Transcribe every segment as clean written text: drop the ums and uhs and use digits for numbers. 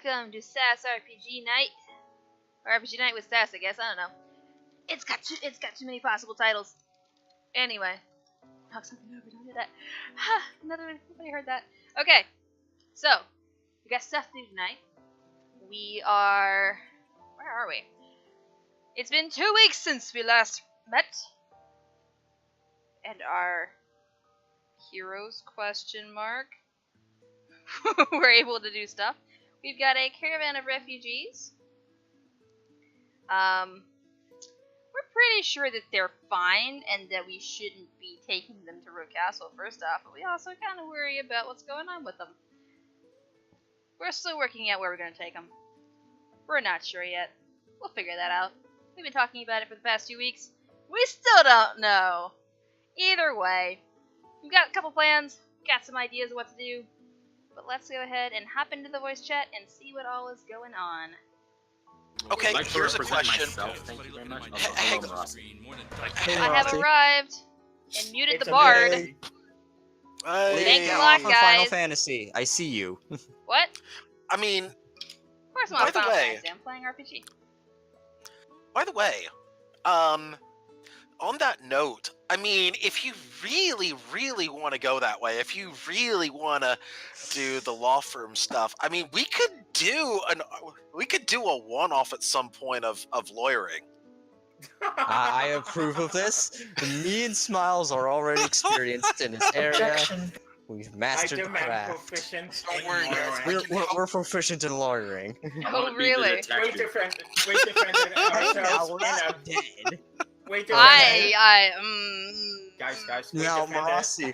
Welcome to Sass RPG Night. Or RPG Night with Sass, I guess. I don't know. It's got too many possible titles. Anyway. Knock something over, don't do that. Another one. Nobody heard that. Okay. So, we got stuff to do tonight. We are... Where are we? It's been 2 weeks since we last met. And our heroes, question mark, were able to do stuff. We've got a caravan of refugees. We're pretty sure that they're fine and that we shouldn't be taking them to Rook Castle first off, but we also kind of worry about what's going on with them. We're still working out where we're going to take them. We're not sure yet. We'll figure that out. We've been talking about it for the past 2 weeks. We still don't know. Either way, we've got a couple plans, got some ideas of what to do, but let's go ahead and hop into the voice chat and see what all is going on. Okay, here's a question. Thank you very much. I have arrived and muted the bard. Thank you a lot, guys. Final Fantasy, I see you. What? I mean, Of course I'm on by the Final way- Fantasy. I'm playing RPG. by the way, on that note, I mean, if you really want to go that way, if you really want to do the law firm stuff, I mean, we could do a one-off at some point of lawyering. I approve of this. Me and Smiles are already experienced in this area. Objection. We've mastered the craft. Don't worry, guys. We're proficient in lawyering. Oh, really? Way different than ourselves. We're not dead. Way different. Guys. way Now, different Marassi, way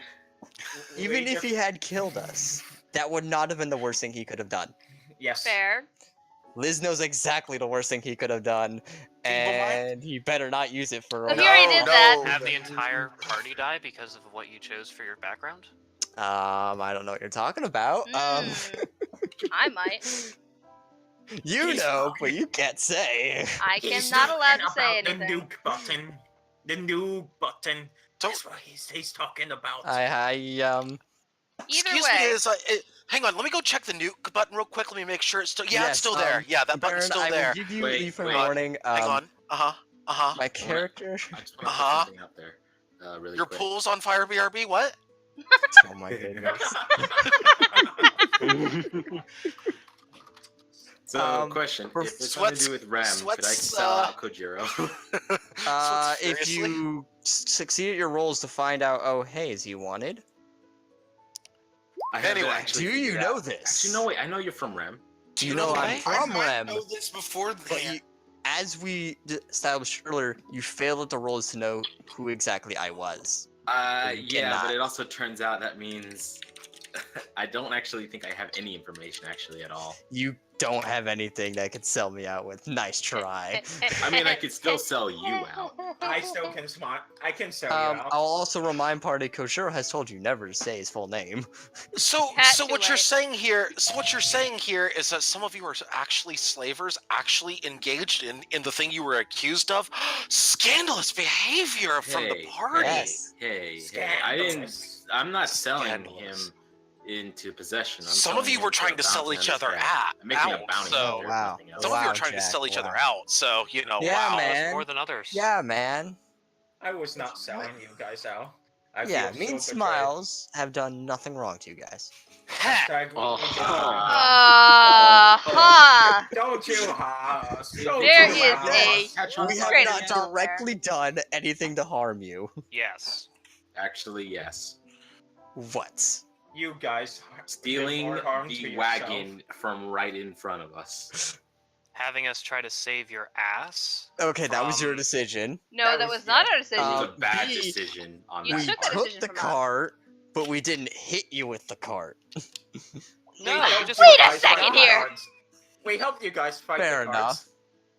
even if diff- he had killed us, that would not have been the worst thing he could have done. Yes. Fair. Liz knows exactly the worst thing he could have done, and he better not use it for. Well, he already did that. Have the entire party die because of what you chose for your background? I don't know what you're talking about. I might. You know, but you can't say. I He's not allowed to talking say about anything. The nuke button. The nuke button. Don't- That's what he's talking about. Either Excuse way. me, hang on, let me go check the nuke button real quick. Let me make sure it's still. Yeah, Yes, it's still there. Yeah, that button's Baron, still there. I will give you Wait, a fair wait. warning. Hang on. My character. I just want to Uh-huh. put something out there, really Your quick. pool's on fire, BRB. What? Oh my goodness. So, question: for if it's something to sweats- do with RAM, could I sweats, sell out Kojiro? If Seriously? you succeed at your rolls to find out, oh hey, is he wanted? I haven't Anyway, actually Do you figured know out. this? Actually, no, wait. I know you're from RAM. Do you know I'm I from might Rem? know this before But you, as we established earlier, you failed at the rolls to know who exactly I was. You Yeah, cannot. but it also turns out that means I don't actually think I have any information actually at all. You don't have anything that could sell me out with. Nice try. I mean, I could still sell you out. I still can smart. I can sell you out. I'll also remind Party Koshiro has told you never to say his full name. So Too what you're late. saying here? So what you're saying here is that some of you are actually slavers, actually engaged in the thing you were accused of. Scandalous behavior from the Hey, party. Yes. Hey, I didn't. Scandalous. I'm not selling Scandalous. him into possession. I'm Some of selling you him were to trying a to sell bounty each on other his back. I'm making a out, bounty so- hunter, Wow. nothing else. Some of you Wow, are trying to Jack, sell each other wow. out. So Yeah, wow. man. More than others. Yeah, man. I was not selling you guys out. I Yeah, feel me and so Smiles have done nothing wrong to you guys. Ha! betrayed. Oh. Huh. Don't you Haas. Don't There you is Haas. Catch We on have Straight fire. not up there. directly done anything to harm you. Yes. Actually, yes. What? You guys did Stealing more harm to the yourself. wagon from right in front of us. Having us try to save your ass. Okay, that was your Um, decision. No, That that was- was not yeah. our decision. It was a bad we- decision on You my We took that part. took decision the from us. cart, but we didn't hit you with the cart. No, We you helped just Wait a guys fight second the here. cards. We helped you guys fight Fair the cards.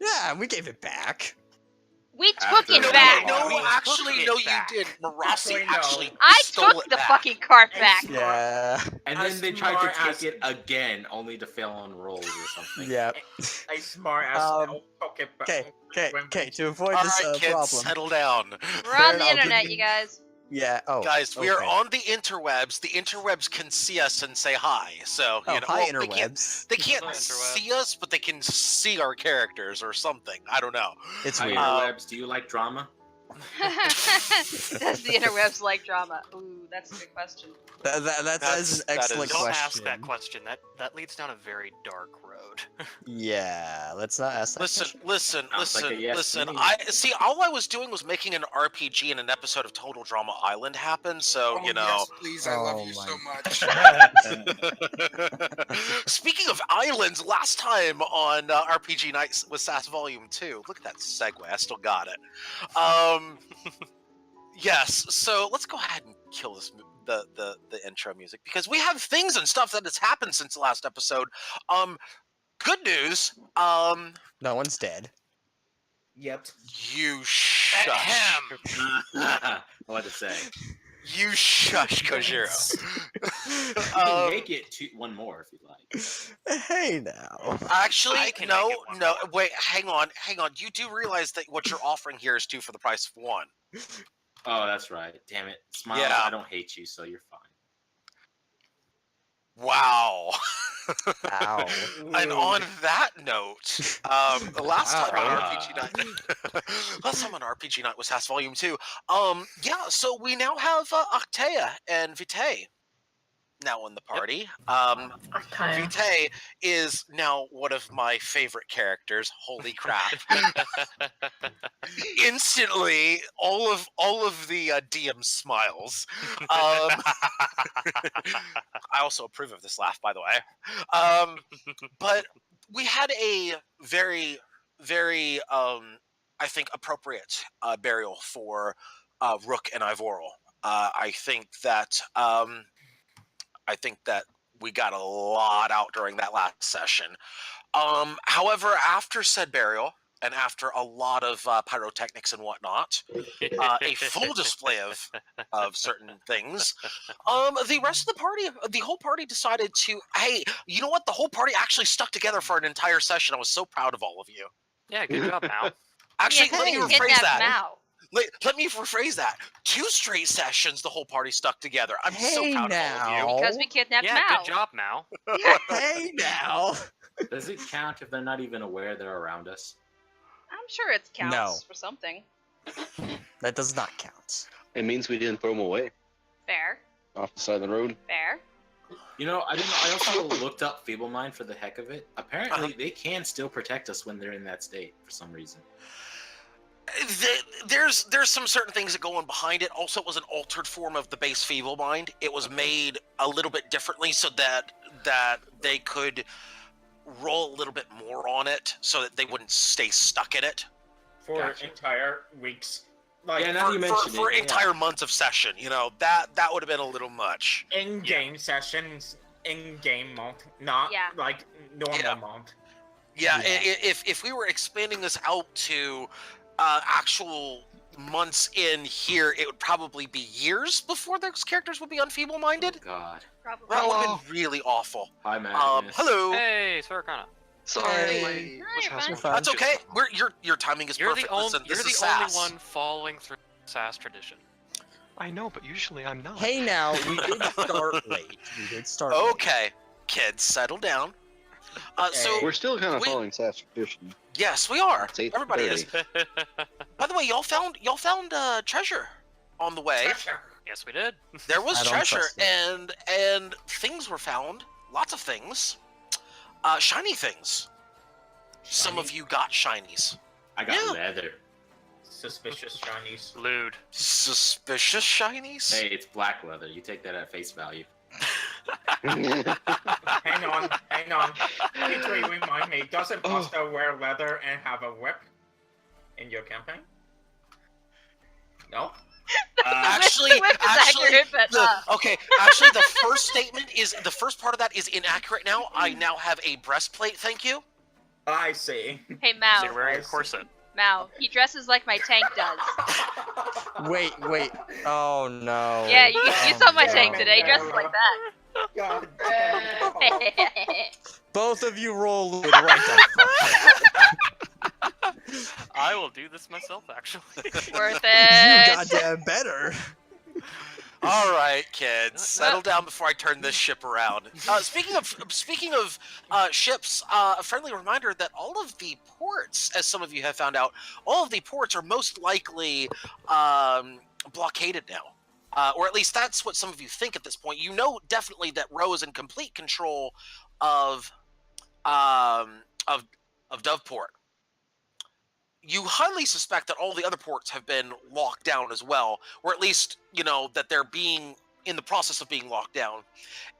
Yeah, we gave it back. We took After it the back. war. No, We actually, took no, it you back. did. Marassi Actually, no. actually I stole took it the back. fucking cart And back. Yeah. And As then they tried to smart take as- it again, only to fail on rolls or something. Yeah. A smart ass took it back. Okay. To avoid All this right, kids, problem. settle down. We're on the I'll give internet, you- you guys. Yeah. Oh, Guys, we are okay. on the interwebs. The interwebs can see us and say hi. So, Oh, you know, hi, well, interwebs. they can't Hello, interwebs. see us, but they can see our characters or something. I don't know. It's Hi, weird. interwebs. Do you like drama? Does the interwebs like drama? Ooh, that's a good question. That's an that excellent is- Don't question. ask that question. That leads down a very dark road. Yeah, let's not ask that Listen, question. Sounds like a yes to me. I see. All I was doing was making an RPG and an episode of Total Drama Island happen. So, Oh, you know. yes, please. I love Oh you my so much. Speaking of islands, last time on RPG Night with Sass Volume 2, look at that segue, I still got it. Yes, so let's go ahead and kill this the intro music because we have things and stuff that has happened since the last episode. Good news. No one's dead. Yep. You shush. What to say? You shush, Kojiro. You can make it one more if you'd like. Hey now. Actually, I can no, make it one no. more. Wait, hang on. You do realize that what you're offering here is 2 for the price of 1. Oh, that's right. Damn it. Smile, Yeah. I don't hate you, so you're fine. Wow. Ow. And on that note, the last time on Wow. RPG Night, last time on RPG Night was Sass Volume 2. Yeah, so we now have Octea and Vitae now in the party. Vitae is now one of my favorite characters. Holy crap! Instantly, all of the DM smiles. I also approve of this laugh, by the way. But we had a very, very, I think, appropriate burial for Rook and Ivoral. I think that we got a lot out during that last session. However, after said burial, and after a lot of pyrotechnics and whatnot, a full display of certain things, the rest of the party, the whole party decided to, hey, you know what? The whole party actually stuck together for an entire session. I was so proud of all of you. Yeah, good job, Mal. Actually, yeah, let me you rephrase kidnapped that. Mao. Let me rephrase that. 2 straight sessions, the whole party stuck together. I'm so Hey proud of all of you. now. Because we kidnapped Yeah, Mao. good job, Mal. Hey now. Does it count if they're not even aware they're around us? I'm sure it counts No. for something. That does not count. It means we didn't throw them away Fair. off the side of the road. Fair. You know, I also looked up Feeble Mind for the heck of it. Apparently, they can still protect us when they're in that state for some reason. There's some certain things that go on behind it. Also, it was an altered form of the base Feeble Mind. It was made a little bit differently so that they could roll a little bit more on it, so that they wouldn't stay stuck in it For Gotcha. entire weeks. Like, Yeah, now you mention for it, entire months of session. You know, that would have been a little much. in-game sessions, in-game mode, not Yeah. like normal Yeah. mode. Yeah, Yeah. if we were expanding this out to actual months in here, it would probably be years before those characters would be unfeeble-minded. Oh, God. Probably. That would have been really awful. Hi, Magnus. Hello. Hey, Sorokana. Sorry. No, you're fine. You're fine. That's okay. Your timing is You're perfect. the only Listen, you're this the is only Sass. one following through Sass tradition. I know, but usually I'm not. Hey now, we did start late. We did start late. Okay, kids, settle down. So We're still kind of we- following Sass tradition. yes, we are. It's 8:30. Everybody is. By the way, y'all found treasure on the way. Yes, we did. There was I don't treasure, trust it. and things were found. Lots of things. Shiny things. Some of you got shinies. I got Yeah. leather. Suspicious Chinese. Lewd. Suspicious shinies. Hey, it's black leather. You take that at face value. Hang on. Please remind me, doesn't Buster wear leather and have a whip in your campaign? No? Actually, The whip is accurate, but, actually, the first part of that is inaccurate. Now I now have a breastplate. Thank you. I see. Hey, So Mao. you're wearing a corset. Mao. He dresses like my tank does. Wait. Oh no. Yeah, you saw my no. tank today. He dresses like that. God damn. Both of you roll right I will do this myself, actually. Worth You it. goddamn better. All right, kids, settle down before I turn this ship around. Speaking of ships, a friendly reminder that all of the ports, as some of you have found out, all of the ports are most likely blockaded now, or at least that's what some of you think at this point. You know definitely that Ro is in complete control of Doveport. You highly suspect that all the other ports have been locked down as well, or at least, you know, that they're being in the process of being locked down.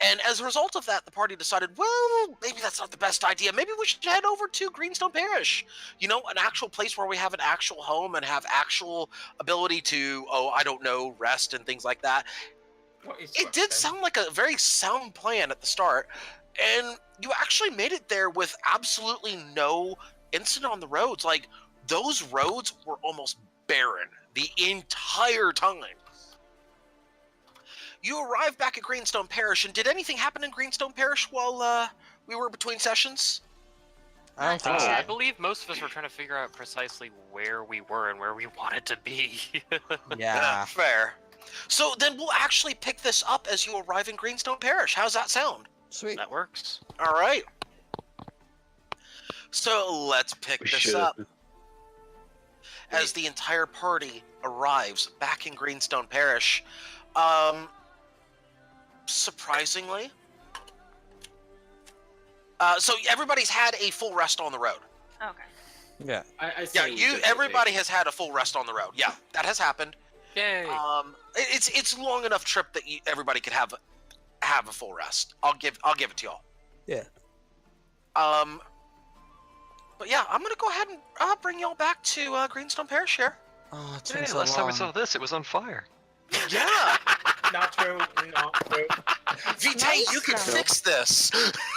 And as a result of that, the party decided, well, maybe that's not the best idea. Maybe we should head over to Greenstone Parish. You know, an actual place where we have an actual home and have actual ability to, I don't know, rest and things like that. It did sound like a very sound plan at the start, and you actually made it there with absolutely no incident on the roads. Like, those roads were almost barren the entire time. You arrived back at Greenstone Parish, and did anything happen in Greenstone Parish while we were between sessions? I don't think so. I believe most of us were trying to figure out precisely where we were and where we wanted to be. Yeah. Fair. So then we'll actually pick this up as you arrive in Greenstone Parish. How's that sound? Sweet. That works. All right. So let's pick this up. As the entire party arrives back in Greenstone Parish, surprisingly, so everybody's had a full rest on the road. Okay. Yeah. I say Everybody has had a full rest on the road. Yeah, that has happened. Yay. It's long enough trip that everybody could have a full rest. I'll give it to y'all. Yeah. But yeah, I'm gonna go ahead and bring y'all back to Greenstone Parish here. Oh, it's Hey, been so last time we long. saw this, it was on fire. Yeah, Not true. Not true. Vitae, you can fix this.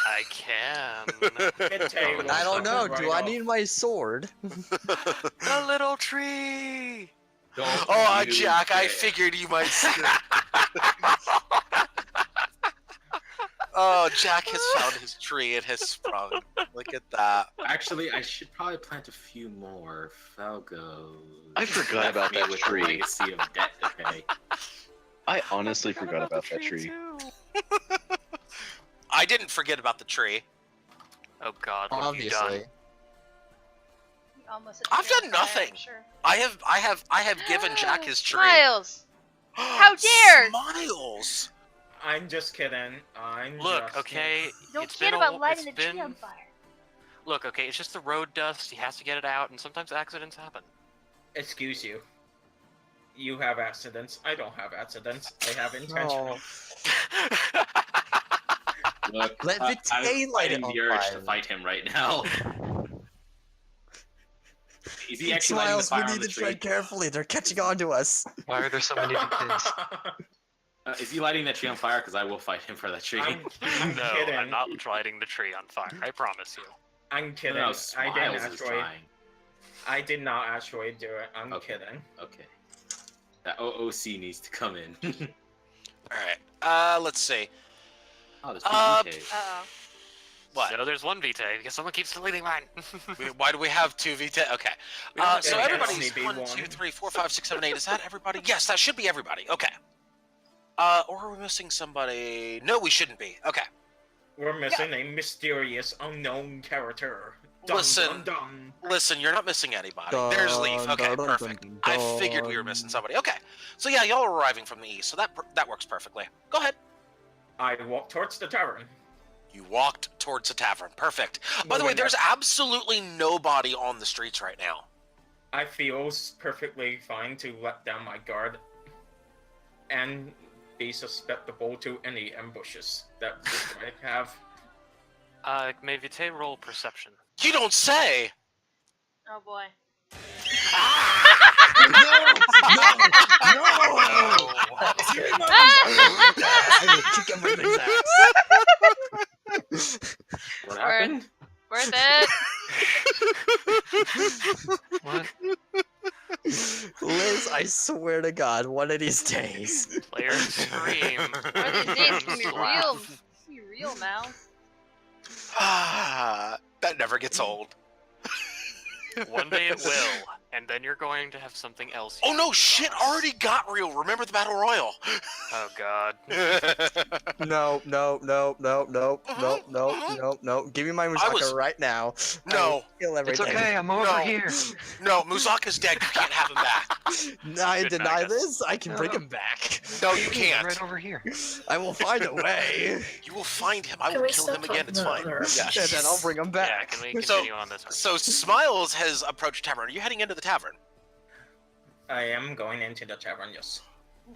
I can. I don't know. Do I need my sword? The little tree. Jack, I figured you might. Oh, Jack has found his tree. It has sprung. Look at that. Actually, I should probably plant a few more Falgos. I forgot about that with tree. The legacy of debt to pay. I honestly forgot about that tree. I didn't forget about the tree. Oh God, what have you done? Obviously. Almost I've done nothing. Sure. I have given Jack his tree. Miles! How dare! Miles! I'm just kidding. Look, okay. Don't it's kid been about a, lighting the it's tree been- on fire. Look, okay, it's just the road dust. He has to get it out, and sometimes accidents happen. Excuse you. You have accidents. I don't have accidents. I have intentional. No. Look, Let I'm Vitae light it fighting on the urge fire. to fight him right now. Is he actually lighting the Smiles, we fire on need the to tree? tread carefully. They're catching on to us. Why are there so many kids? Is he lighting that tree on fire? Because I will fight him for that tree. I'm No, kidding. I'm not lighting the tree on fire. I promise you. I'm kidding. No, I Smiles didn't is actually. trying. I did not actually do it. I'm Okay. kidding. Okay. That OOC needs to come in. Alright, let's see. Oh, there's two VTs. Uh-oh. What? So there's one Vitae because someone keeps deleting mine. Why do we have two Vitae? Okay. So Okay, everybody's maybe 1, one. 2, 3, 4, 5, 6, 7, 8. Is that everybody? Yes, that should be everybody. Okay. Or are we missing somebody? No, we shouldn't be. Okay. We're missing a mysterious, unknown character. Dun, Listen. dun, dun. Listen, you're not missing anybody. There's Leaf. Okay, perfect. I figured we were missing somebody. Okay. So yeah, y'all are arriving from the east, so that works perfectly. Go ahead. I walk towards the tavern. You walked towards the tavern. Perfect. By the way, there's absolutely nobody on the streets right now. I feel perfectly fine to let down my guard and be susceptible to any ambushes that this might have. May Vitae roll perception. You don't say! Oh boy. I will kick everybody's ass. What happened? Worth it. What? Liz, I swear to God, one of these days. Player scream. One of these days it's gonna be real. It's gonna be real, Mal. That never gets old. One day it will, and then you're going to have something else. Oh you no, can shit promise. already got real. Remember the battle royal? Oh god. No. Give me my I was- Musaka right now. I No. will kill It's everything. okay, I'm over No. here. No, Musaka's dead. You can't have him back. I Good deny Magus. this. I can bring him back. No, you I'm can't. right over here. I will find a way. You will find him. I Can will we kill stop him again. It's talking fine. about the Yes. And then I'll bring him Yeah, back. can we continue on this one? So Smiles has approached tavern. Are you heading into the tavern? I am going into the tavern, yes.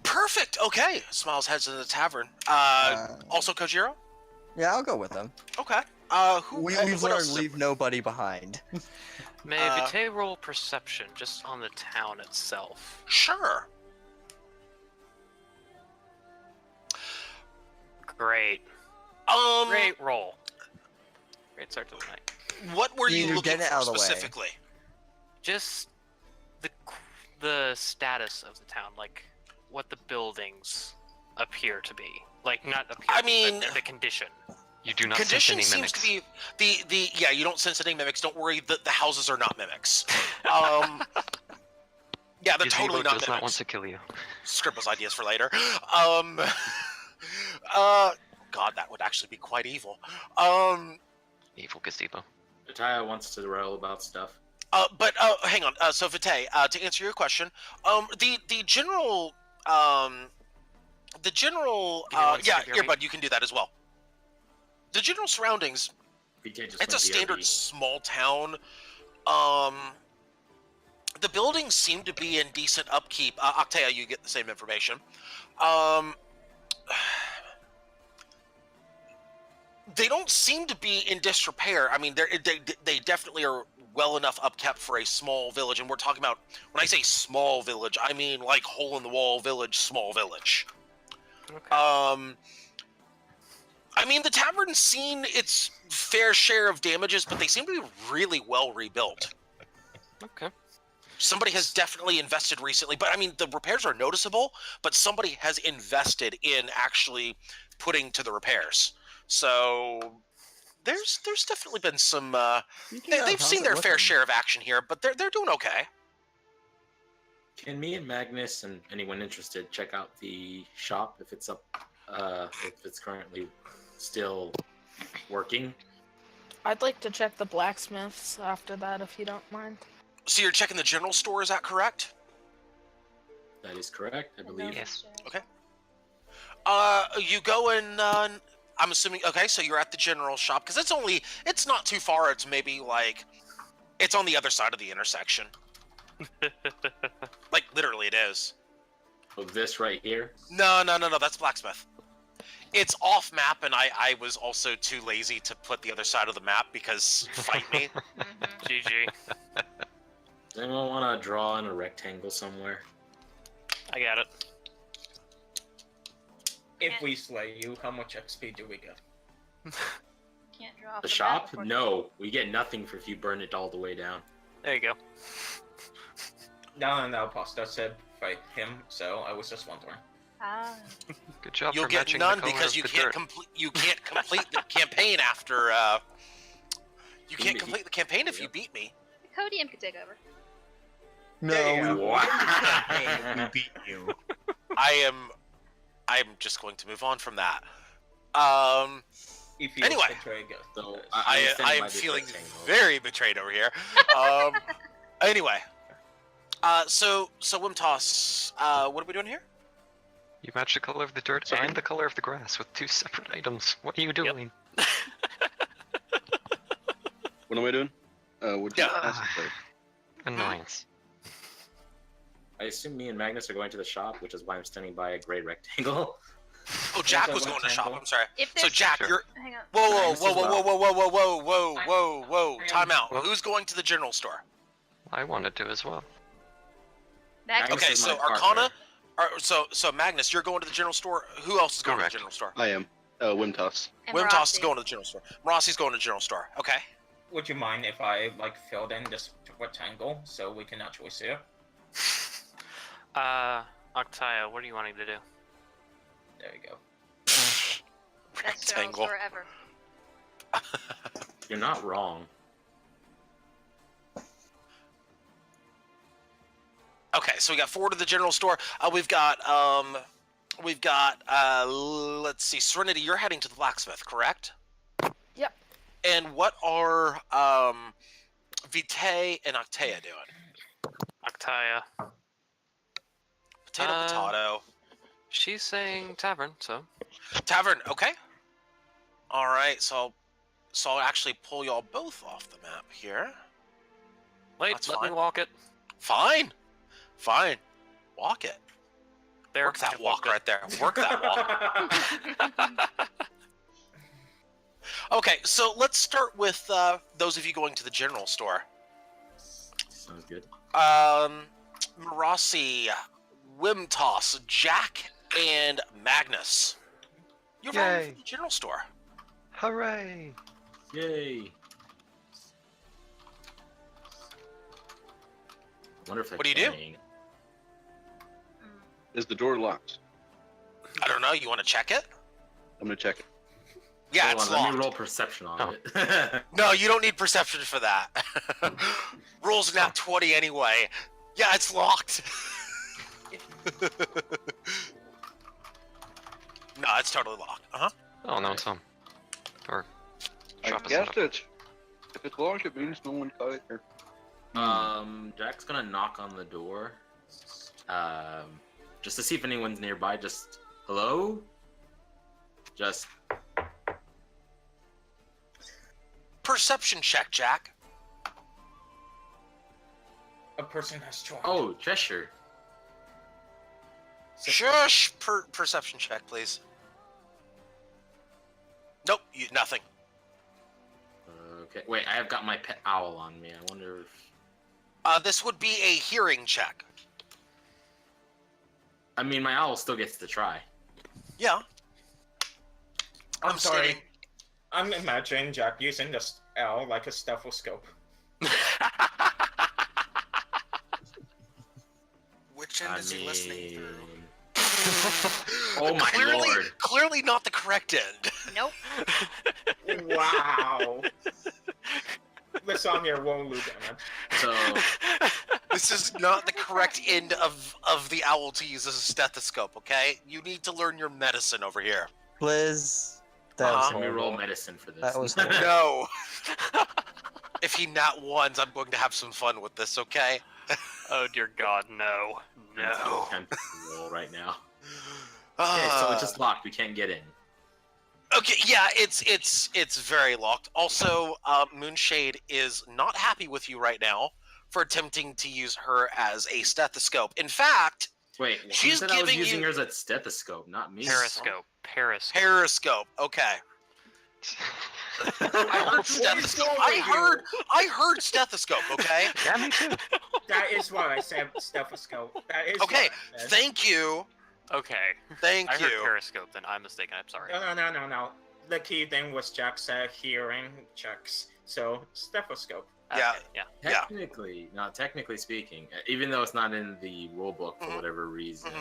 Perfect. Okay. Smiles heads into the tavern. Also Kojiro. Yeah, I'll go with him. Okay. Who? We've what learned else is leave nobody behind. May Vitae roll perception just on the town itself? Sure. Great. Great roll. Great start to the night. What were You you looking get it for out of the way. specifically? Just the status of the town, like what the buildings appear to be. Like not appear I to be, mean- but the condition. You do not Condition sense any seems mimics. to be the yeah. You don't sense any mimics. Don't worry. The houses are not mimics. Yeah, they're Gazebo totally not does not want mimics. to kill you. Scribbles ideas for later. God, that would actually be quite evil. Evil gazebo. Ataya wants to roll about stuff. But hang on. So Vitae, to answer your question, the general Give me one yeah, second here, earbud, you can do that as well. The general surroundings, VJ just it's a went standard BRB. small town. The buildings seem to be in decent upkeep. Octea, you get the same information. They don't seem to be in disrepair. I mean, they definitely are well enough upkept for a small village. And we're talking about, when I say small village, I mean like hole in the wall village, small village. Okay. I mean, the tavern's seen its fair share of damages, but they seem to be really well rebuilt. Okay. Somebody has definitely invested recently, but I mean, the repairs are noticeable, but somebody has invested in actually putting to the repairs. So there's definitely been some. They've seen their fair share of action here, but they're doing okay. Can me and Magnus and anyone interested check out the shop if it's up, if it's currently still working? I'd like to check the blacksmiths after that, if you don't mind. So you're checking the general store, is that correct? That is correct, I believe. Yes. Okay. You go and I'm assuming. Okay, so you're at the general shop because it's not too far. It's maybe like it's on the other side of the intersection. Like literally, it is. Oh, this right here? No, that's blacksmith. It's off map, and I was also too lazy to put the other side of the map because fight me. GG. Does anyone want to draw in a rectangle somewhere? I got it. If we slay you, how much XP do we get? Can't draw off The map, shop? unfortunately. No, we get nothing if you burn it all the way down. There you go. No, Pasta said fight him, so I was just wondering. Ah. Good job You'll for get matching none the color because of you the can't dirt. complete. You can't complete the campaign after. You can't Beat me. complete the campaign if you beat me. Codium could take over. No, Wow. we beat you. I'm just going to move on from that. If you Anyway. betray us. So I stand am by this feeling rectangle. very betrayed over here. Anyway, so Wimtoss, what are we doing here? You match the color of the dirt Sorry? and the color of the grass with two separate items. What are you doing? What am I doing? What'd you Yeah. ask for? Annoyance. I assume me and Magnus are going to the shop, which is why I'm standing by a gray rectangle. Oh, Jack There's a was going to shop. rectangle. I'm sorry. If So there's Jack, Sure. you're hang on. whoa, Magnus as well. whoa. Time out. Well- Who's going to the general store? I wanted to as well. Magnus, Magnus Okay, is so my Arcana. partner. So Magnus, you're going to the general store. Who else is going Correct. to the general store? I am. Wimtoss. and Wimtoss is Rossi. going to the general store. Rossi's going to the general store. Okay. Would you mind if I filled in this rectangle so we can actually see it? Octaya, what are you wanting to do? There you go. Best general Rectangle. store ever. You're not wrong. Okay, so we got 4 to the general store. We've got let's see, Serenity, you're heading to the blacksmith, correct? Yep. And what are Vitae and Octea doing? Octaya. Potato. She's saying tavern, so. Tavern, okay. All right, so I'll actually pull y'all both off the map here. Wait, That's let me fine. walk it. Fine. Walk it. There. Work that walk right there. Work that walk. Okay, so let's start with those of you going to the general store. Sounds good. Marassi, Wimtoss, Jack, and Magnus. You're ready for the general store. Hooray! Yay! I wonder if What do you do? Is the door locked? I don't know. You want to check it? I'm gonna check it. Yeah, Hold it's on, let locked. me roll perception on Oh. it. No, you don't need perception for that. Rolls nat 20 anyway. Yeah, it's locked. No, it's totally locked. Oh, no, it's home. Or I shop is guess up. it's if it's locked, it means no one got it here. Jack's gonna knock on the door. Just to see if anyone's nearby. Just hello? Just Perception check, Jack. A person has joined. oh, Cheshire. Shush! Perception check, please. Nope, nothing. Okay, wait, I have got my pet owl on me. I wonder if... This would be a hearing check. I mean, my owl still gets to try. Yeah. I'm sorry. stating- I'm imagining Jack using this L like a stethoscope. Which end is he listening through? Oh my lord. Clearly not the correct end. Nope. Wow. Lasagna won't lose damage. So, This is not the correct end of the owl to use as a stethoscope, okay? You need to learn your medicine over here. Liz, that was let me roll horrible. medicine for this. That was horrible. No. If he nat ones, I'm going to have some fun with this, okay? Oh dear God, no. No. I'm roll right now. Okay, so it's just locked. We can't get in. Okay, yeah, it's very locked. Also, Moonshade is not happy with you right now for attempting to use her as a stethoscope. In fact, Wait, who she's said I was giving using you- her as a stethoscope, not me. Periscope. Periscope. periscope. Okay. I heard stethoscope. I heard stethoscope. Okay. Yeah, me too. That is why I said stethoscope. That is Okay. what I said. Thank you. Okay. Thank I heard you. periscope, then I'm mistaken. I'm sorry. No. The key thing was Jack said hearing checks. So, stethoscope. Yeah. Okay, yeah. Yeah. Technically speaking, even though it's not in the rule book for Mhm. whatever reason,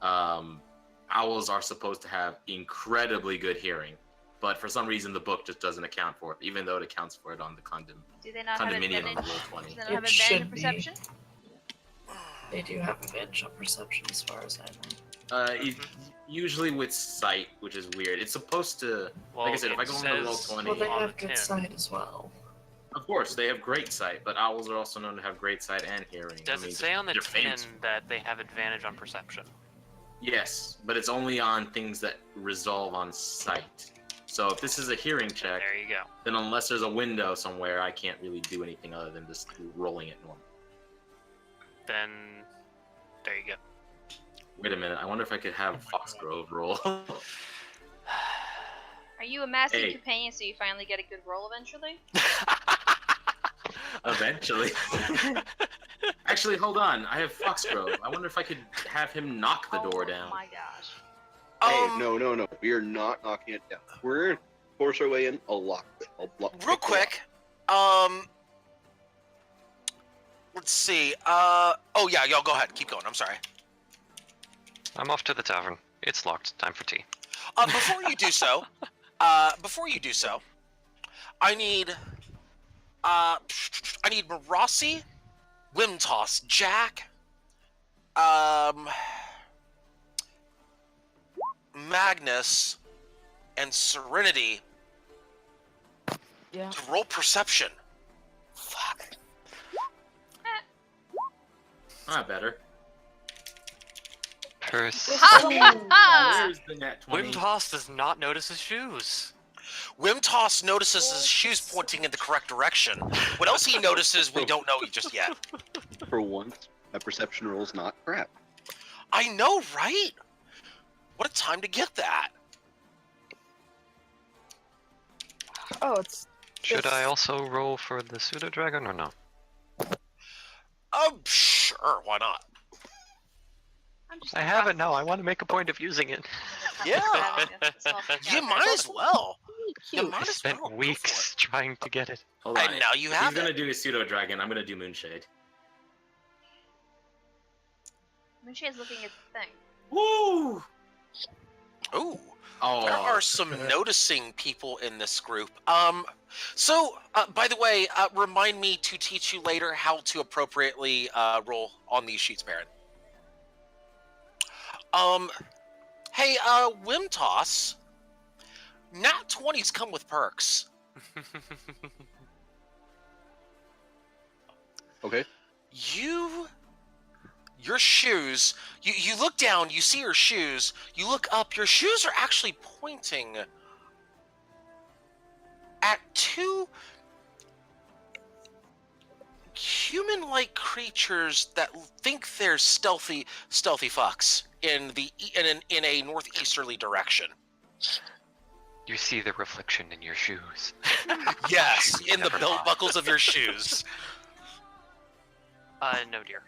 owls are supposed to have incredibly good hearing. But for some reason, the book just doesn't account for it, even though it accounts for it on the Do they not have condominium on advantage? roll 20. Do they not It have advantage should in be. perception? They do have advantage on perception as far as I know. Usually with sight, which is weird. It's supposed to, Well, like I said, if I it go into roll says 20, Well, they on have the good tin. sight as well. of course, they have great sight, but owls are also known to have great sight and hearing. Does I mean, it say on the they're tin famous. that they have advantage on perception? Yes, but it's only on things that resolve on sight. So if this is a hearing check, There you go. then unless there's a window somewhere, I can't really do anything other than just rolling it normal. Then there you go. Wait a minute, I wonder if I could have Foxgrove roll. Are you a massive Hey. companion so you finally get a good roll eventually? Eventually. Actually, hold on. I have Foxgrove. I wonder if I could have him knock the door down. Oh my gosh. Hey, no. We are not knocking it down. We're gonna force our way in. I'll lock it. I'll block Real it. quick. Let's see. Oh yeah, y'all go ahead. Keep going. I'm sorry. I'm off to the tavern. It's locked. Time for tea. Before you do so, I need Marassi, Wimtoss, Jack, Magnus and Serenity Yeah. to roll perception. Fuck. Ah, better. Where's the net 20? Wimtoss does not notice his shoes. Wimtoss notices his shoes pointing in the correct direction. What else he notices, we don't know just yet. For once, my perception roll's not crap. I know, right? What a time to get that. Oh, it's. Should Yes. I also roll for the pseudo dragon or no? Sure, why not? I'm just I have it now. I want to make a point of using it. Yeah. You might as well. You Cute. might I as spent well. Go for weeks trying to get it. Hold on. And now you If have he's gonna it. do a pseudo dragon, I'm gonna do Moonshade. Moonshade's looking at the thing. Woo! Ooh. Oh, There are some noticing people in this group. So, by the way, remind me to teach you later how to appropriately roll on these sheets, Baron. Hey, Wimtoss, nat 20s come with perks. Okay. Your shoes, you look down, you see your shoes, you look up, your shoes are actually pointing at two human-like creatures that think they're stealthy fucks in a northeasterly direction. You see the reflection in your shoes. Yes, in the Never belt mind. buckles of your shoes. No, dear.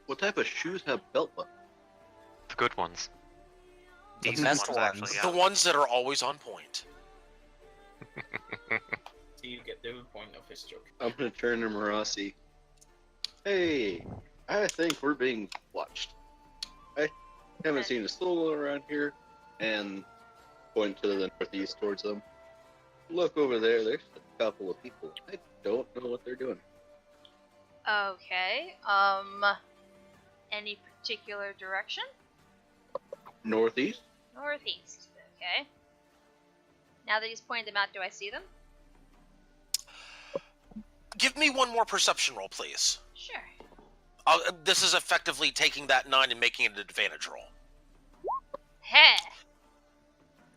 What type of shoes have belt buckles? The good ones. The Decent best ones, ones. actually, The yeah. ones that are always on point. So you get the point of his joke. I'm gonna turn to Marasi. Hey, I think we're being watched. I haven't seen a soul around here, and point to the northeast towards them. Look over there. There's a couple of people. I don't know what they're doing. Okay. Any particular direction? Northeast. Northeast. Okay. Now that he's pointed them out, do I see them? Give me one more perception roll, please. Sure. This is effectively taking that 9 and making it an advantage roll. Heh.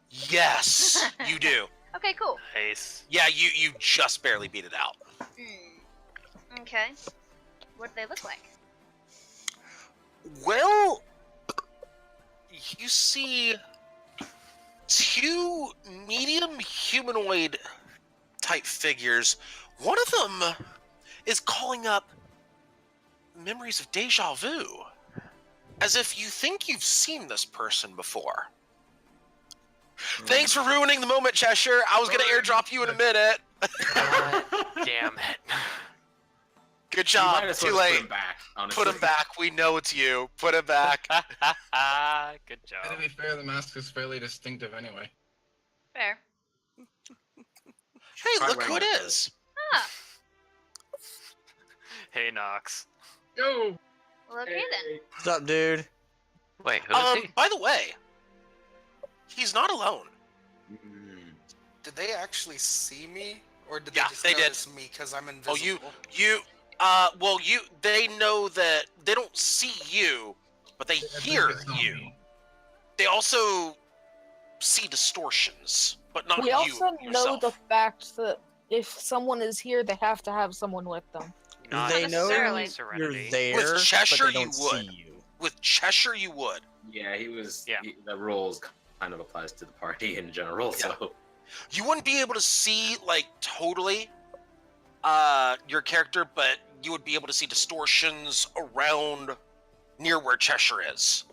Yes, you do. Okay, cool. Nice. Yeah, you just barely beat it out. Okay. What do they look like? Well, you see two medium humanoid type figures. One of them is calling up memories of deja vu, as if you think you've seen this person before. Thanks for ruining the moment, Cheshire. I was going to airdrop you in a minute. Damn it. Good You job. might as Too well just late. Put him back. Honestly. Put him back. We know it's you. Put him back. Good job. To be fair, the mask is fairly distinctive anyway. Fair. Hey, Try look who it wearing that is. Ah. Hey, Nox. Yo! Well, okay then. What's up, dude? Wait, who is he? By the way, he's not alone. Did they actually see me, or did Yeah, they just they did. notice me because I'm invisible? They know that they don't see you, but they hear you. They also see distortions, but not We you also know yourself. the fact that if someone is here, they have to have someone with them. Not They know necessarily. you're Serenity. there, With but Cheshire, they don't you would. see you. With Cheshire, you would. Yeah, he was. Yeah. The rules kind of applies to the party in general. Yeah. So You wouldn't be able to see, like, totally your character, but you would be able to see distortions around near where Cheshire is.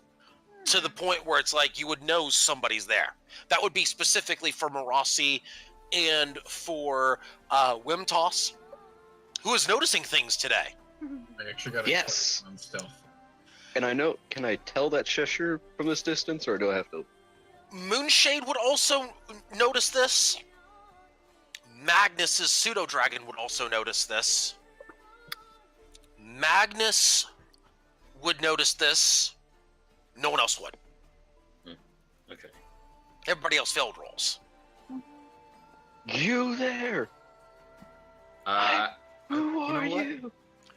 To the point where it's like you would know somebody's there. That would be specifically for Marasi and for Wimtoss, who is noticing things today. I actually got a Yes. on stealth. And I know. Can I tell that Cheshire from this distance, or do I have to? Moonshade would also notice this. Magnus's pseudo-dragon would also notice this. Magnus would notice this. No one else would. Okay. Everybody else failed rolls. You there? Who are you?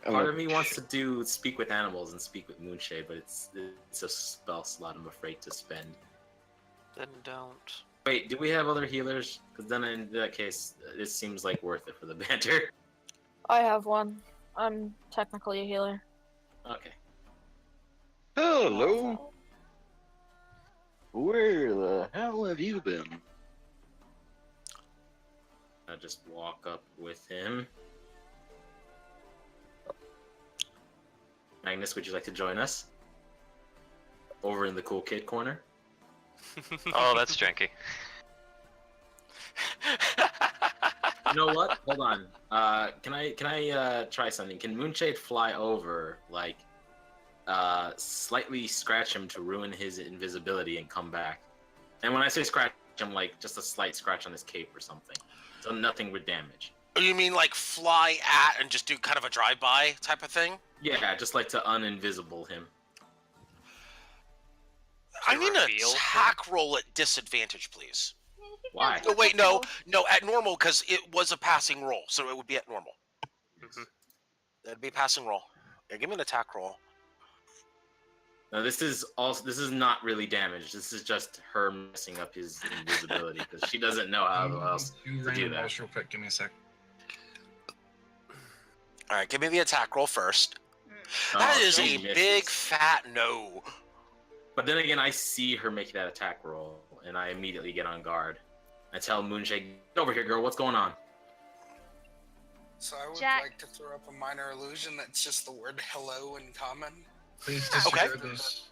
Part of me wants to speak with animals and speak with Moonshade, but it's a spell slot I'm afraid to spend. Then don't. Wait, do we have other healers? Because then in that case, it seems like worth it for the banter. I have one. I'm technically a healer. Okay. Hello. Where the hell have you been? I just walk up with him. Magnus, would you like to join us? Over in the cool kid corner. Oh, that's janky. You know what? Hold on. Can I try something? Can Moonshade fly over, like, slightly scratch him to ruin his invisibility and come back? And when I say scratch him, like, just a slight scratch on his cape or something. So nothing with damage. You mean like fly at and just do kind of a drive-by type of thing? Yeah, just like to uninvisible him. I need an attack roll at disadvantage, please. Why? Oh, wait, no, at normal, because it was a passing roll, so it would be at normal. That'd be a passing roll. Yeah, give me an attack roll. Now this is not really damage. This is just her messing up his invisibility because she doesn't know how else to do that. Real quick, give me a sec. All right, give me the attack roll first. Oh, That is she a misses. big fat no. But then again, I see her make that attack roll, and I immediately get on guard. I tell Moonshade, "Get over here, girl. What's going on?" So I would Jack. like to throw up a minor illusion that's just the word hello in common. Please Okay. disregard those.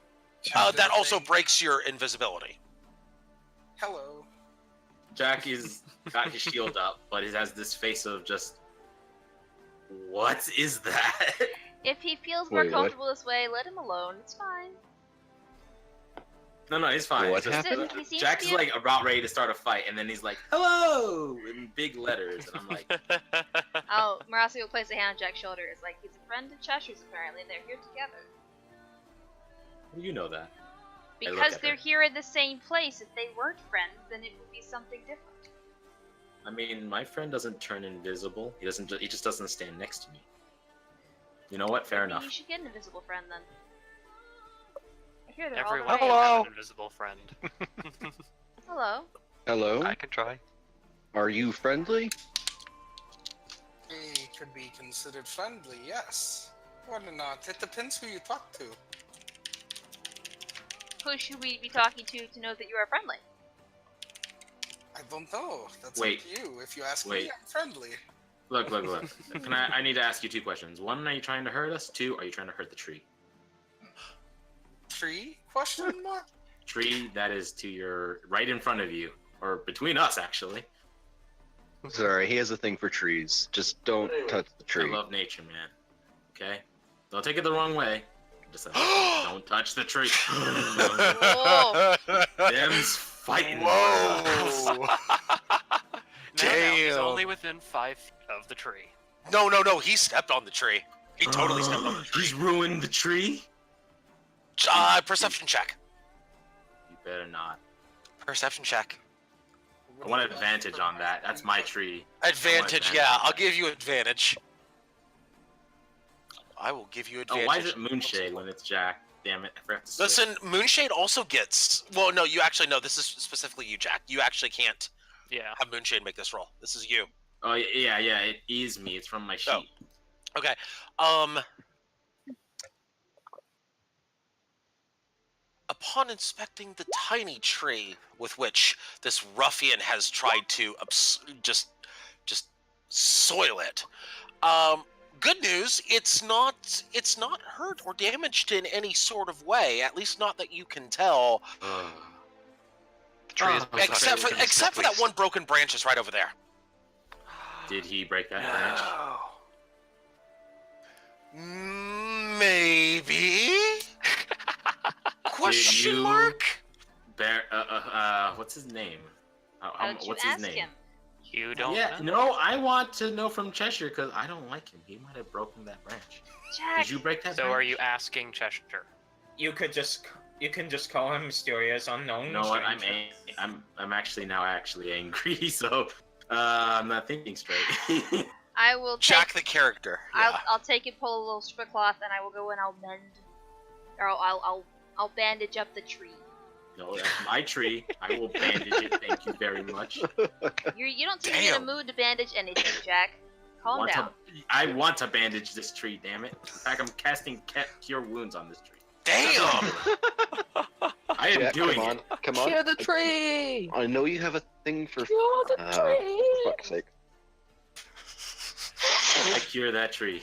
That also breaks your invisibility. Hello. Jack is got his shield up, but he has this face of just, what is that? If he feels more Wait, what? comfortable this way, let him alone. It's fine. No, he's fine. What It's just- happened? He seems Jack's to be like about ready to start a fight, and then he's like, "Hello!" in big letters, and I'm like, Oh, Marassi will place a hand on Jack's shoulder. It's like he's a friend of Cheshire's apparently, and they're here together. "You know that." I look Because at they're her. here in the same place. If they weren't friends, then it would be something different. I mean, my friend doesn't turn invisible. He doesn't. He just doesn't stand next to me. You know what? Fair Maybe enough. You should get an invisible friend then. I hear they're all Everyone the way. has an invisible friend. Hello. Hello? I can try. Are you friendly? He could be considered friendly, yes. Why not? It depends who you talk to. Who should we be talking to know that you are friendly? I don't know. That's Wait. up to you. If you ask Wait. me, I'm friendly. Look. Can I need to ask you two questions. One, are you trying to hurt us? Two, are you trying to hurt the tree? Tree? Question mark? Tree that is to your right in front of you, or between us, actually. Sorry, he has a thing for trees. Just don't touch the tree. I love nature, man. Okay, don't take it the wrong way. Just don't touch the tree. Whoa. Them's fighting. Whoa! He's Damn. only within 5 feet of the tree. No, he stepped on the tree. He totally stepped on the tree. He's ruined the tree. Perception check. You better not. Perception check. I want advantage on that. That's my tree. Advantage, yeah. I'll give you advantage. I will give you advantage. Oh, why is it Moonshade when it's Jack? Damn it, I forgot to switch. Listen, Moonshade also gets... Well, no, you actually... No, this is specifically you, Jack. You actually can't Yeah. have Moonshade make this roll. This is you. Oh, yeah, it is me. It's from my sheet. Oh. Okay. Upon inspecting the tiny tree with which this ruffian has tried to just soil it, good news, it's not hurt or damaged in any sort of way, at least not that you can tell. The tree is Except for that one broken branch that's right over there. Did he break that branch? Maybe? Question you- mark? Bear, what's his name? How did you What's his ask name? him? You don't Yeah, know? no, I want to know from Cheshire because I don't like him. He might have broken that branch. Jack. Did you break that So branch? are you asking Cheshire? You can just call him mysterious unknown. You know what? stranger. I'm actually now angry. So I'm not thinking straight. I will take, Jack the character. Yeah. I'll take and pull a little strip cloth, and I will go and I'll mend, or I'll bandage up the tree. No, that's my tree. I will bandage it. Thank you very much. You don't seem to be in a mood to bandage anything, Jack. Calm down. I want to bandage this tree. Damn it! In fact, I'm casting cure wounds on this tree. Damn! I am Jack, doing come on, it. come on. Cure the tree! I know you have a thing for. Cure the tree! For fuck's sake. I cure that tree.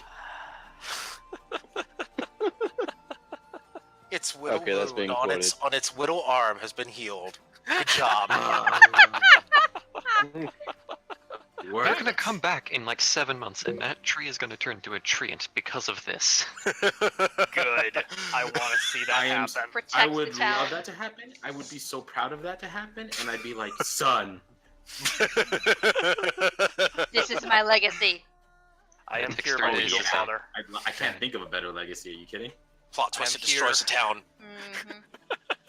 Its whittle Okay, that's being wound on its whittle arm has been healed. Good job. We're gonna come back in like 7 months, and that tree is gonna turn into a treant because of this. Good. I want to see that happen. Protect I would the town. love that to happen. I would be so proud of that to happen, and I'd be like, son. This is my legacy. I am here, Exterminate my your legal town. father. I can't think of a better legacy. Are you kidding? Plot twist, it destroys the town.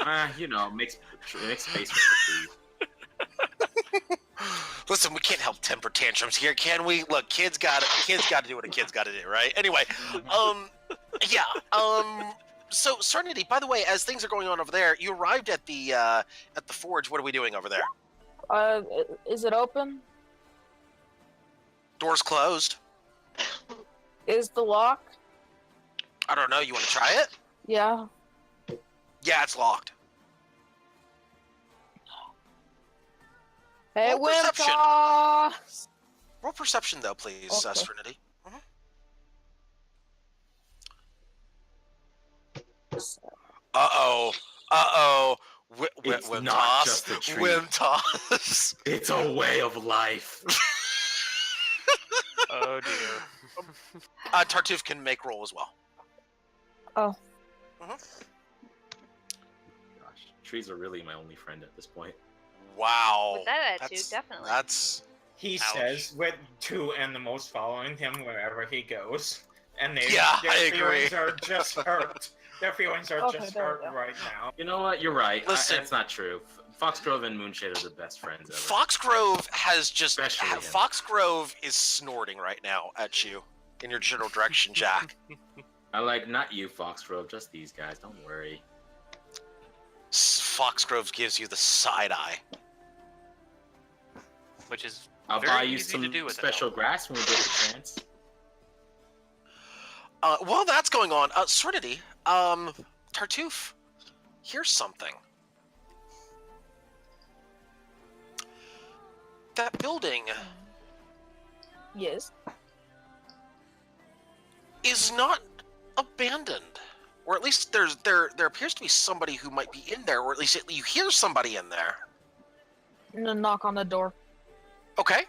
Mm-hmm. You know, makes space for the trees. Listen, we can't help temper tantrums here, can we? Look, kids got to do what a kid's got to do, right? Anyway, yeah. So Serenity, by the way, as things are going on over there, you arrived at the forge. What are we doing over there? Is it open? Doors closed. Is the lock? I don't know. You want to try it? Yeah. Yeah, it's locked. Hey, Roll perception. Wintoss! Roll perception, though, please, Okay. Serenity. Uh-oh. It's Whim not toss. just a tree. Whim toss. It's a way of life. Oh dear. Tartuffe can make roll as well. Oh. Gosh, trees are really my only friend at this point. Wow. With that attitude, That's- definitely. That's He Ouch. says with 2 animals following him wherever he goes, and their I agree. feelings are just hurt. Their feelings are Okay, just there hurt we go. right now. You know what? You're right. Listen. That's not true. Foxgrove and Moonshade are the best friends ever. Foxgrove has just Especially him. Foxgrove is snorting right now at you in your general direction, Jack. I like not you, Foxgrove, just these guys. Don't worry. Foxgrove gives you the side eye. Which is I'll very buy you easy some to do with special it. grass when we get the chance. While that's going on, Serenity, Tartuffe, here's something. That building Yes. is not abandoned, or at least there appears to be somebody who might be in there, or at least you hear somebody in there. I'm gonna knock on the door. Okay.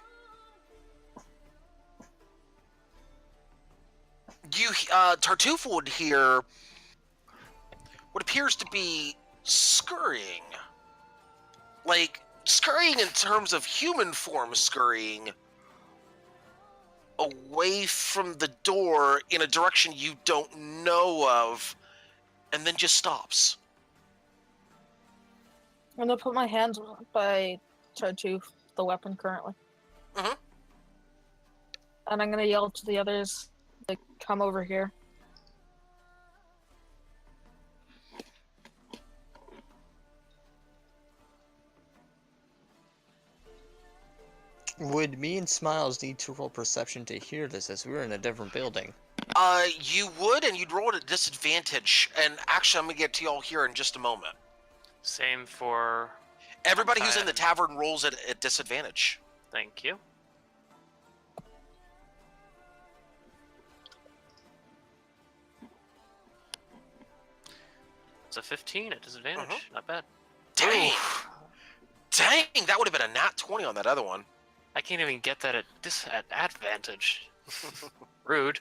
You, Tartuffe would hear what appears to be scurrying. Like, scurrying in terms of human form scurrying away from the door in a direction you don't know of, and then just stops. I'm gonna put my hands by Tartuffe, the weapon currently. Mhm. And I'm gonna yell to the others, like, come over here. Would me and Smiles need to roll perception to hear this, as we're in a different building? You would, and you'd roll at a disadvantage. And actually, I'm gonna get to y'all here in just a moment. Same for. Everybody who's in the Fine. tavern rolls at disadvantage. Thank you. It's a 15 at disadvantage. Not bad. Dang! Dang! That would have been a nat 20 on that other one. I can't even get that at advantage. Rude.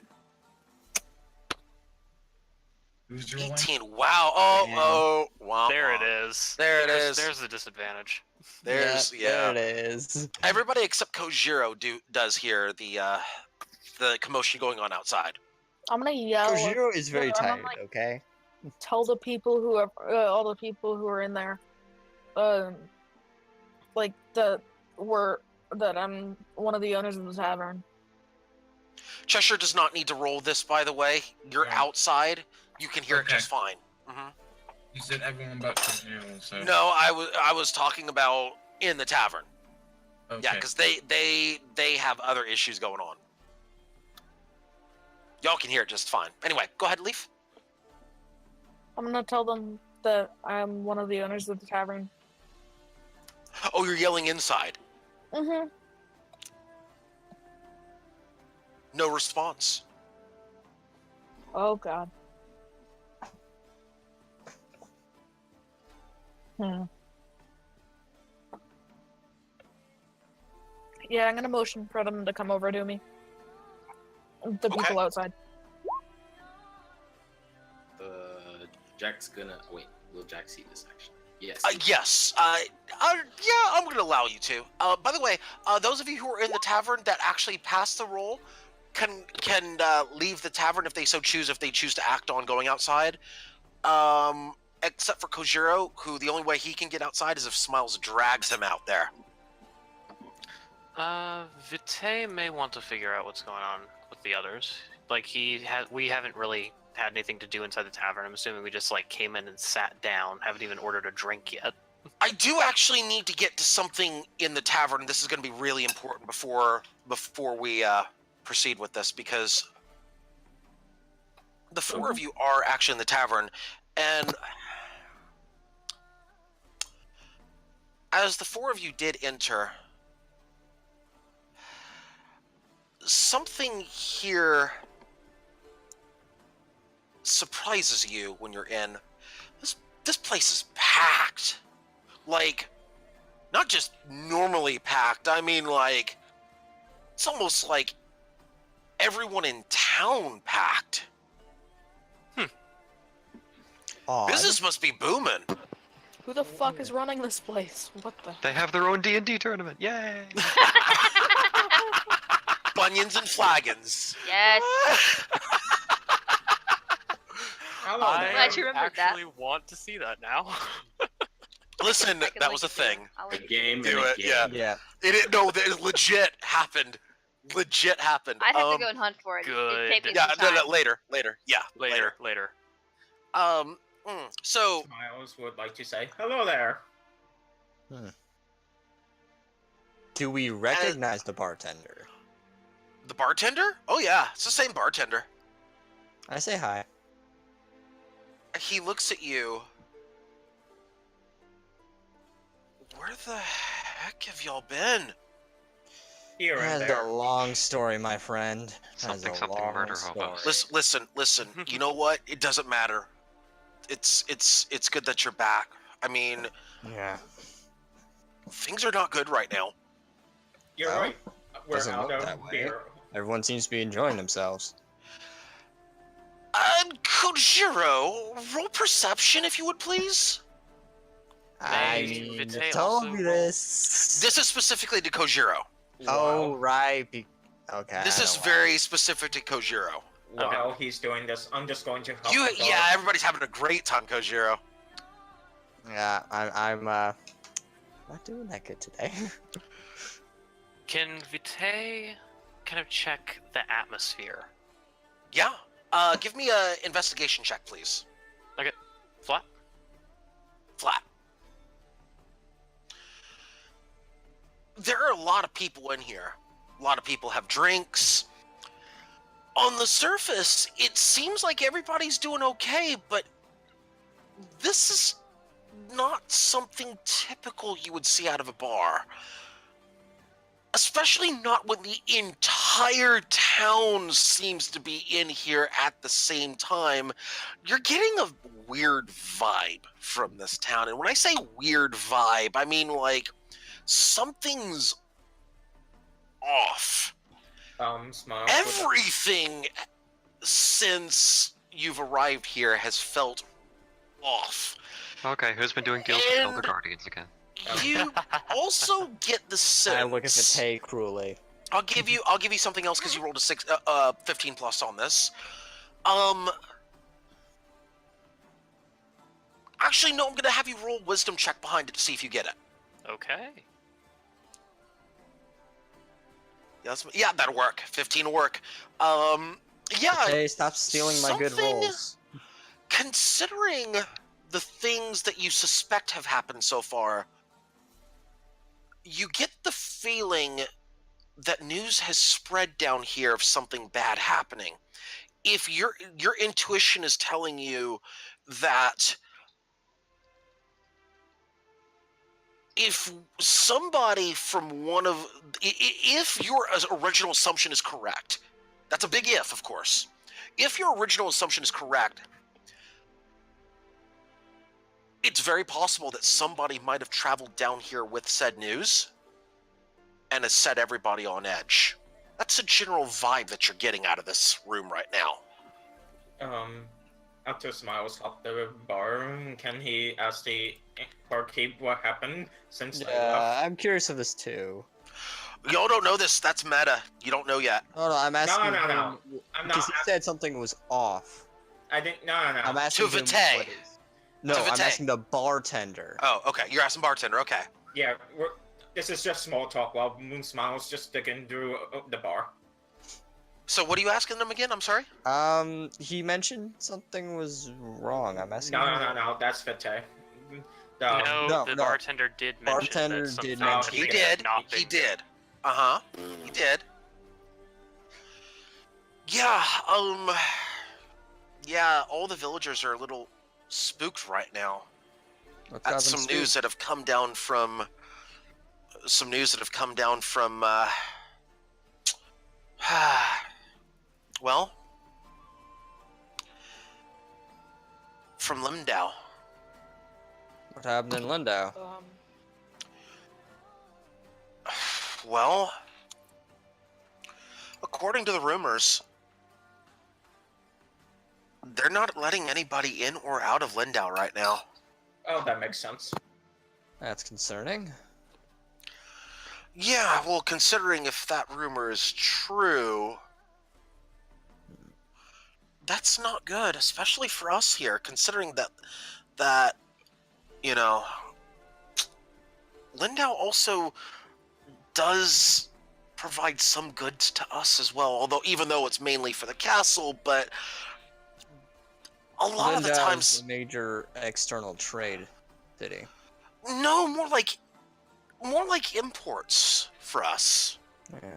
Who's your 18. Wow. Oh, wow. There it is. There it is. There's the disadvantage. There's There it is. Everybody except Kojiro does hear the commotion going on outside. I'm gonna yell. Kojiro is very I'm gonna, tired. Okay. tell the people who are all the people who are in there, like that I'm one of the owners of the tavern. Cheshire does not need to roll this, by the way. You're Yeah. outside. You can hear it Okay. just fine. Hmm. You said everyone but Kojiro, so. No, I was talking about in the tavern. Okay. Yeah, because they have other issues going on. Y'all can hear it just fine. Anyway, go ahead, Leaf. I'm gonna tell them that I'm one of the owners of the tavern. Oh, you're yelling inside. Mm-hmm. No response. Oh God. Yeah, I'm gonna motion for them to come over to me. The Okay. people outside. Jack's gonna wait. Will Jack see this action? Yes. Yes. Yeah, I'm going to allow you to. By the way, those of you who are in the tavern that actually pass the roll can leave the tavern if they so choose, if they choose to act on going outside. Except for Kojiro, who the only way he can get outside is if Smiles drags him out there. Vitae may want to figure out what's going on with the others. Like, we haven't really had anything to do inside the tavern. I'm assuming we just, like, came in and sat down, haven't even ordered a drink yet. I do actually need to get to something in the tavern. This is going to be really important before we proceed with this, because the four of you are actually in the tavern, and as the four of you did enter, something here surprises you when you're in. This place is packed. Like, not just normally packed. I mean, like, it's almost like everyone in town packed. Odd. Business must be booming. Who the fuck is running this place? What the? They have their own D&D tournament. Yay! Bunions and flagons. Yes. Hello I there. Glad you remembered that. actually want to see that now. Listen, I can that link was a it to you. thing. I'll A link it. game Do and a it, game. yeah. Yeah. No, that legit happened. Legit happened. I'd have to go and hunt for it. good. It'd take me Yeah, some time. no, later. Yeah, Later. So Smiles would like to say, hello there. Do we recognize the bartender? the bartender? Oh yeah, it's the same bartender. I say hi. He looks at you. Where the heck have y'all been? Here and That's there. a long story, my friend. That's Something, a something, long murder story. hobos. Listen. You know what? It doesn't matter. It's good that you're back. I mean, Yeah. things are not good right now. You're Well, right. We're doesn't out look of that way. beer. Everyone seems to be enjoying themselves. Kojiro, roll perception if you would please. I May mean, Vitae you told also me roll? this. This is specifically to Kojiro. Oh, right. Okay. This I is know very specific to Kojiro. While he's doing this, I'm just going to help You, the dog. yeah, everybody's having a great time, Kojiro. why. Yeah, I'm not doing that good today. Can Vitae kind of check the atmosphere? Yeah. Give me a investigation check, please. Okay. Flat? Flat. There are a lot of people in here. A lot of people have drinks. On the surface, it seems like everybody's doing okay, but this is not something typical you would see out of a bar. Especially not when the entire town seems to be in here at the same time. You're getting a weird vibe from this town. And when I say weird vibe, I mean like something's off. Smiles. Everything since you've arrived here has felt off. Okay, who's been doing deals with Elder And- Guardians again? You also get the sense. I look at the pay cruelly. I'll give you something else because you rolled a 15 plus on this. Actually, no. I'm gonna have you roll a wisdom check behind it to see if you get it. Okay. Yeah, that'll work. 15 will work. Yeah. Hey, stop stealing my good something- rolls. Considering the things that you suspect have happened so far, you get the feeling that news has spread down here of something bad happening. If your intuition is telling you that if somebody from if your original assumption is correct, that's a big if, of course. If your original assumption is correct, it's very possible that somebody might have traveled down here with said news and has set everybody on edge. That's a general vibe that you're getting out of this room right now. After Smiles up the bar, can he ask the barkeep what happened since they left? I'm curious of this too. Y'all don't know this. That's meta. You don't know yet. No, I'm asking No. him I'm because not. he said something was off. I didn't. No. I'm asking him Vitae. what is. No, To I'm Vitae. asking the bartender. Oh, okay. You're asking bartender. Okay. Yeah, this is just small talk while Moon Smiles just digging through the bar. So what are you asking them again? I'm sorry. He mentioned something was wrong. I'm asking. No. That's Vitae. No, the bartender did mention Bartender that something did mention He had did. not He been did. He did. Yeah. Yeah. All the villagers are a little spooked right now. What's That's happened, some Steve? news that have come down from. Well, from Limdau. What happened in Lindau? Well, according to the rumors, they're not letting anybody in or out of Lindau right now. Oh, that makes sense. That's concerning. Yeah, well, considering if that rumor is true, that's not good, especially for us here, considering that you know, Lindau also does provide some goods to us as well, even though it's mainly for the castle, but a lot of the Lindau's times a major external trade city. no, more like imports for us. Yeah.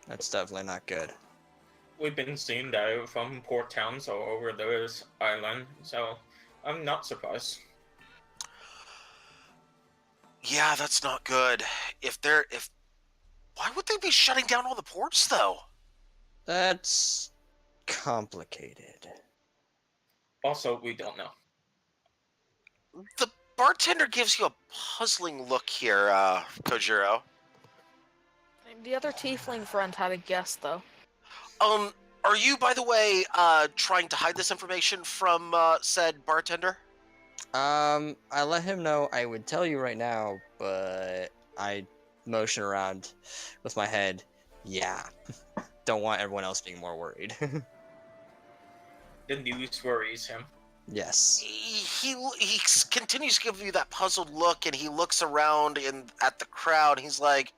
That's definitely not good. We've been seeing that from port towns all over this island, so I'm not surprised. Yeah, that's not good. Why would they be shutting down all the ports though? That's complicated. Also, we don't know. The bartender gives you a puzzling look here, Kojiro. The other tiefling friend had a guess, though. Are you, by the way, trying to hide this information from said bartender? I let him know I would tell you right now, but I motion around with my head. Yeah. Don't want everyone else being more worried. The news worries him. Yes. He continues to give you that puzzled look, and he looks around at the crowd. He's like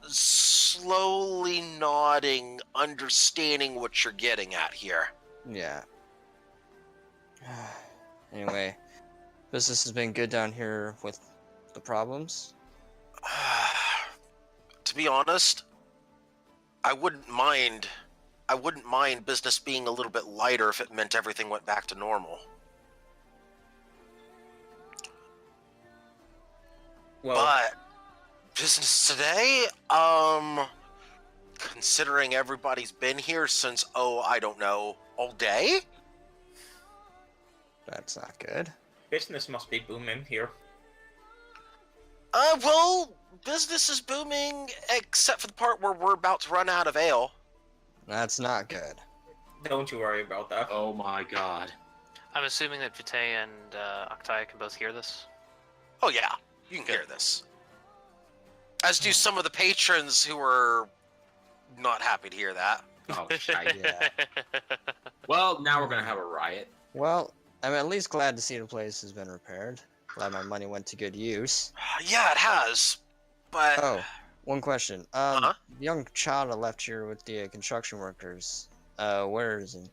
slowly nodding, understanding what you're getting at here. Yeah. Anyway, business has been good down here with the problems. To be honest, I wouldn't mind business being a little bit lighter if it meant everything went back to normal. Well, But business today, considering everybody's been here since, I don't know, all day? That's not good. business must be booming here. Well, business is booming, except for the part where we're about to run out of ale. That's not good. Don't you worry about that. Oh my god. I'm assuming that Vitae and Octaya can both hear this. Oh yeah, you can hear this. As do some of the patrons who are not happy to hear that. Oh, shite. Yeah. Well, now we're gonna have a riot. Well, I'm at least glad to see the place has been repaired. Glad my money went to good use. Yeah, it has. But Oh, one question. Uh-huh. Young Chada left here with the construction workers. Where is he?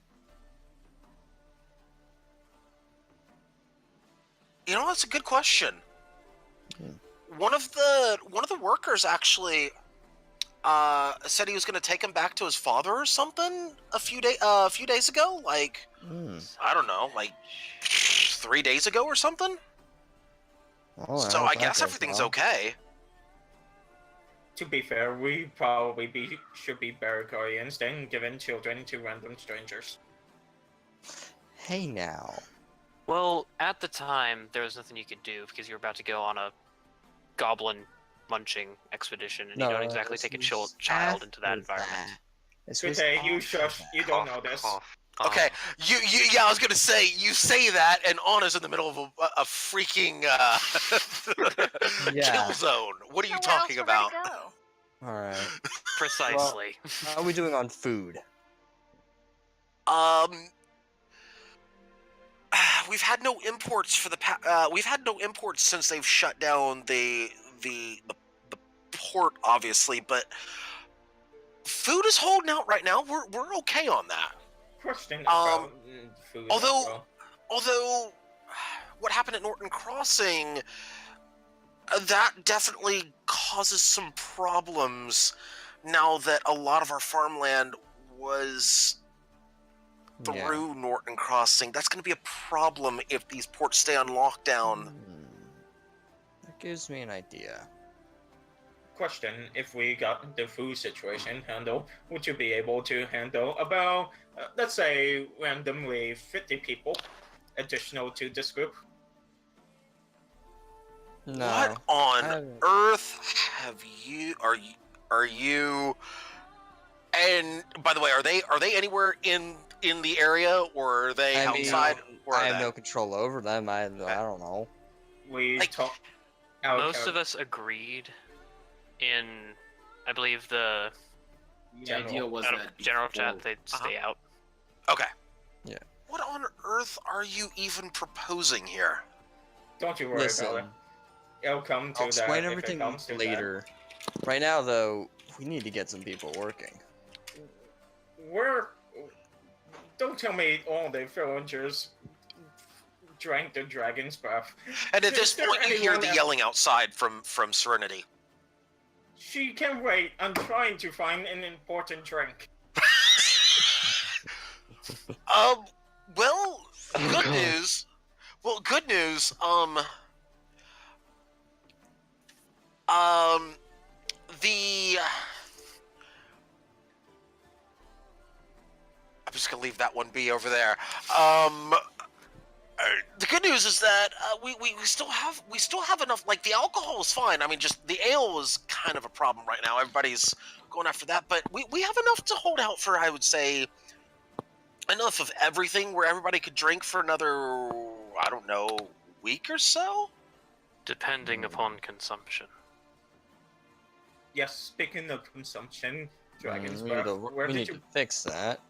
you know, that's a good question. Hmm. One of the workers actually said he was going to take him back to his father or something a few days ago. Like I don't know, like 3 days ago or something. Well, So hope I that guess goes everything's well. okay. To be fair, we probably should be better guardians than giving children to random strangers. Hey now. Well, at the time, there was nothing you could do because you were about to go on a goblin munching expedition, and you don't exactly take a child into that environment. Vitae, you shush. You don't know this. Okay, yeah, I was gonna say you say that, and Anna's in the middle of a freaking kill zone. What are you talking about? All right. Precisely. Well, how are we doing on food? We've had no imports for we've had no imports since they've shut down the port, obviously, but food is holding out right now. We're okay on that. Question about food. Although what happened at Norton Crossing, that definitely causes some problems now that a lot of our farmland was through Norton Crossing. That's going to be a problem if these ports stay on lockdown. That gives me an idea. Question: if we got the food situation handled, would you be able to handle about, let's say, randomly 50 people additional to this group? No. What on earth are you? And by the way, are they anywhere in the area, or are they outside? I have no control over them. I don't know. We talked. Most of us agreed in, I believe, the idea was that general chat they'd stay out. Okay. Yeah. What on earth are you even proposing here? Don't you worry about it. It'll come to I'll that. explain if everything it comes to later. Right now, though, we need to get some people working. Don't tell me all the villagers drank the dragon's breath. And at this point, you hear the yelling outside from Serenity. She can wait. I'm trying to find an important drink. Well, good news. Well, good news. I'm just gonna leave that one be over there. The good news is that we still have enough. Like, the alcohol is fine. I mean, just the ale is kind of a problem right now. Everybody's going after that, but we have enough to hold out for, I would say, enough of everything where everybody could drink for another, I don't know, week or so? Depending upon consumption. Yes, speaking of consumption, dragon's We breath. need to fix that.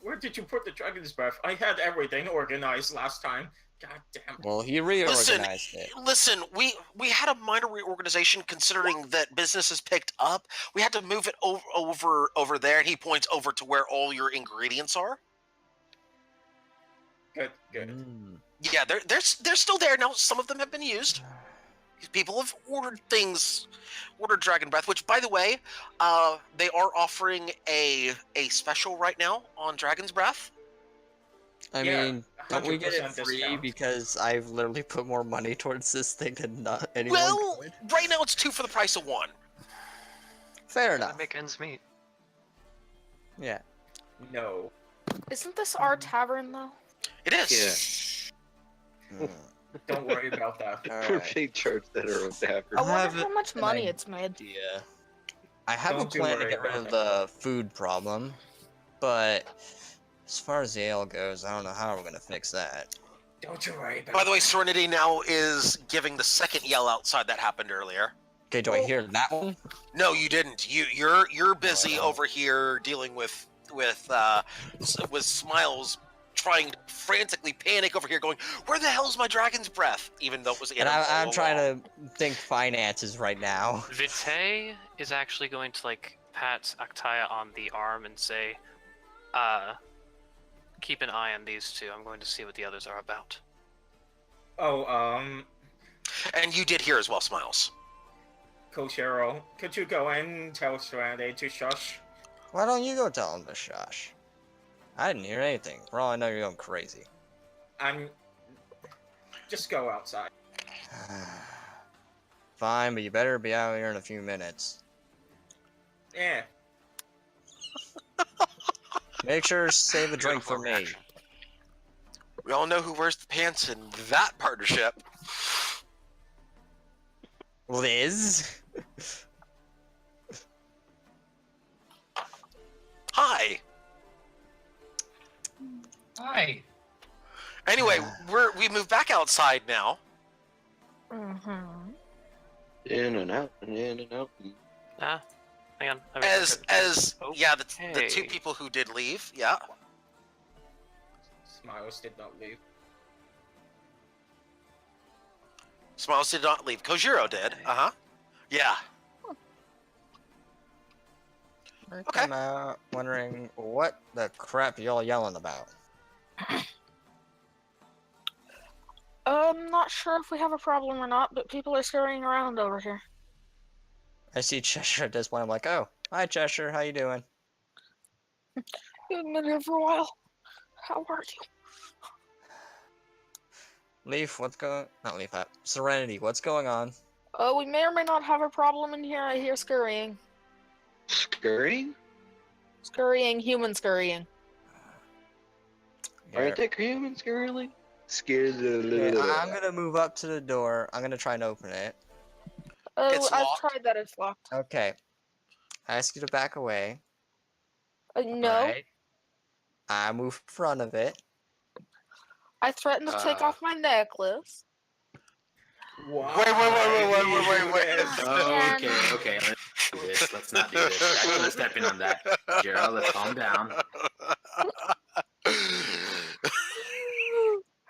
Where did you put the dragon's breath? I had everything organized last time. God damn it. Well, he reorganized it. Listen, we had a minor reorganization considering that business has picked up. We had to move it over there, and he points over to where all your ingredients are. Good. Yeah, they're still there now. Some of them have been used. People have ordered Dragon Breath, which, by the way, they are offering a special right now on Dragon's Breath. I mean, don't we get it free discount. because I've literally put more money towards this thing than not anyone Well, could? right now it's 2 for the price of 1. Fair enough. Make ends meet. Yeah. No. Isn't this our tavern though? It is. Yeah. Don't worry about that. We're being charged that are on tavern. I wonder how much money it's made. Yeah. I have Don't a you plan to worry get rid about of the food problem, but as far as the ale goes, I don't know how we're gonna fix that. Don't you worry about By the way, Serenity now is giving the second yell outside that happened earlier. Okay, do I hear that one? No, you didn't. You're busy over here dealing with Smiles trying to frantically panic over here, going, "Where the hell's my dragon's breath?" Even though it was in And him all I'm trying along. to think finances right now. Vitae is actually going to like pat Actaya on the arm and say, keep an eye on these two. I'm going to see what the others are about. Oh, And you did hear as well, Smiles. Koshiro, could you go and tell Serenity to shush? Why don't you go tell him to shush? I didn't hear anything. For all I know, you're going crazy. Just go outside. Fine, but you better be out here in a few minutes. Yeah. Make sure to save a drink for me. We all know who wears the pants in that partnership. Liz? Hi. Hi. Anyway, we moved back outside now. Mm-hmm. In and out, and in and out. Hang on. The two people who did leave, yeah. Smiles did not leave. Smiles did not leave. Kojiro did. Yeah. Okay. I'm wondering what the crap y'all yelling about. I'm not sure if we have a problem or not, but people are scurrying around over here. I see Cheshire at this point. I'm like, oh, hi Cheshire, how you doing? You haven't been here for a while. How are you? Leaf, what's going? Not Leaf, Serenity, what's going on? We may or may not have a problem in here. I hear scurrying. Scurrying? Scurrying, human scurrying. Aren't they human scurrying? Okay, I'm gonna move up to the door. I'm gonna try and open it. Oh, It's I've locked. tried that. It's locked. Okay. I ask you to back away. No. Alright. I move in front of it. I threatened to take off my necklace. Why? Okay. Let's do this. Let's not do this. I'm stepping on that. Gerald, let's calm down.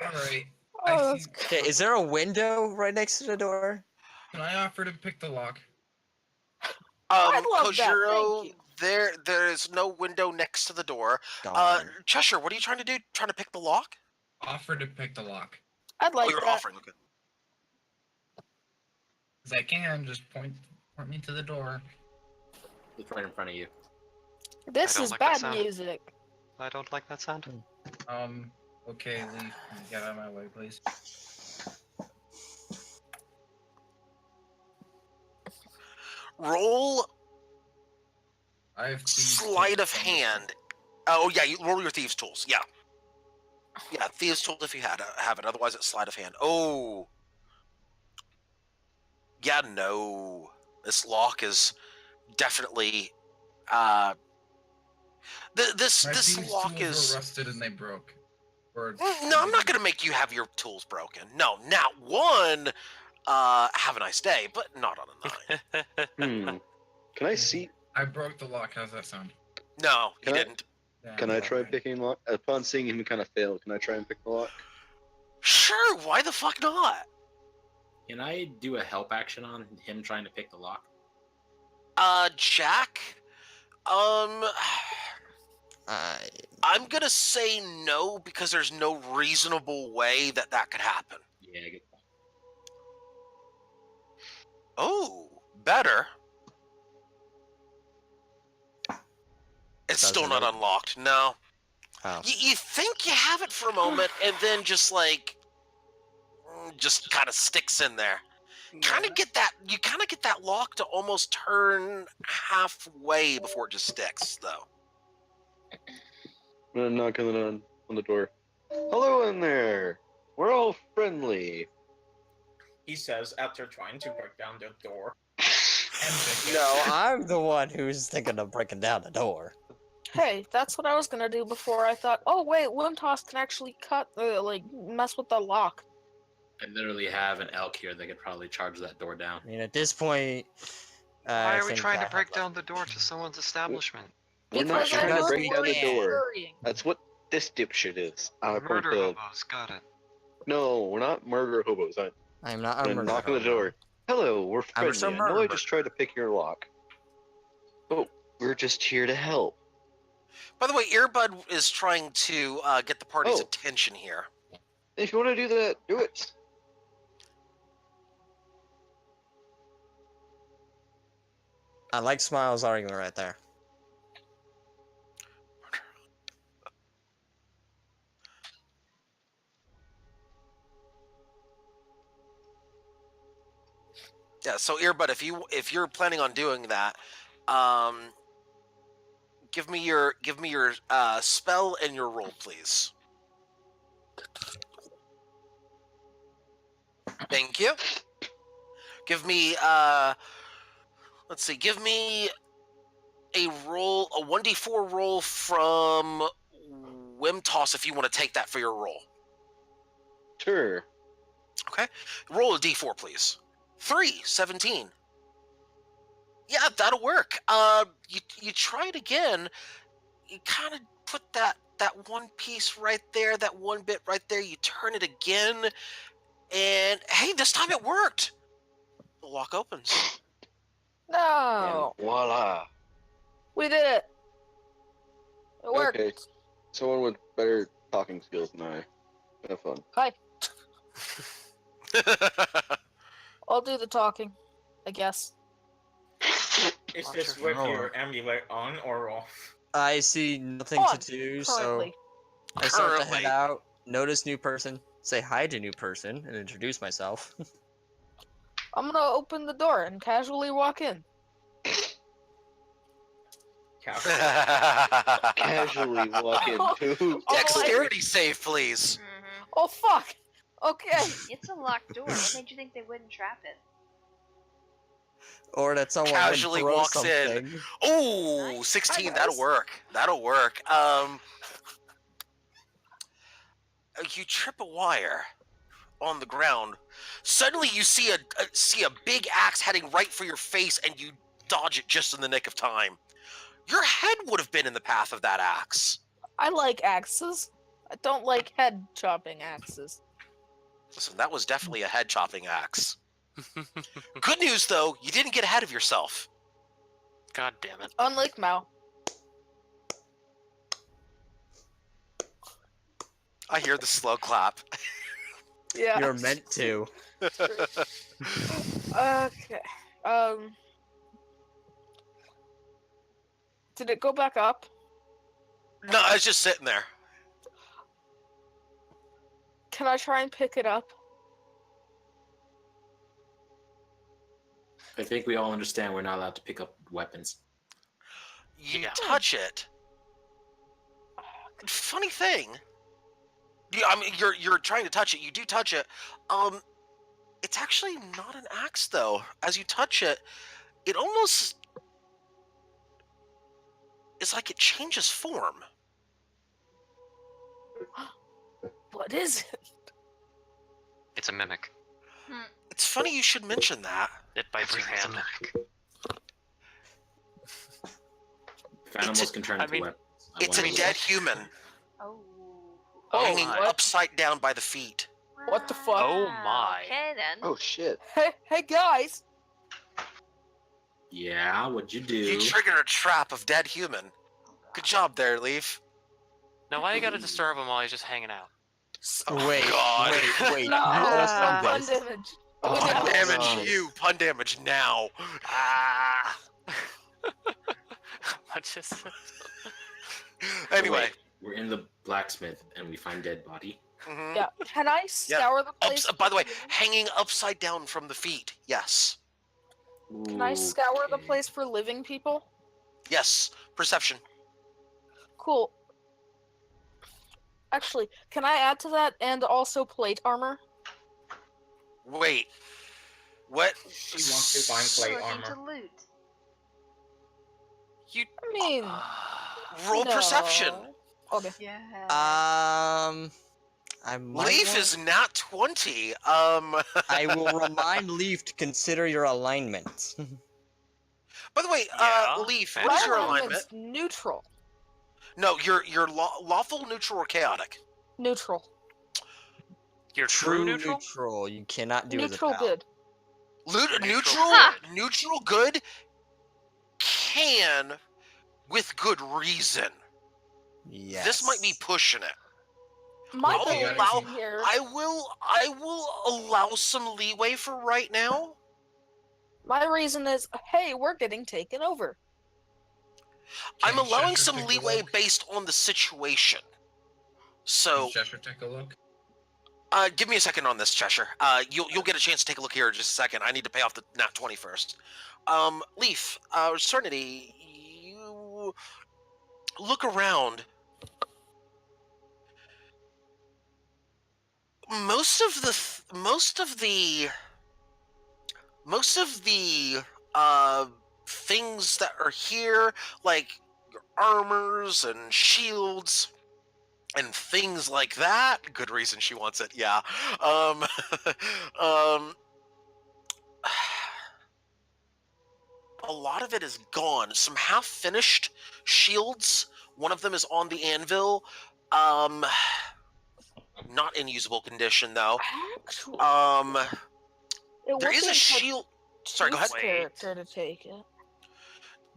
Alright. Oh, Okay, is there a window right next to the door? Can I offer to pick the lock? I love that, Kojiro, thank you. there's no window next to the door. Darn. Cheshire, what are you trying to do? Trying to pick the lock? Offer to pick the lock. I'd like you're that. offering. Okay. As I can, just point me to the door. It's right in front of you. This I don't is like that bad sound. music. I don't like that sound. Okay, Leaf, get out of my way, please. Roll I have sleight of hand. Oh yeah, you roll your thieves' tools. Yeah. Yeah, thieves' tools if you have it. Otherwise, it's sleight of hand. Oh. Yeah, no. This lock is definitely. This My thieves' lock tools is. were rusted and they broke. Or No, I'm not gonna make you have your tools broken. No, not one. Have a nice day, but not on a 9. Can I see? I broke the lock. How's that sound? No, you Can I- didn't. Yeah, Can I try alright. picking lock? Upon seeing him kind of fail, can I try and pick the lock? Sure, why the fuck not? Can I do a help action on him trying to pick the lock? Jack? I'm gonna say no because there's no reasonable way that could happen. Yeah, good. Oh, better. It's Doesn't still not it? unlocked. No. Oh. You think you have it for a moment, and then just kind of sticks in there. You kind of get that lock to almost turn halfway before it just sticks, though. I'm gonna knock on the door. Hello in there. We're all friendly. He says after trying to break down the door. No, I'm the one who's thinking of breaking down the door. Hey, that's what I was gonna do before. I thought, oh wait, Limb Toss can actually mess with the lock. I literally have an elk here that could probably charge that door down. I mean, at this point, Why I are we think trying I to break have down the door to someone's establishment? We're not Because trying I to Because heard break we down the words can. door. scurrying. That's what this dipshit is. I point Murder to. hobos, got it. No, we're not murder hobos. I'm not I'm a gonna murder knock on the hobo. door. Hello, we're I was friendly. a I know I murderer. just tried to pick your lock. But we're just here to help. By the way, Earbud is trying to get the party's Oh. attention here. If you want to do that, do it. I like Smile's argument right there. Yeah, so Earbud, if you're planning on doing that, give me your spell and your roll, please. Thank you. Give me let's see, give me a 1d4 roll from Wimtoss if you want to take that for your roll. Sure. Okay. Roll a d4, please. 3, 17. Yeah, that'll work. You try it again. You kind of put that one piece right there, that one bit right there. You turn it again, and hey, this time it worked. The lock opens. No, And voila. we did it. It worked. Okay. Someone with better talking skills than I. Have fun. Hi. I'll do the talking, I guess. Is this with your amulet on or off? I see nothing On, to do, currently. so I start to head Currently. out, notice new person, say hi to new person, and introduce myself. I'm gonna open the door and casually walk in. Casually walk into. Dexterity save, please. Mm-hmm. Oh fuck! Okay. It's a locked door. What made you think they wouldn't trap it? Or that someone Casually can throw walks something. in. Ooh, Nice. 16. Hi, That'll guys. work. That'll work. You trip a wire on the ground. Suddenly, you see a big axe heading right for your face, and you dodge it just in the nick of time. Your head would have been in the path of that axe. I like axes. I don't like head chopping axes. Listen, that was definitely a head chopping axe. Good news, though, you didn't get ahead of yourself. God damn it. Unlike Mao. I hear the slow clap. Yeah. You're meant to. Okay. Did it go back up? No, I was just sitting there. Can I try and pick it up? I think we all understand we're not allowed to pick up weapons. You Yeah. touch it. Funny thing. I mean, you're trying to touch it. You do touch it. It's actually not an axe, though. As you touch it, it almost... It's like it changes form. What is it? It's a mimic. It's funny you should mention that. It bites your Everything's a hand. mimic. If animals can turn I into mean, weapons, It's a wonder dead human Oh. hanging my. upside down by the feet. What the fuck? Oh my. Okay then. Oh shit. Hey guys! Yeah, what'd you do? You triggered a trap of dead human. Good job there, Leaf. Now, why you gotta disturb him while he's just hanging out? Wait, God. wait. No, You all pun said this. damage. Pun Oh, damage no. you. Pun damage now. Ah. What just... Anyway. Wait, we're in the blacksmith and we find dead body. Mhm. Yeah. Can I scour the place? By the way, hanging upside down from the feet. Yes. Can I scour the Okay. place for living people? Yes. Perception. Cool. Actually, can I add to that and also plate armor? Wait. What? She wants to find plate Looking armor. to loot. You... I mean, Roll perception. Okay. Yeah. I might Leaf want- is not 20. I will remind Leaf to consider your alignment. By the way, Yeah. Leaf, My what is My your alignment's alignment? neutral. No, you're lawful, neutral, or chaotic. Neutral. You're true neutral? neutral. You cannot do Neutral as a pal. good. Neutral, good. neutral, good. Can, with good reason. Yes. This might be pushing it. My I'll belief allow- in here. I will allow some leeway for right now. My reason is, hey, we're getting taken over. I'm Can allowing Cheshire some take a leeway look? based on the situation. So, Can Cheshire take a look? give me a second on this, Cheshire. You'll get a chance to take a look here in just a second. I need to pay off the nat 20 first. Leaf, Serenity, you look around. Most of the things that are here, like your armors and shields and things like that. Good reason she wants it. Yeah. A lot of it is gone. Some half-finished shields. One of them is on the anvil. Not in usable condition though. Actually, There would is be a in shield. Sorry, go ahead. Chief's character to take it.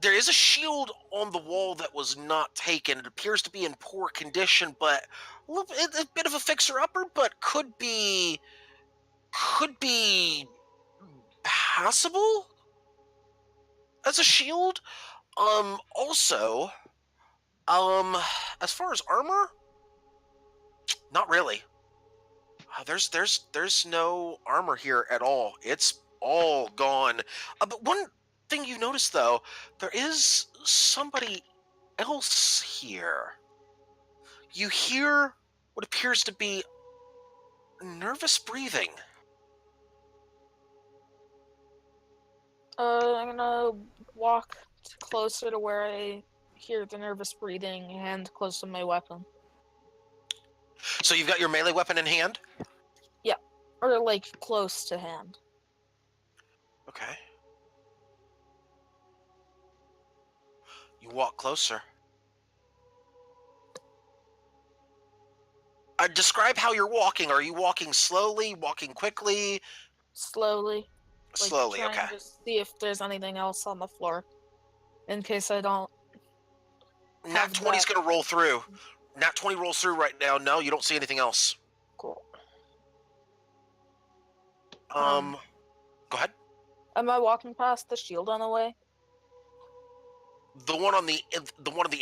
There is a shield on the wall that was not taken. It appears to be in poor condition, but a bit of a fixer-upper, but could be passable as a shield. Also, as far as armor, not really. There's no armor here at all. It's all gone. But one thing you notice though, there is somebody else here. You hear what appears to be nervous breathing. I'm gonna walk closer to where I hear the nervous breathing and close to my weapon. So you've got your melee weapon in hand? Or, like, close to hand. Okay. You walk closer. Describe how you're walking. Are you walking slowly, walking quickly? Slowly. Like, Slowly, trying okay. to see if there's anything else on the floor. In case I don't. Nat 20's that. going to roll through. Nat 20 rolls through right now. No, you don't see anything else. Cool. Go ahead. Am I walking past the shield on the way? The one on the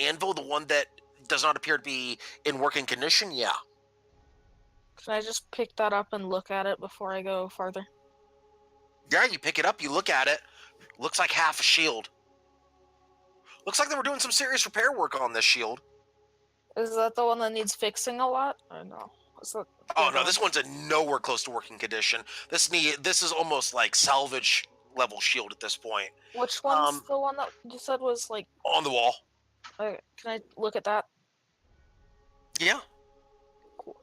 anvil, the one that does not appear to be in working condition. Yeah. Can I just pick that up and look at it before I go farther? Yeah, you pick it up, you look at it. Looks like half a shield. Looks like they were doing some serious repair work on this shield. Is that the one that needs fixing a lot? Or no? Oh no, this one's nowhere close to working condition. This is almost like salvage level shield at this point. Which one's the one that you said was like on the wall? Okay, can I look at that? Yeah. Cool.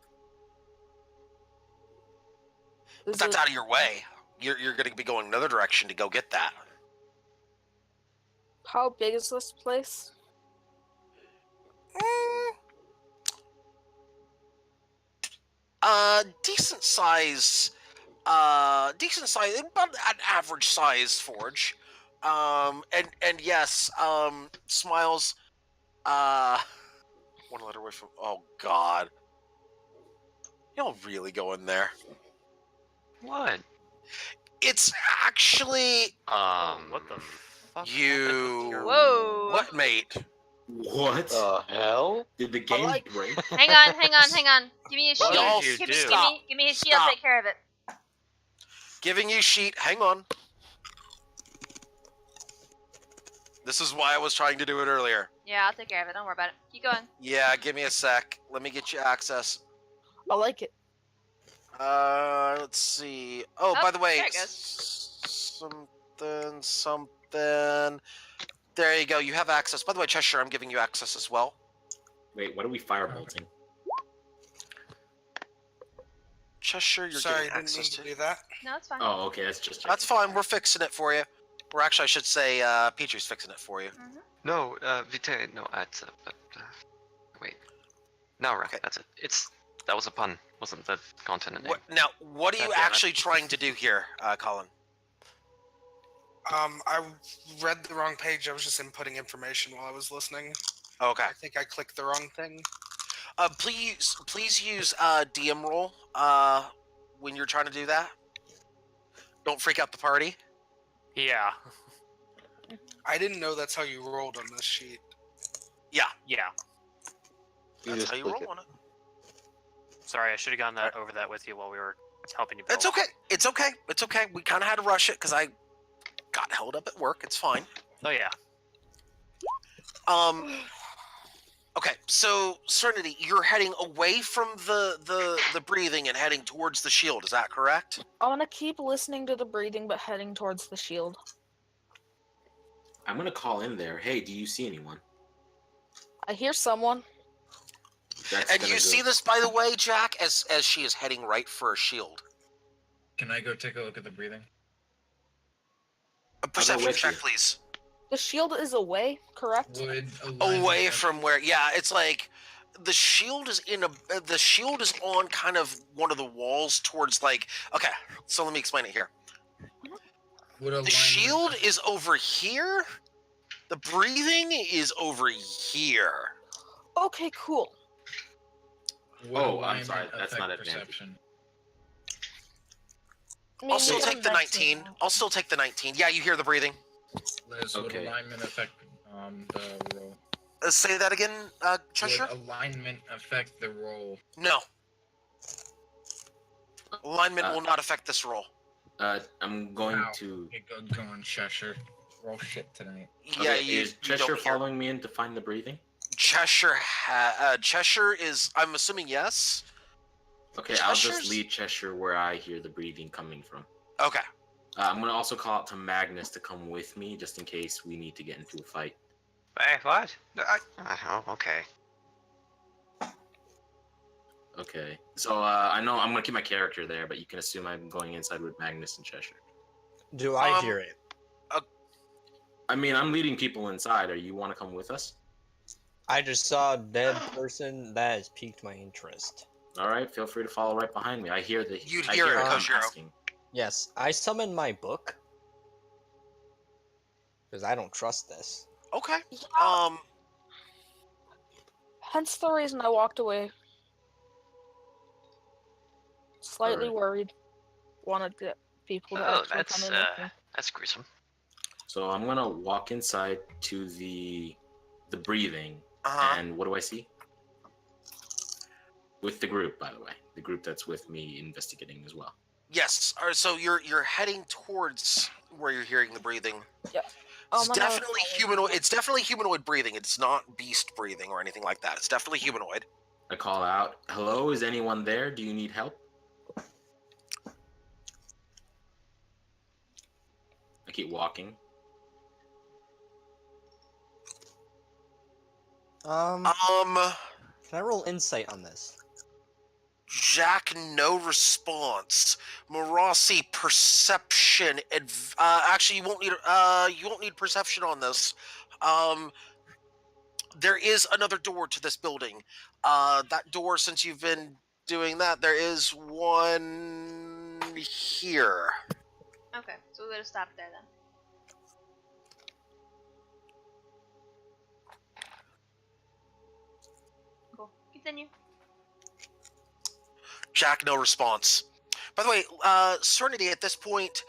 But that's out of your way. You're going to be going another direction to go get that. How big is this place? Decent size, about an average size forge. And yes, Smiles, one letter away from, oh god. Y'all really go in there. What? It's actually, What the fuck? Whoa. What, mate? What? The hell? Did the game like- break? Hang on. Give me a What shield. y'all Give me, do? give me his shield. Stop. Take care of it. Giving you sheet, hang on. This is why I was trying to do it earlier. Yeah, I'll take care of it. Don't worry about it. Keep going. Yeah, give me a sec. Let me get you access. I like it. Let's see. Oh, Oh, by the way, there it goes. something. There you go. You have access. By the way, Cheshire, I'm giving you access as well. Wait, what are we firebolting? Cheshire, you're Sorry, getting I didn't mean access to to. do that. No, it's fine. Oh, okay, that's just. That's fine. We're fixing it for you. Or actually, I should say, Petrie's fixing it for you. Mm-hmm. No, Vite, no, that's wait. No, right, Okay. that's it. That was a pun, wasn't the continent name? What are you God damn it. actually trying to do here, Colin? I read the wrong page. I was just inputting information while I was listening. Okay. I think I clicked the wrong thing. Please use DM roll when you're trying to do that. Don't freak out the party. Yeah. I didn't know that's how you rolled on this sheet. Yeah, Yeah. You that's just how you click roll it. on it. Sorry, I should have gone over that with you while we were helping you build. It's okay. It's okay. It's okay. We kind of had to rush it because I got held up at work. It's fine. Oh yeah. Okay, so Serenity, you're heading away from the breathing and heading towards the shield. Is that correct? I want to keep listening to the breathing, but heading towards the shield. I'm gonna call in there. Hey, do you see anyone? I hear someone. That's And gonna you go- see this, by the way, Jack, as she is heading right for a shield. Can I go take a look at the breathing? A perception with check, you. please. The shield is away, correct? Would Away from where? Yeah, it's like the shield is the shield is on kind of one of the walls towards like. Okay, so let me explain it here. Would The shield is over here. The breathing is over here. Okay, cool. Oh, I'm sorry, that's not advantage. perception. I mean, I'll still we take the haven't actually- 19. I'll still take the 19. Yeah, you hear the breathing. Liz, Okay. would alignment affect the roll? Say that again, Cheshire? Would alignment affect the roll? No. Alignment will not affect this roll. I'm going Wow. to. Hey, go on, Cheshire. Roll shit tonight. Yeah, Okay, you, is you Cheshire don't hear. following me in to find the breathing? Cheshire is, I'm assuming yes? Okay, I'll just Cheshire's- lead Cheshire where I hear the breathing coming from. Okay. I'm gonna also call out to Magnus to come with me, just in case we need to get into a fight. Hey, what? Oh, okay. Okay, so I know I'm gonna keep my character there, but you can assume I'm going inside with Magnus and Cheshire. Do I hear it? I mean, I'm leading people inside. Are you want to come with us? I just saw a dead person. That has piqued my interest. All right, feel free to follow right behind me. I hear the. You'd I hear it, him Koshiro. asking. Yes, I summoned my book because I don't trust this. Okay. Hence the reason I walked away. Slightly Alright. worried. Wanted to get people to Oh, actually that's come in with me. that's gruesome. So I'm gonna walk inside to the breathing, Uh-huh. and what do I see? With the group, by the way, the group that's with me investigating as well. Yes. All right, so you're heading towards where you're hearing the breathing. Yeah. It's I'm gonna definitely follow. humanoid. It's definitely humanoid breathing. It's not beast breathing or anything like that. It's definitely humanoid. I call out, "Hello, is anyone there? Do you need help?" I keep walking. Can I roll insight on this? Jack, no response. Marossi, perception. Actually, you won't need perception on this. There is another door to this building. That door, since you've been doing that, there is one here. Okay, so we're gonna stop there then. Cool. Continue. Jack, no response. By the way, Serenity, at this point,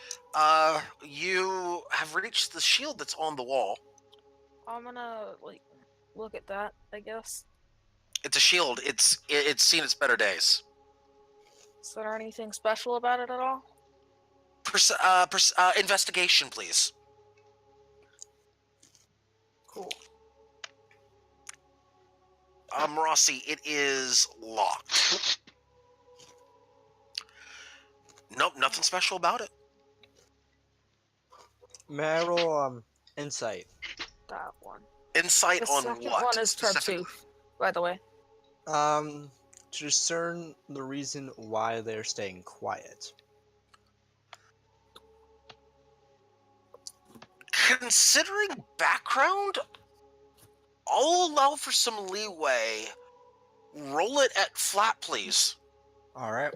you have reached the shield that's on the wall. I'm gonna look at that, I guess. It's a shield. It's seen its better days. Is there anything special about it at all? Investigation, please. Cool. Rossi, it is locked. Nope, nothing special about it. May I roll insight? that one. Insight The on second what? one is specifically? Tartuffe, by the way. To discern the reason why they're staying quiet. Considering background, I'll allow for some leeway. Roll it at flat, please. All right.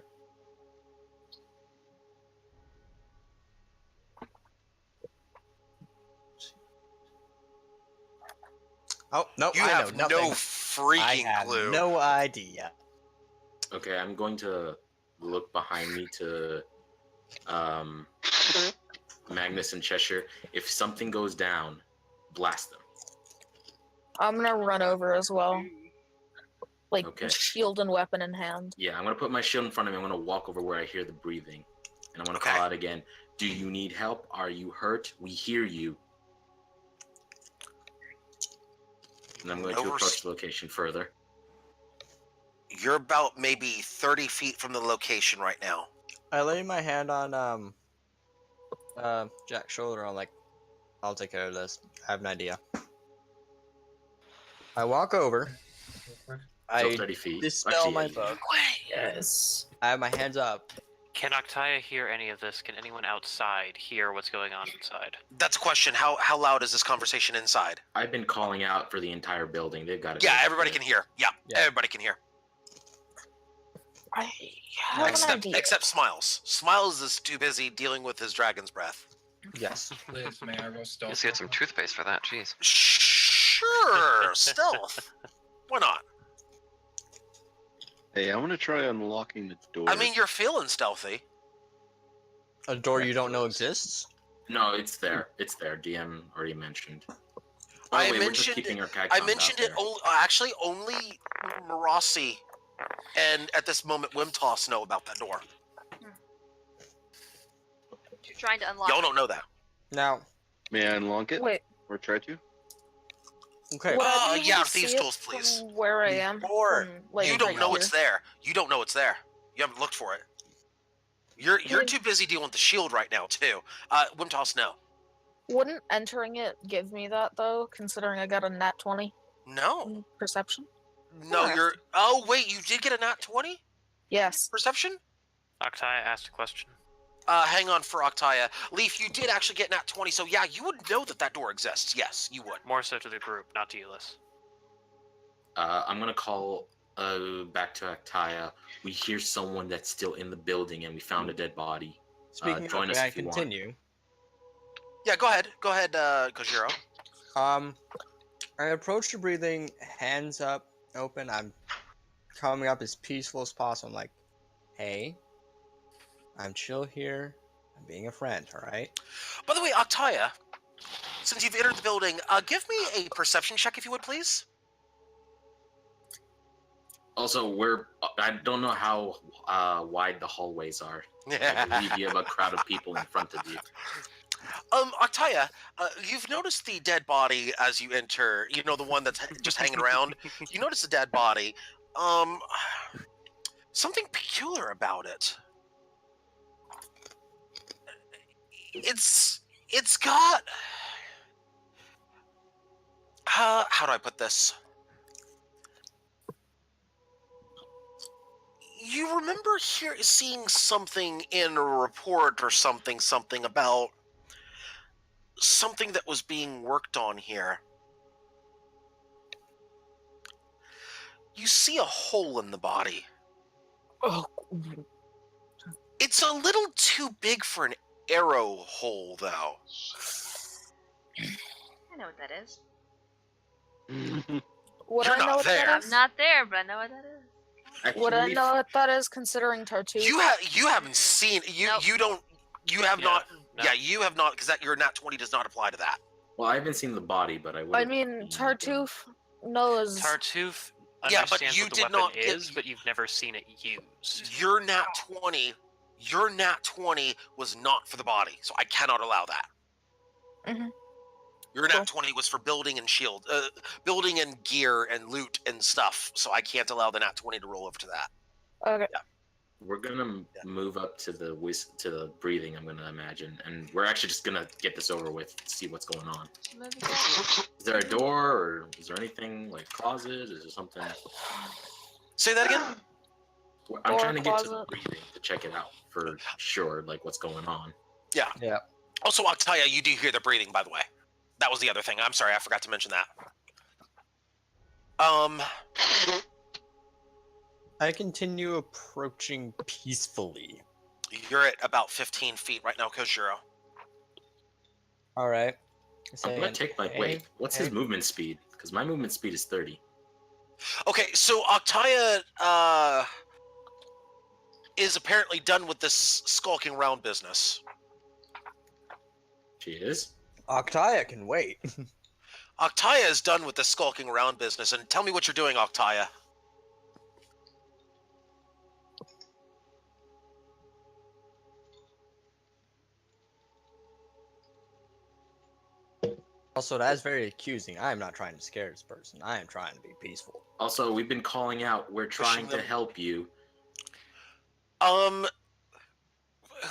Oh no! You I have know nothing. no freaking I have clue. no idea. Okay, I'm going to look behind me to Magnus and Cheshire. If something goes down, blast them. I'm gonna run over as well. Like, Okay. shield and weapon in hand. Yeah, I'm going to put my shield in front of me. I'm going to walk over where I hear the breathing. And I'm going to call out again. Do you need help? Are you hurt? We hear you. And I'm going to approach the location further. You're about maybe 30 feet from the location right now. I lay my hand on Jack's shoulder. I'm like, I'll take care of this. I have an idea. I walk over. I 30 feet. dispel my book. Yes. I have my hands up. Can Octaya hear any of this? Can anyone outside hear what's going on inside? That's a question. How loud is this conversation inside? I've been calling out for the entire building. They've got it. Yeah, everybody can hear. Yeah, everybody can hear. I have an idea. Except Smiles. Smiles is too busy dealing with his dragon's breath. Yes. Liz, may I go stealth? Just get some toothpaste for that. Jeez. Sure, stealth. Why not? Hey, I want to try unlocking the door. I mean, you're feeling stealthy. A door you don't know exists? No, it's there. It's there. DM already mentioned. I we're just keeping our I mentioned it actually only Marassi and at this moment Wimtoss know about that door. You're trying to unlock. Y'all don't know that. Now, may I unlock it? Wait. Or try to? Okay. Would I be able Yeah, to thieves' see it tools, please. from where I am? Or From, like, you don't right know here? it's there. You don't know it's there. You haven't looked for it. You're too busy dealing with the shield right now too. Wimtoss, no. Wouldn't entering it give me that, though, considering I got a nat 20 No. in perception? No, Yeah. you're. Oh wait, you did get a nat 20 Yes. perception. Octaya asked a question. Hang on for Octaya. Leaf, you did actually get nat 20, so yeah, you would know that door exists. Yes, you would. More so to the group, not to you, Liz. I'm gonna call back to Octaya. We hear someone that's still in the building, and we found a dead body. Speaking of, join us may I if you continue? Yeah, go ahead. Go ahead, Kojiro. I approach the breathing, hands up, open. I'm coming up as peaceful as possible. I'm like, hey, I'm chill here. I'm being a friend, alright? By the way, Octaya, since you've entered the building, give me a perception check if you would, please. Also, I don't know how wide the hallways are. I believe you have a crowd of people in front of you. Octaya, you've noticed the dead body as you enter. You know, the one that's just hanging around. You notice the dead body. Something peculiar about it. It's got. How do I put this? You remember seeing something in a report or something about something that was being worked on here. You see a hole in the body. Oh. It's a little too big for an arrow hole, though. I know what that is. Would You're I know not what there. that is? I'm not there, but I know what that is. Would I know what that is, considering Tartuffe? You haven't seen you Nope. you don't you have not no. yeah you have not because that your nat 20 does not apply to that. Well, I haven't seen the body, but I would. I mean, Tartuffe knows. Tartuffe Yeah, but understands you what the did weapon not get- is, but you've never seen it used. Your nat 20 was not for the body, so I cannot allow that. Mhm. Your nat 20 was for building and shield, building and gear and loot and stuff, so I can't allow the nat 20 to roll over to that. Okay. We're gonna move up to the breathing. I'm gonna imagine, and we're actually just gonna get this over with. See what's going on. Is there a door, or is there anything like closet? Is there something? Say that again. I'm Door, trying to get to the closet. breathing to check it out for sure, like what's going on. Yeah. Yeah. Also, Octaya, you do hear the breathing, by the way. That was the other thing. I'm sorry, I forgot to mention that. I continue approaching peacefully. You're at about 15 feet right now, Kojiro. All right. I'm gonna take my wait. What's his movement speed? Because my movement speed is 30. Okay, so Octaya is apparently done with this skulking around business. She is? Octaya can wait. Octaya is done with the skulking around business, and tell me what you're doing, Octaya. Also, that is very accusing. I am not trying to scare this person. I am trying to be peaceful. Also, we've been calling out. We're trying to help you.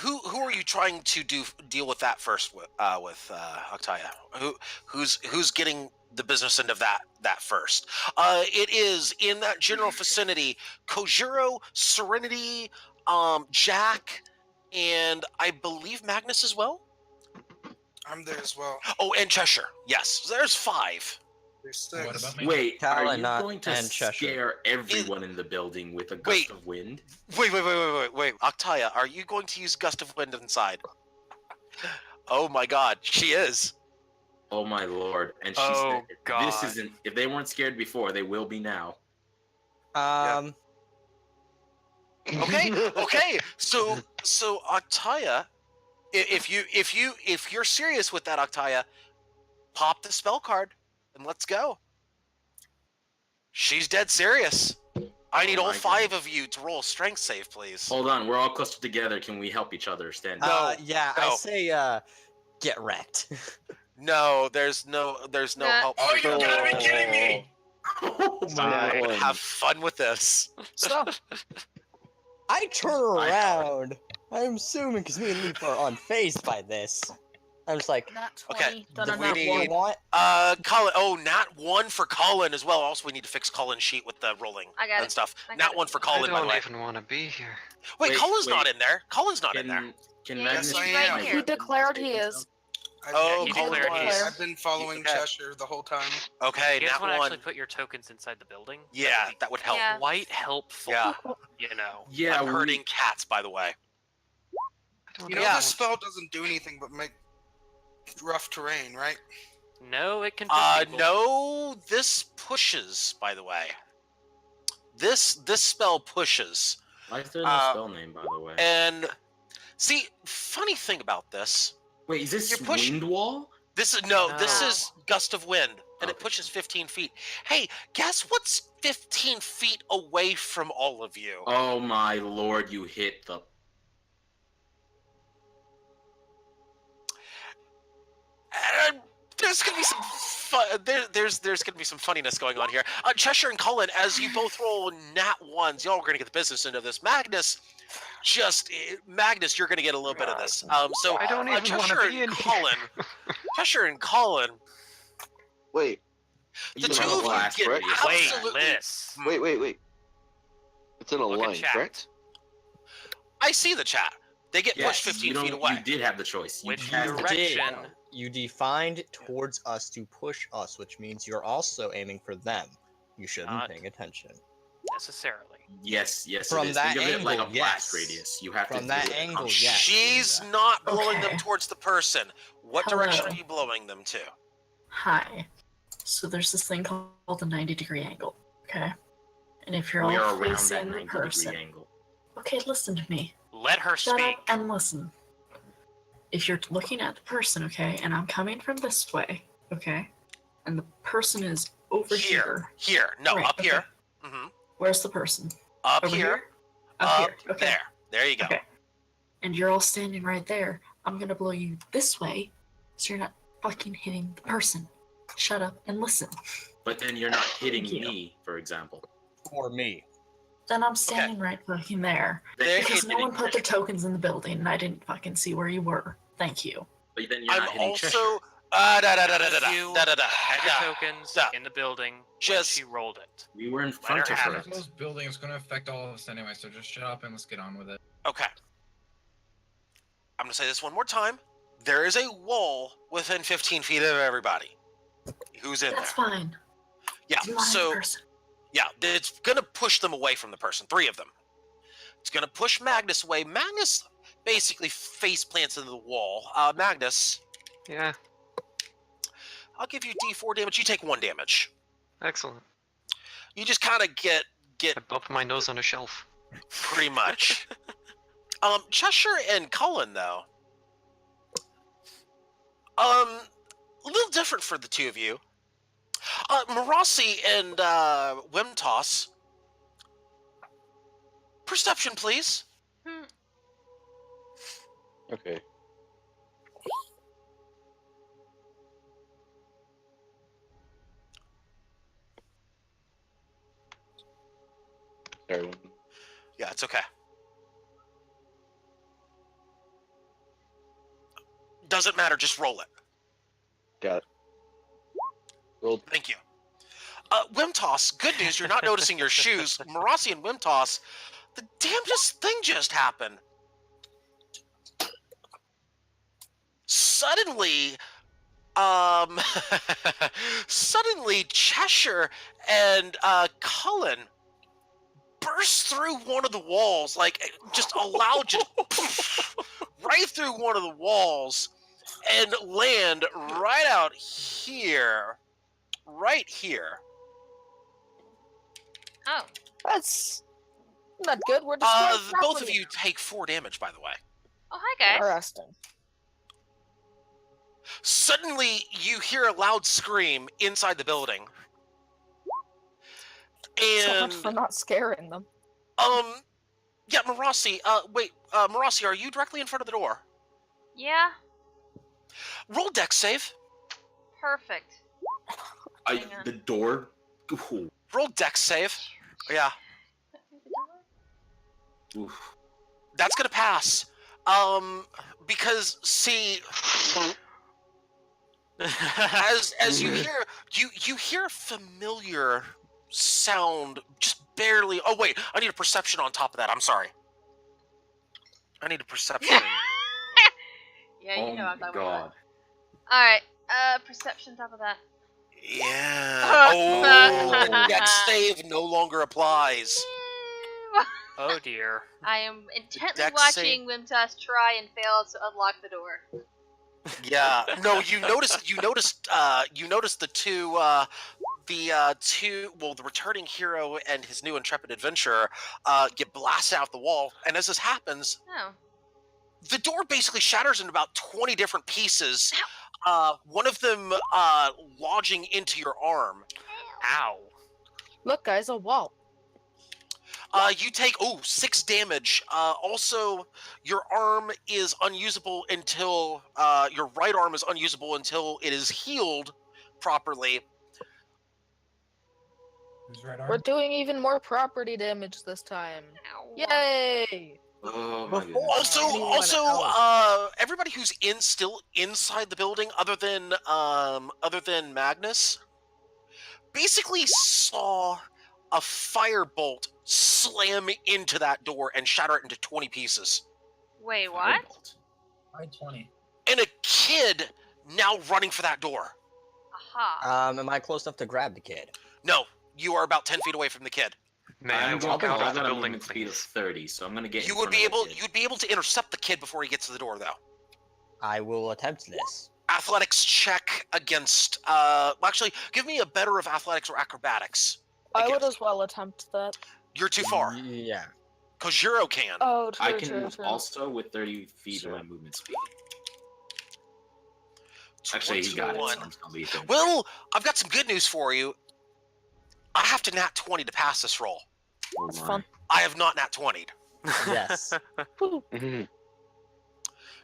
Who are you trying to deal with that first with Octaya? Who's getting the business end of that first? It is in that general vicinity. Kojiro, Serenity, Jack, and I believe Magnus as well. I'm there as well. Oh, and Cheshire. Yes, there's 5. There's 6. What about me? Wait, are you Talonut going to and Cheshire. scare everyone in the building with a gust of wind? Wait. Octaya, are you going to use gust of wind inside? Oh my god, she is. Oh my lord. And she said, this isn't, if they weren't scared before, they will be now. Okay. So Octaya, if you're serious with that, Octaya, pop the spell card and let's go. She's dead serious. I need all 5 of you to roll a strength save, please. Hold on, we're all clustered together. Can we help each other stand up? Yeah, no. I say get wrecked. No, there's no help. Oh, you gotta be kidding me! Oh my. Have fun with this. So, I turn around. I'm assuming because me and Leaf are unfazed by this. I'm just like, nat 20. Okay, Done a we nat need 1. what? Colin. Oh, nat 1 for Colin as well. Also, we need to fix Colin's sheet with the rolling I got and it. stuff. I got Nat it. 1 for I Colin, by the don't way. even want to be here. Wait, Colin's wait. not in there. Colin's not in there. Can Yeah, Magnus yes, I be am. my He weapon declared to he save is. himself? Oh, he Colin declared he is. I've been following Okay. Cheshire the whole time. Okay, You guys nat want to 1. actually put your tokens inside the building? Yeah, that would help. Yeah. Quite helpful. Yeah. You know. Yeah, I'm hurting cats, by the way. You know this spell doesn't do anything but make rough terrain, right? No, it can. push people. No, this pushes, by the way. This spell pushes. Why is there no spell name, by the way? And see, funny thing about this. Wait, is this you're pushing- wind wall? This is this is gust of wind, and it pushes 15 feet. Hey, guess what's 15 feet away from all of you? Oh my lord, you hit the... And there's gonna be some there's gonna be some funniness going on here. Cheshire and Cullen, as you both roll nat 1s, y'all are gonna get the business end of this. Magnus, you're gonna get a little bit of this. So I don't even want to Cheshire be and in Cullen, Cheshire and Cullen, Wait, the You two have a of you blast get radius. absolutely. wait. It's in a Look at line, chat. correct? I see the chat. They get pushed Yes, 15 you feet don't- away. You did have the choice. You Which had the direction? choice. You defined towards us to push us, which means you're also aiming for them. You should be Not paying attention. Necessarily. Yes, it From is. that Think of it like a angle, blast yes. radius. You have From to that do it. angle, I'm yes. She's not blowing them Okay. towards the person. What Hello. direction are you blowing them to? Hi. So there's this thing called the 90-degree angle, okay? And if you're We all are around that facing the 90-degree person, angle. okay, listen to me. Let her Shut speak. up and listen. If you're looking at the person, okay, and I'm coming from this way, okay, and the person is over here. Here. No, Right, up here. okay. Mm-hmm. Where's the person? Up Over here. here? Up here. Okay. There. There you go. Okay. And you're all standing right there. I'm gonna blow you this way, so you're not fucking hitting the person. Shut up and listen. But then you're not hitting Thank you. me, for example. Or me. Then I'm standing right fucking there. Because no one put the tokens in the building, and I didn't fucking see where you were. Thank you. But then you're I'm not hitting Cheshire. also. You had your tokens in the building when she rolled it. We were in front of her. Those buildings going to affect all of us anyway, so just shut up and let's get on with it. Okay. I'm going to say this one more time. There is a wall within 15 feet of everybody. Who's in That's there? fine. Yeah, Do you want so... a person? Yeah, it's going to push them away from the person. 3 of them. It's going to push Magnus away. Magnus basically face plants into the wall. Magnus... Yeah. I'll give you D4 damage. You take 1 damage. Excellent. You just kind of get... I bumped my nose on a shelf. Pretty much. Cheshire and Cullen, though. A little different for the 2 of you. Marassi and Wimtoss. Perception, please. Okay. Sorry. Yeah, it's okay. Doesn't matter, just roll it. Got it. Rolled. Thank you. Wimtoss, good news, you're not noticing your shoes. Marassi and Wimtoss, the damnedest thing just happened. Suddenly, suddenly Cheshire and Cullen burst through one of the walls, like just a loud, just right through one of the walls, and land right out here, right here. Oh, that's not good. We're destroying both of property. you take 4 damage, by the way. Oh, hi guys. Interesting. Suddenly, you hear a loud scream inside the building. So And much for not scaring them. yeah, Marassi. Wait, Marassi, are you directly in front of the door? Yeah, Roll dex save. perfect. The door. Ooh. Roll dex save. Yeah, Oof. that's gonna pass. Because see, as you hear a familiar sound, just barely. Oh wait, I need a perception on top of that. I'm sorry. I need a perception. Yeah, you know what I'm talking God. about. Alright, perception top of that. Yeah. Oh, dex save no longer applies. Oh dear. I am intently dex watching Wimtoss try and fail to unlock the door. Yeah. No, you noticed the two the returning hero and his new intrepid adventurer get blasted out the wall, and as this happens, Oh. the door basically shatters in about 20 different pieces. One of them lodging into your arm. Ow. Look, guys, a wall. You take 6 damage. Also, your arm is unusable until your right arm is unusable until it is healed properly. Who's right We're arm? doing even more property damage this time. Ow. Yay! Oh my goodness. Also, everybody who's still inside the building, other than Magnus, basically saw a firebolt slam into that door and shatter it into 20 pieces. Wait, what? I-20. And a kid now running for that door. Aha. Am I close enough to grab the kid? No, you are about 10 feet away from the kid. May I I'm walk out of the at a building, movement speed of please? 30, so I'm gonna get. You in would front be of the able kid. you'd be able to intercept the kid before he gets to the door, though. I will attempt this. Athletics check against actually give me a better of athletics or acrobatics. I would Against. as well attempt that. You're too far. Yeah. Because Euro can. Oh, true, I can true, true. also with 30 feet of my movement speed. Actually, he got it. So 21. I'm just gonna leave him. Well, I've got some good news for you. I have to nat 20 to pass this roll. Oh It's my. fun. I have not nat 20'd. Yes. Woo.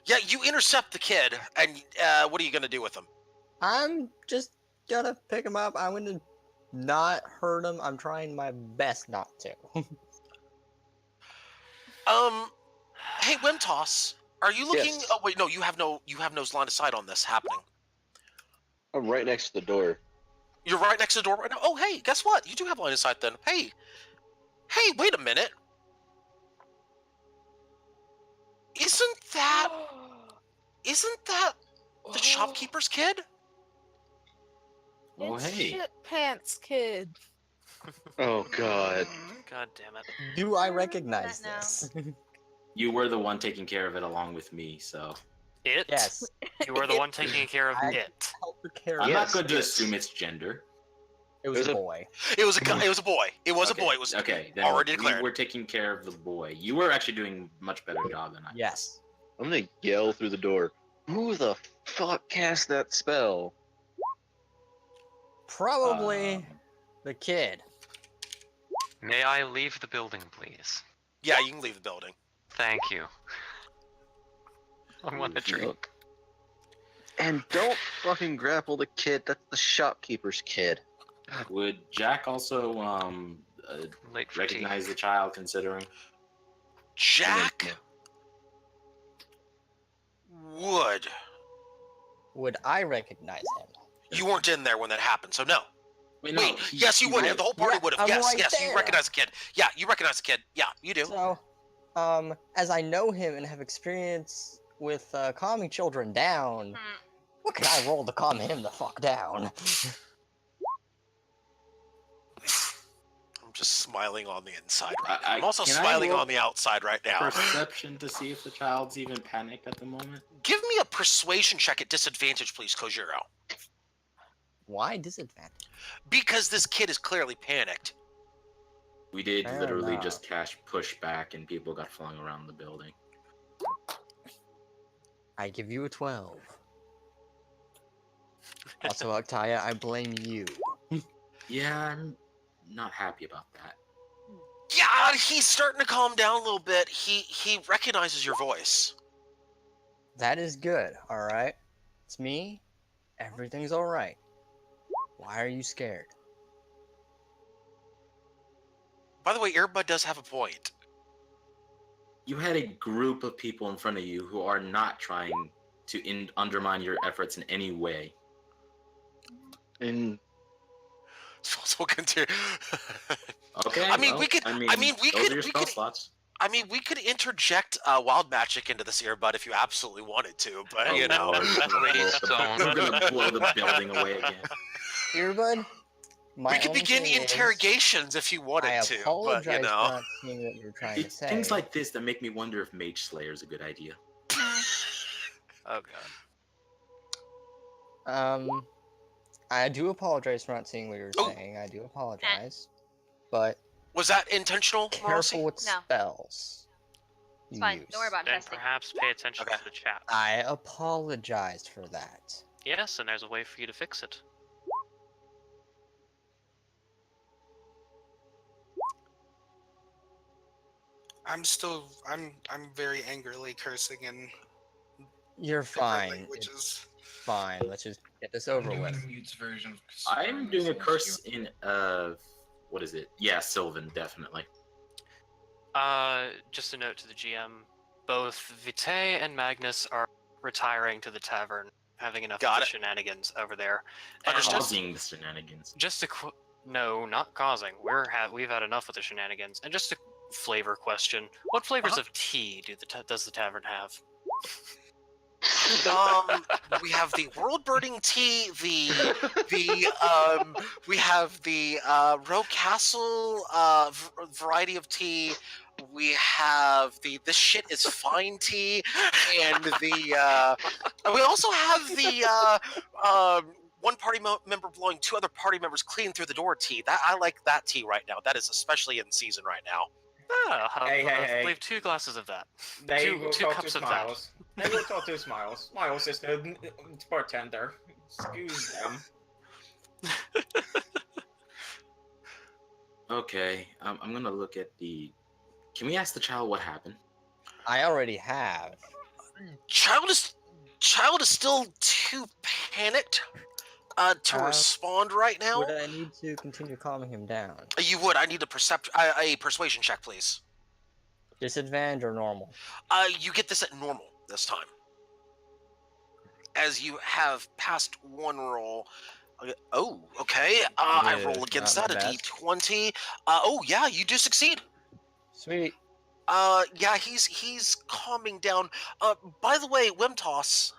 Yeah, you intercept the kid, and what are you going to do with him? I'm just gonna pick him up. I'm gonna not hurt him. I'm trying my best not to. Hey, Wimtoss, are you looking? Yes. Oh wait, no, you have no line of sight on this happening. I'm right next to the door. You're right next to the door right now. Oh, hey, guess what? You do have line of sight then. Hey, wait a minute. Isn't that the shopkeeper's kid? Oh, It's hey. Shit Pants Kid. Oh God. God damn it. Do I recognize That now. this? You were the one taking care of it along with me, so It? Yes. You were the one taking care of I- it. Help the care I'm of not Yes, going to yes. assume it's gender. It was There's a a- boy. It was a boy. It was Okay, a boy. It was okay. Then already we declared. were taking care of the boy. You were actually doing a much better job than I. Yes. I'm gonna yell through the door. Who the fuck cast that spell? Probably the kid. May I leave the building, please? Yeah, you can leave the building. Thank you. I want a drink. And don't fucking grapple the kid. That's the shopkeeper's kid. Would Jack also Late for tea. recognize the child, considering? Jack would. Would I recognize him? You weren't in there when that happened, so no. Wait, Wait, yes, you would have. The whole party Yeah, would have. I'm Yes, right yes, there. you recognize the kid. Yeah, you recognize the kid. Yeah, you do. So, as I know him and have experience with calming children down, what can I roll to calm him the fuck down? I'm just smiling on the inside right now. I- I'm also can I smiling roll on the outside right now. Perception to see if the child's even panicked at the moment. Give me a persuasion check at disadvantage, please, Kojiro. Why disadvantage? Because this kid is clearly panicked. We did Fair literally enough. just cash push back and people got flung around the building. I give you a 12. Also, Octaya, I blame you. Yeah, I'm not happy about that. Yeah, he's starting to calm down a little bit. He recognizes your voice. That is good, alright? It's me. Everything's alright. Why are you scared? By the way, Earbud does have a point. You had a group of people in front of you who are not trying to undermine your efforts in any way. And So we'll continue. Okay. I mean, well, we could. I mean, we those could. are your We spell could. slots. I mean, we could interject wild magic into this Earbud if you absolutely wanted to, but Oh, you know. Lord. Please I'm don't. gonna blow the building away again. Earbud? My We could only begin thing is, interrogations if you wanted I to, apologize but you for know. not seeing what you're trying to It's say. things like this that make me wonder if Mage Slayer is a good idea. Oh god. I do apologize for not seeing what you're Oh. saying. I do apologize. But Was that intentional, Rossi? careful with No. spells. It's you fine. use. Don't worry about it. Then Testing. perhaps pay attention Okay. to the chat. I apologized for that. Yes, and there's a way for you to fix it. I'm very angrily cursing in You're different fine. languages. It's fine. Let's just get this over I'm doing with. a Mute's version of I'm doing a Celestial. curse in what is it? Yeah, Sylvan, definitely. Just a note to the GM. Both Vitae and Magnus are retiring to the tavern, having enough Got of the it. shenanigans over there. And Understood. Causing the shenanigans. just a no, not causing. We've had enough of the shenanigans. And just a flavor question: what flavors of tea does the tavern have? We have the world burning tea, we have the Roe Castle variety of tea. We have the this shit is fine tea, and we also have the one party member blowing two other party members clean through the door tea. That I like that tea right now. That is especially in season right now. I'll have, Hey. leave 2 glasses of that. They Two will two talk cups to of that. Smiles. They will talk to Smiles. Smiles is the bartender. Excuse them. Okay, I'm gonna look at the. Can we ask the child what happened? I already have. Child is still too panicked to respond right now. Would I need to continue calming him down? You would. I need a persuasion check, please. Disadvantage or normal? You get this at normal this time. As you have passed one roll. Oh, okay. I Yeah, roll against not that, a my best. d20. Oh, yeah, you do succeed. Sweet. Yeah, he's calming down. By the way, Wimtoss,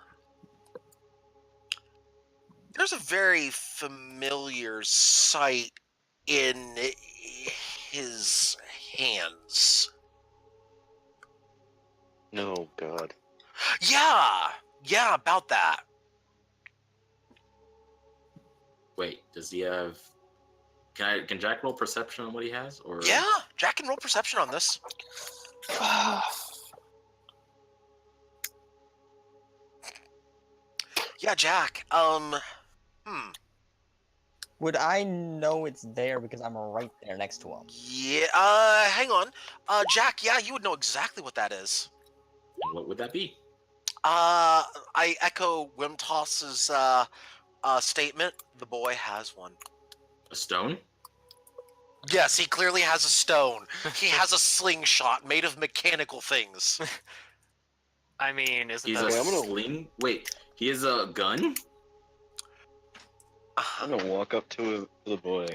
there's a very familiar sight in his hands. No, God. Yeah, about that. Wait, does he have? Can Jack roll perception on what he has? Or Yeah, Jack can roll perception on this. Yeah, Jack. Would I know it's there because I'm right there next to him? Yeah. Hang on. Jack. Yeah, you would know exactly what that is. what would that be? I echo Wimtoss's statement. The boy has one. A stone? Yes, he clearly has a stone. He has a slingshot made of mechanical things. I mean, isn't He's that... a I'm gonna- sling? Wait, he has a gun? I'm gonna walk up to the boy.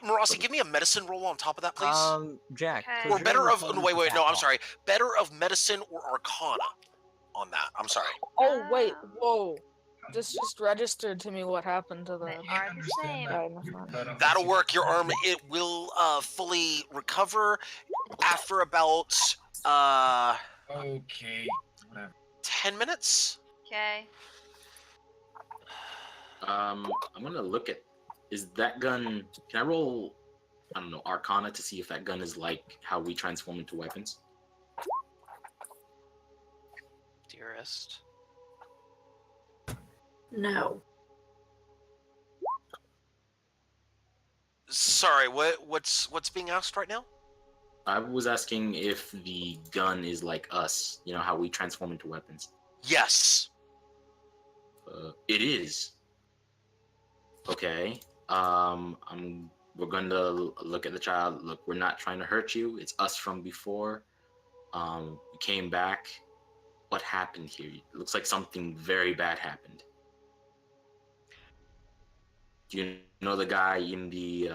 Marossi, give me a medicine roll on top of that, please. Jack. Okay. Or better of Could you wait, no, I'm off? sorry. Better of medicine or arcana on that. I'm sorry. Oh wait, whoa! This just registered to me what happened to the. They are the same. Oh, never mind. That'll work. Your arm, it will fully recover after about Okay, whatever. 10 minutes. Okay. I'm gonna look at. Is that gun? Can I roll? I don't know, Arcana to see if that gun is like how we transform into weapons. Dearest. No. Sorry, what's being asked right now? I was asking if the gun is like us. You know how we transform into weapons. Yes. It is. Okay. We're going to look at the child. Look, we're not trying to hurt you. It's us from before. We came back. What happened here? It looks like something very bad happened. Do you know the guy in the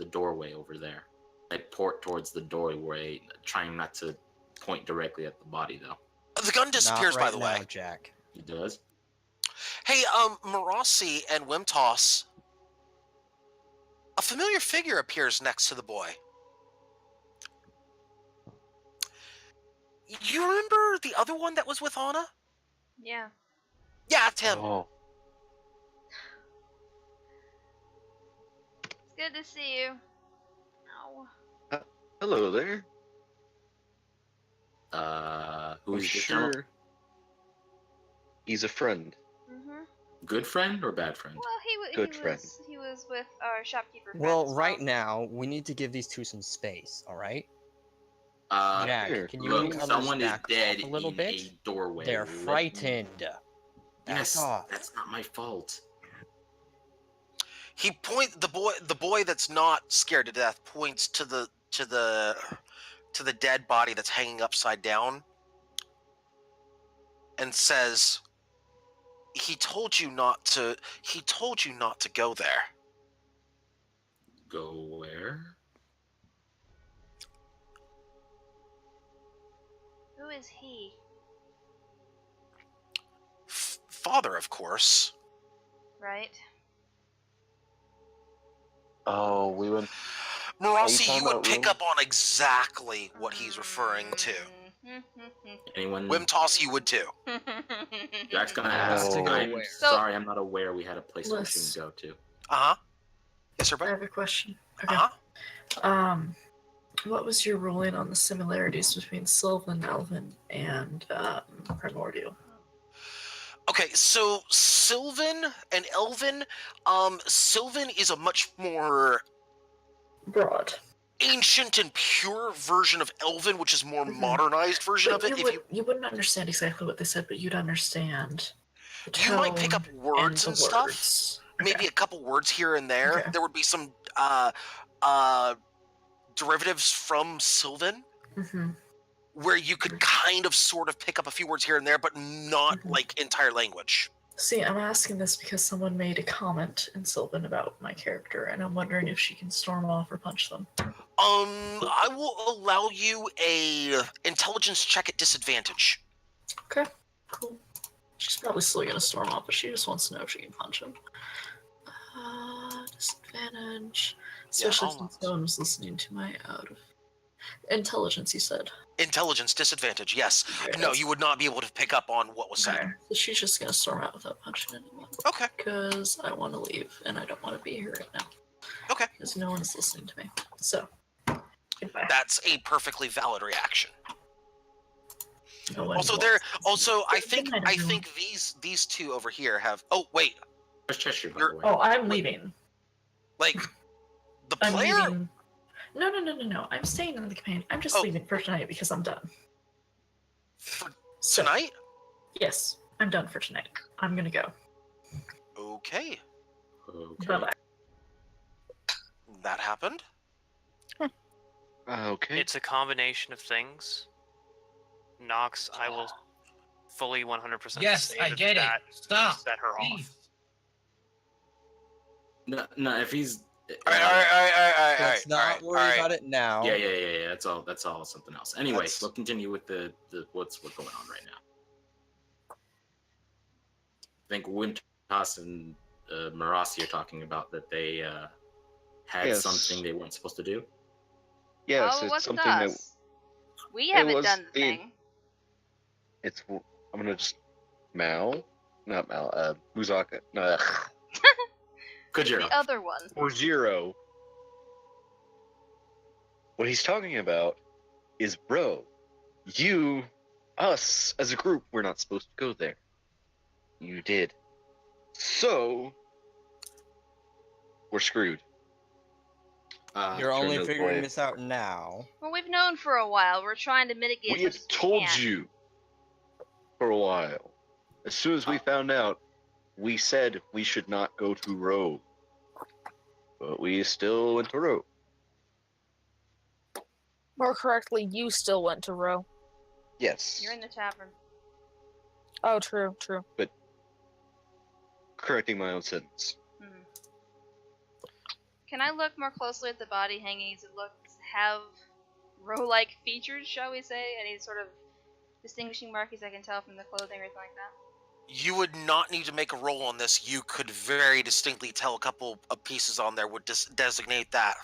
doorway over there? Like port towards the doorway, trying not to point directly at the body though. The gun disappears, Not right by the way. now, Jack. He does. Hey, Marossi and Wimtoss. A familiar figure appears next to the boy. You remember the other one that was with Anna? Yeah. Yeah, it's him. Oh, It's good to see you. Oh. hello there. Who I'm is this sure gentleman? he's a friend. Mhm. Good friend or bad friend? Well, Good friend. He was with our shopkeeper. friend Well, as right now, we need to give these two some space, alright? Jack, here. can you Look, move others someone is back dead off a little in bit? a doorway. They're Let me- frightened. Yes, Back off. that's not my fault. He the boy that's not scared to death points to the dead body that's hanging upside down and says, he told you not to go there. Go where? Who is he? Father, of course. Right. Oh, we went. Marossi, talking you would about pick room? up on exactly what he's referring to. Anyone? Wimtoss, you would too. Jack's gonna Has ask. to go I'm where? sorry, I'm not aware we had a place we Let's- shouldn't go to. Uh-huh. Yes, sir, I bud. have a question. Okay. Uh-huh. What was your ruling on the similarities between Sylvan, Elven, and Primordial? Okay, so Sylvan and Elven, Sylvan is a much more Broad. ancient and pure version of Elven, which is more Mhm. modernized version But of it. you wouldn't understand exactly what they said, but you'd understand the You might pick up tone words the and stuff. words. Maybe a couple words here and there. Okay. There would be some derivatives from Sylvan. Mm-hmm. where you could kind of sort of pick up a few words here and there, but not like entire language. See, I'm asking this because someone made a comment in Sylvan about my character, and I'm wondering if she can storm off or punch them. I will allow you a intelligence check at disadvantage. Okay, cool. She's probably still gonna storm off, but she just wants to know if she can punch him. Disadvantage. Especially since no one was listening to my out of intelligence, you said. Intelligence disadvantage, yes. Okay, no, you would not be able to pick up on what was said. Okay, so she's just gonna storm out without punching anyone. Okay. Because I want to leave, and I don't want to be here right now. Okay. Because no one's listening to me. So, goodbye. That's a perfectly valid reaction. No one Also, wants I think these two over here have. Oh wait. Where's Cheshire, by the way? Oh, I'm leaving. Like the I'm player. leaving. No. I'm staying in the campaign. I'm just leaving for tonight because I'm done. Tonight? Yes, I'm done for tonight. I'm gonna go. Okay. Bye-bye. That happened. Okay. It's a combination of things. Nox, I will fully 100% Yes, say I that get it. that Stop. set her Leave. off. No, if he's All right. Let's not worry about it now. Yeah. That's all something else. Anyway, we'll continue with the what's going on right now. I think Wintas and Marasi are talking about that they had something they weren't supposed to do. Yes, it it's wasn't something us. that We haven't done the thing. I'm gonna just not Mal, Muzaka, no, Kojiro. The other one. or Zero. What he's talking about is, bro, us as a group, we're not supposed to go there. You did. So, we're screwed. You're only Turn figuring away. this out now. Well, we've known for a while. We're trying to mitigate. We as have much as told we can. you for a while. As soon as we found out, we said we should not go to Row. But we still went to Row. More correctly, you still went to Row. Yes. You're in the tavern. Oh, true. But correcting my own sentence. Can I look more closely at the body hanging? Does it have row-like features, shall we say? Any sort of distinguishing markings I can tell from the clothing or anything like that? You would not need to make a roll on this. You could very distinctly tell a couple of pieces on there would designate that.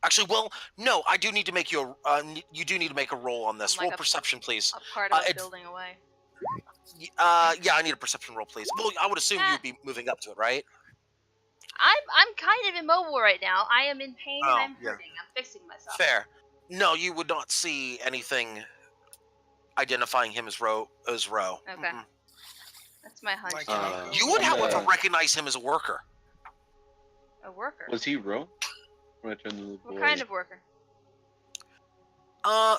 Actually, well, no, I do need to make you you do need to make a roll on this. Like Roll perception, please. A part of it building away. Yeah, I need a perception roll, please. Well, I would assume you'd be moving up to it, right? I'm kind of immobile right now. I am in pain and I'm hurting. I'm fixing myself. Fair. No, you would not see anything identifying him as Row. Okay. That's my hunch. You would, however, recognize him as a worker. A worker? Was he Row? What kind of worker?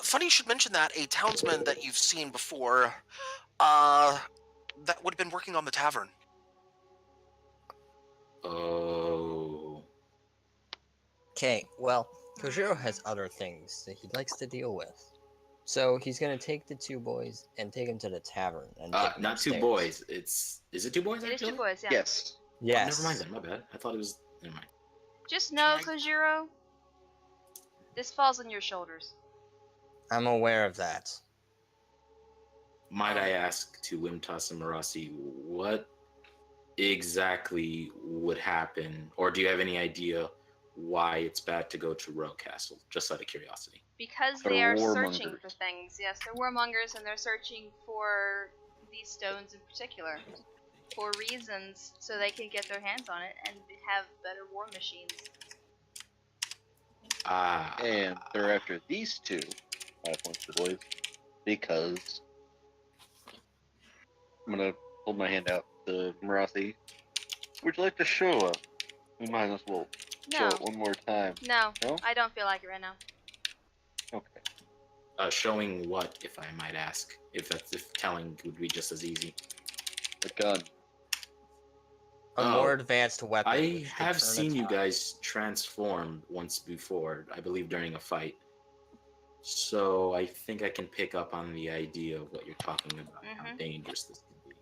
Funny you should mention that. A townsman that you've seen before, that would have been working on the tavern. Oh. Okay, well, Kojiro has other things that he likes to deal with. So he's gonna take the two boys and take them to the tavern and take them not two upstairs. boys. Is it two boys? It is actually? two boys, yeah. Yes. Yes. Never mind then. My bad. I thought it was. Never mind. Just know, Kojiro, this falls on your shoulders. I'm aware of that. Might I ask to Wimtas and Marasi what exactly would happen, or do you have any idea why it's bad to go to Row Castle? Just out of curiosity. Because They're they are searching warmongers. for things. Yes, they're warmongers and they're searching for these stones in particular. For reasons so they can get their hands on it and have better war machines. And they're after these two, 5 points to the boys, because I'm gonna hold my hand out to Marasi. Would you like to show up? We might as well show No. it one more time. No, No? I don't feel like it right now. Okay. Showing what, if I might ask? If telling would be just as easy. A gun. A more advanced weapon. I which could have turn seen a you tide. guys transform once before, I believe during a fight. So I think I can pick up on the idea of what you're talking about, how dangerous this can be.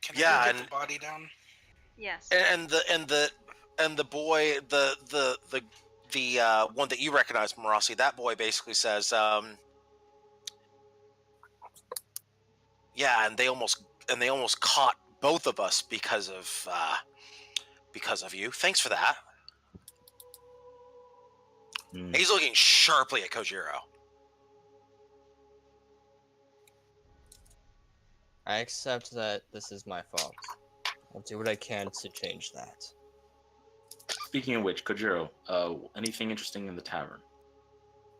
Can Yeah, I get and the body down? Yes. and the boy, the one that you recognize, Marasi, that boy basically says, yeah, and they almost caught both of us because of you. Thanks for that. He's looking sharply at Kojiro. I accept that this is my fault. I'll do what I can to change that. Speaking of which, Kojiro, anything interesting in the tavern?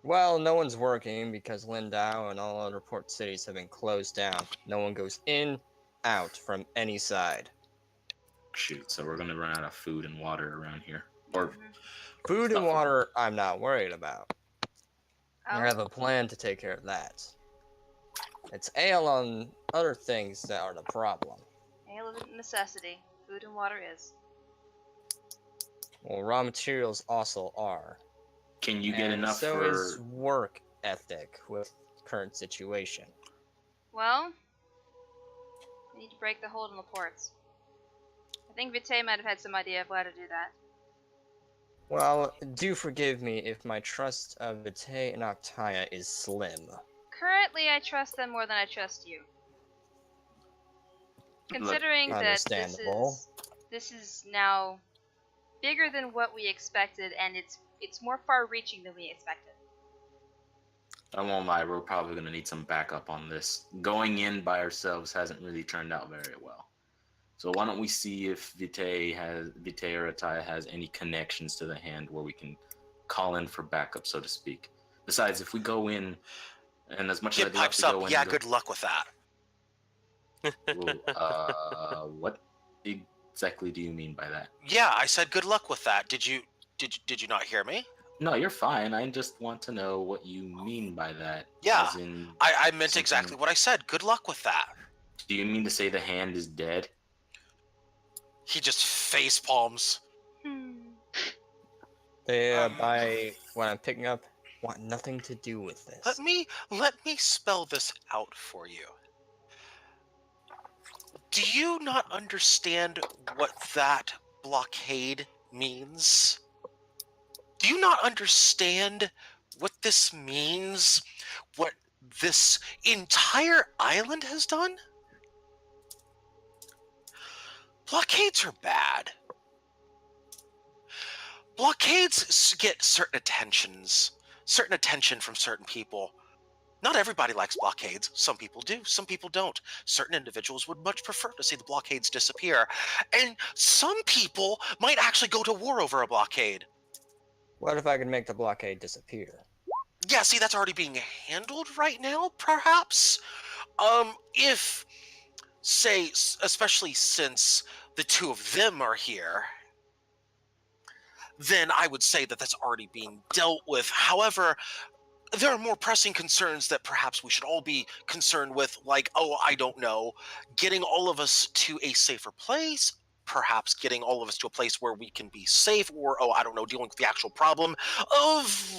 Well, no one's working because Lindau and all other port cities have been closed down. No one goes in, out from any side. Shoot, so we're gonna run out of food and water around here. Or food and water, I'm not worried about. Oh. I have a plan to take care of that. It's ale on other things that are the problem. Ale is a necessity. Food and water is. Well, raw materials also are. Can you get enough so for... is work ethic with current situation. Well, we need to break the hold on the ports. I think Vitae might have had some idea of how to do that. Well, do forgive me if my trust of Vitae and Octaya is slim. Currently, I trust them more than I trust you. Considering that this is now bigger than what we expected, and it's more far-reaching than we expected. I won't lie, we're probably going to need some backup on this. Going in by ourselves hasn't really turned out very well. So why don't we see if Vitae or Ataya has any connections to the hand where we can call in for backup, so to speak. Besides, if we go in, and as much as I'd love to go in... Yeah, good luck with that. What exactly do you mean by that? Yeah, I said good luck with that. Did you not hear me? No, you're fine. I just want to know what you mean by that. Yeah, as in I meant exactly what I said. Good luck with that. Do you mean to say the hand is dead? He just face palms. They, by what I'm picking up, want nothing to do with this. Let me spell this out for you. Do you not understand what that blockade means? Do you not understand what this means? What this entire island has done? Blockades are bad. Blockades get certain attention from certain people. Not everybody likes blockades. Some people do, some people don't. Certain individuals would much prefer to see the blockades disappear. And some people might actually go to war over a blockade. What if I could make the blockade disappear? Yeah, see, that's already being handled right now, perhaps? If, say, especially since the two of them are here, then I would say that that's already being dealt with. However, there are more pressing concerns that perhaps we should all be concerned with, like, oh, I don't know, getting all of us to a safer place, perhaps getting all of us to a place where we can be safe, or, oh, I don't know, dealing with the actual problem of,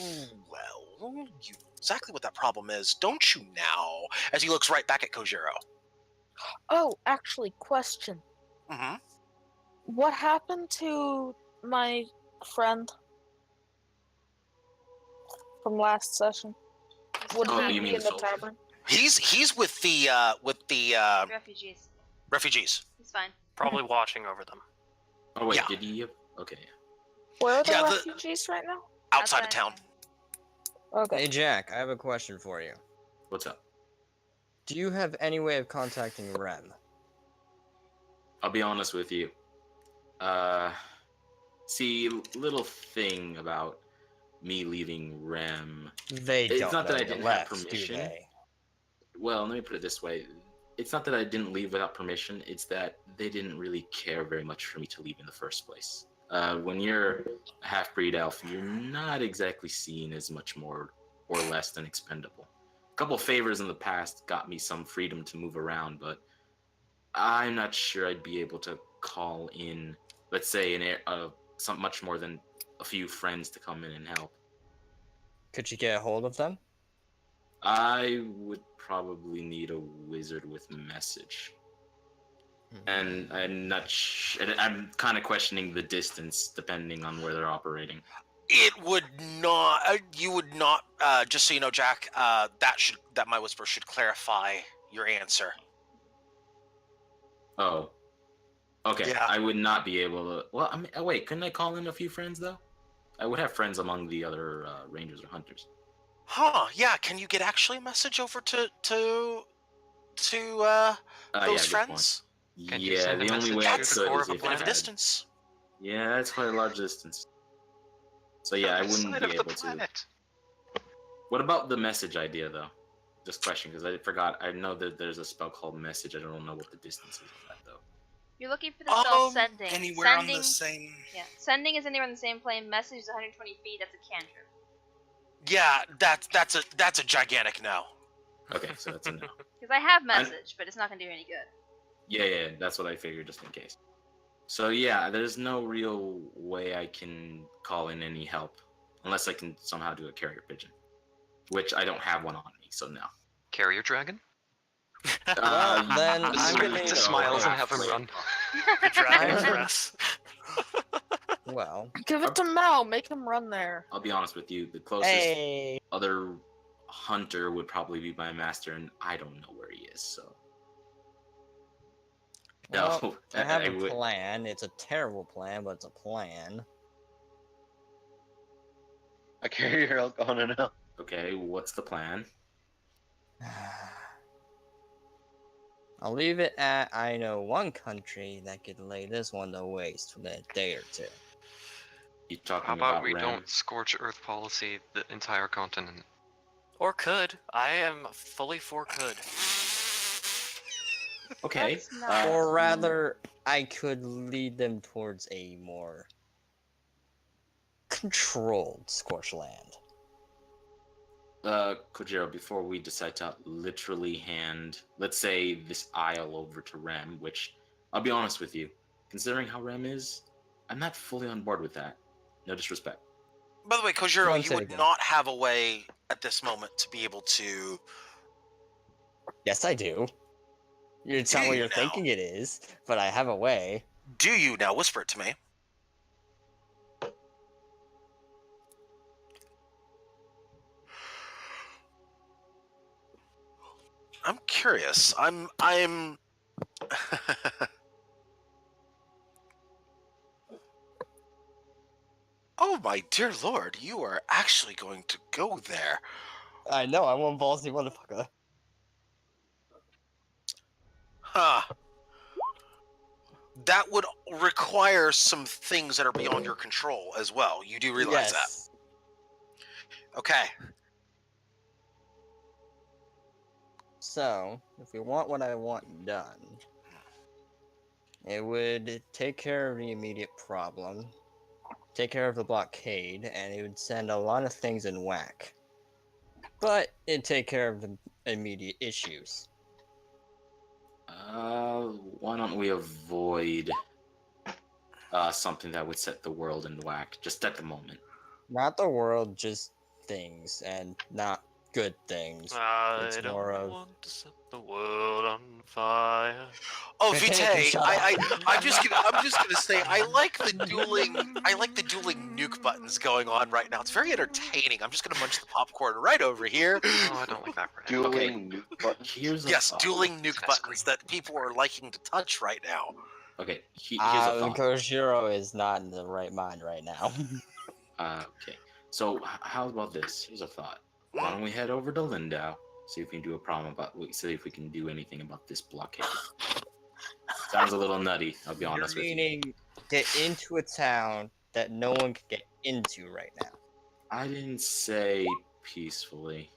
well, you know exactly what that problem is, don't you now? As he looks right back at Kojiro. Oh, actually, question. Mm-hmm. What happened to my friend from last session? Would he be in the tavern? He's with the refugees. He's fine. Probably watching over them. Oh wait, yeah. Did he? Okay. Where are the refugees right now? Outside of town. Okay. Hey Jack, I have a question for you. What's up? Do you have any way of contacting Rem? I'll be honest with you. See, little thing about me leaving Rem. It's not that I didn't have permission. Well, let me put it this way. It's not that I didn't leave without permission. It's that they didn't really care very much for me to leave in the first place. When you're a half-breed elf, you're not exactly seen as much more or less than expendable. A couple favors in the past got me some freedom to move around, but I'm not sure I'd be able to call in, let's say, much more than a few friends to come in and help. Could you get a hold of them? I would probably need a wizard with message. And I'm not. I'm kind of questioning the distance, depending on where they're operating. It would not. You would not. Just so you know, Jack. That my whisper should clarify your answer. Oh. Okay. Yeah. I would not be able to. Well, I mean, wait. Couldn't I call in a few friends though? I would have friends among the other rangers or hunters. Huh? Yeah. Can you get actually a message over to those friends? Can't you Yeah, send a the only message way I to the could core is of a if I Bit of a had. distance. Yeah, that's quite a large distance. So yeah, I wouldn't be able to. What about the message idea though? Just question, because I forgot. I know that there's a spell called message. I don't know what the distance is on that though. You're looking for the spell sending. Anywhere on the same. Yeah, sending is anywhere on the same plane. Message is 120 feet. That's a cantrip. Yeah, that's a gigantic no. Okay, so that's a no. Because I have message, but it's not gonna do any good. Yeah, that's what I figured, just in case. So yeah, there's no real way I can call in any help, unless I can somehow do a carrier pigeon, which I don't have one on me, so no. Carrier dragon? Well, then I'm Swing gonna to Smiles and have him run. The Dragon Express. Well, Give it to Mao. Make him run there. I'll be honest with you, the closest other hunter would probably be my master, and I don't know where he is, so. well, No, I have a would. plan. It's a terrible plan, but it's a plan. I carry your elk on and out. Okay, what's the plan? I'll leave it at I know one country that could lay this one to waste within a day or two. You talking How about about we Ram? don't scorch earth policy the entire continent? Or could. I am fully for could. Okay. That's not- Or rather, I could lead them towards a more controlled scorched land. Kojiro, before we decide to literally hand, let's say, this isle over to Rem, which, I'll be honest with you, considering how Rem is, I'm not fully on board with that. No disrespect. By the way, Kojiro, One you would second. not have a way at this moment to be able to. Yes, I do. It's not Do what you you're now? thinking it is, but I have a way. Do you now whisper it to me? I'm curious. I'm. Oh my dear lord! You are actually going to go there. I know, I'm one ballsy motherfucker. Huh. That would require some things that are beyond your control as well. You do realize that? Yes. Okay. So, if we want what I want done, it would take care of the immediate problem, take care of the blockade, and it would send a lot of things in whack. But it'd take care of the immediate issues. Why don't we avoid something that would set the world in whack, just at the moment? Not the world, just things, and not good things. I It's don't more of- want to set the world on fire. Oh, Vitae, Vitae, shut I'm just gonna say I like the dueling nuke buttons going on right now. It's very entertaining. I'm just gonna munch the popcorn right over here. Oh, I don't like that. Brand. Dueling nuke buttons. Here's a Yes, thought. dueling nuke buttons that people are liking to touch right now. Okay, here's a thought. Kojiro is not in the right mind right now. Okay, so how about this? Here's a thought. Why don't we head over to Lindau, see if we can do a problem about, see if we can do anything about this blockade. Sounds a little nutty, I'll be honest with you. Meaning, get into a town that no one can get into right now. I didn't say peacefully.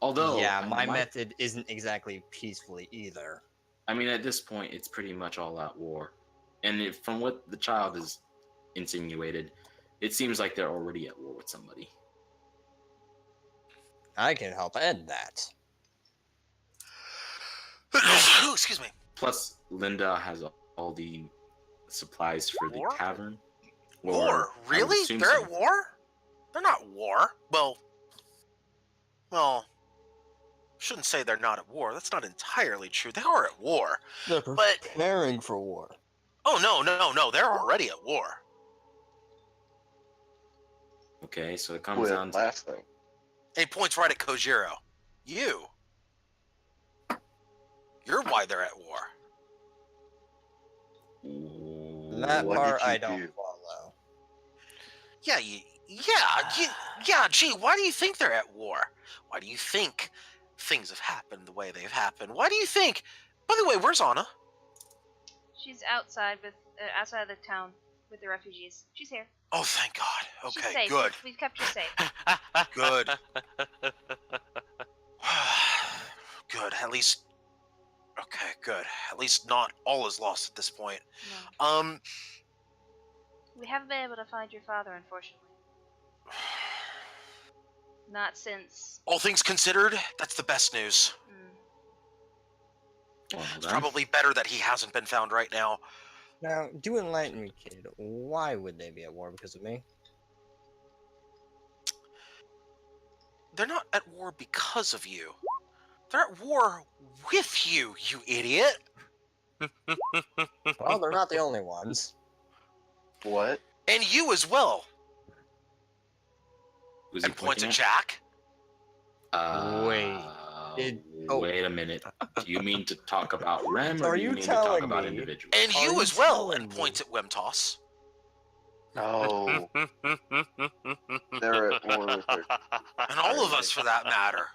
Although, yeah, my method isn't exactly peacefully either. I mean, at this point, it's pretty much all-out war. And from what the child has insinuated, it seems like they're already at war with somebody. I can help end that. Excuse me. Plus, Linda has all the supplies for the War? tavern. War? I would Really? assume They're so. at war? They're not at war. Well, shouldn't say they're not at war. That's not entirely true. They are at war. They're But preparing for war. oh no, they're already at war. Okay, so it comes With down to last thing. And he points right at Kojiro. You're why they're at war. That What part did you I don't do? follow. Yeah, gee, why do you think they're at war? Why do you think things have happened the way they've happened? Why do you think... By the way, where's Anna? She's outside outside of the town with the refugees. She's here. Oh, thank God. She's Okay, safe. good. We've kept her safe. Good. Good, at least... Okay, good. At least not all is lost at this point. No. We haven't been able to find your father, unfortunately. Not since... All things considered, that's the best news. Well, It's then. probably better that he hasn't been found right now. Now, do enlighten me, kid. Why would they be at war because of me? They're not at war because of you. They're at war with you, you idiot! Well, they're not the only ones. What? And you as well! Who's he And points pointing at Jack. Wait. Wait a minute. Do you mean to talk about Rem, So or are do you you mean to talk telling about me- individuals? And Are you you as well! telling And me- points at Wemtoss. No. They're at war with her. And all of us, for that matter.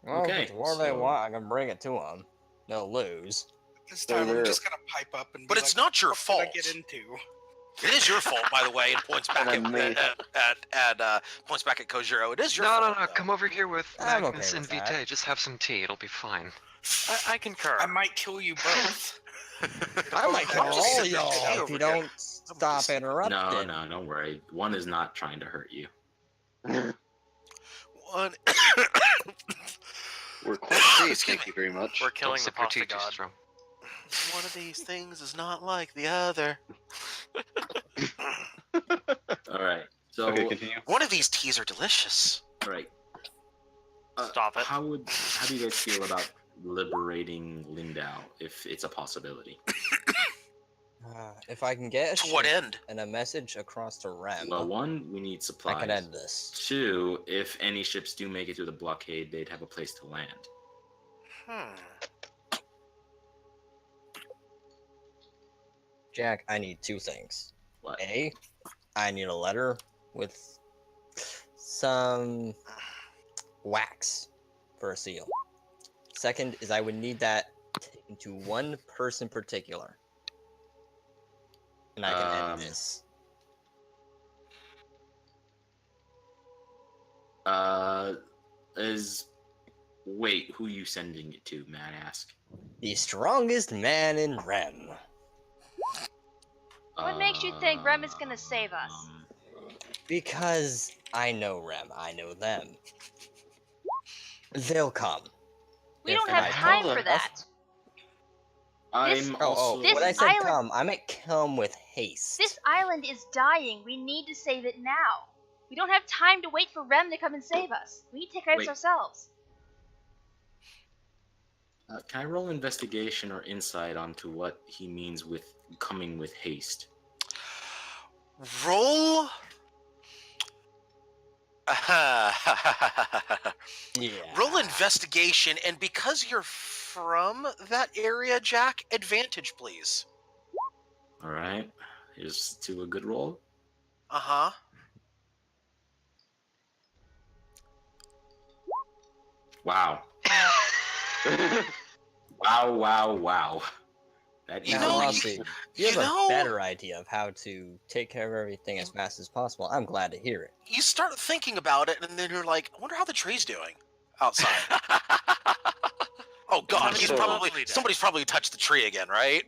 Well, Okay, if it's war they so- want, I can bring it to them. They'll lose. This So time I'm they're- just gonna pipe up and be But it's like, not your what did fault. I get into? It is your fault, by the way, and points back And I may- at points back at Kojiro. It is your No, fault. no, though. come over here with I'm Magnus okay and with that. Vitae. Just have some tea. It'll be fine. I concur. I might kill you both. I might kill I'm just all sipping y'all tea if over you here. don't stop just- interrupting. No, don't worry. One is not trying to hurt you. One. We're quite safe, Excuse thank me. you very much. We're Don't killing the sip your tea pasta too god. strong. One of these things is not like the other. All right. So, Okay, continue. One of these teas are delicious. all right. Stop it. How do you guys feel about liberating Lindau if it's a possibility? If I can get a To what ship end? and a message across to Rem, Well, one, we need I supplies. can end this. Two, if any ships do make it through the blockade, they'd have a place to land. Jack, I need two things. What? A, I need a letter with some wax for a seal. Second is I would need that taken to one person particular. And I can end this. Wait, who you sending it to, may I ask? The strongest man in Rem. What makes you think Rem is gonna save us? Because I know Rem, I know them. They'll come. We If don't have I time tell for them- that. I'm also. this when I said island- come, I meant come with haste. This island is dying. We need to save it now. We don't have time to wait for Rem to come and save us. We need to take care of this Wait. ourselves. Can I roll investigation or insight onto what he means with coming with haste? Roll. Yeah. Ah. Roll investigation, and because you're from that area, Jack, advantage, please. All right. Here's to a good roll. Uh-huh. Wow. Wow. That You Now, know, Rossi, you have you know- a better idea of how to take care of everything as fast as possible. I'm glad to hear it. You start thinking about it, and then you're like, I wonder how the tree's doing outside. Oh God, Having he's a probably lovely day. somebody's probably touched the tree again, right?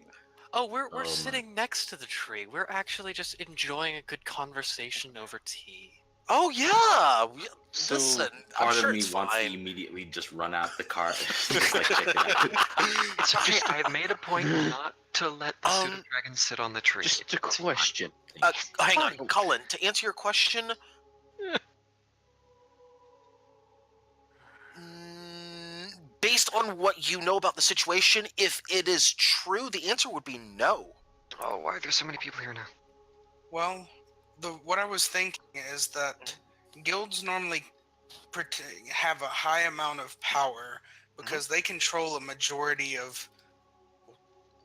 Oh, we're Oh, my. sitting next to the tree. We're actually just enjoying a good conversation over tea. Oh yeah. So, Listen, Part I'm sure of me it's wants to fine. immediately just run out the car. Just like check it out. It's okay. I've made a point not to to let the pseudo dragon sit on the tree. Just a question. Hang on, Cullen. To answer your question, based on what you know about the situation, if it is true, the answer would be no. Oh, why are there so many people here now? Well, what I was thinking is that guilds normally have a high amount of power because they control a majority of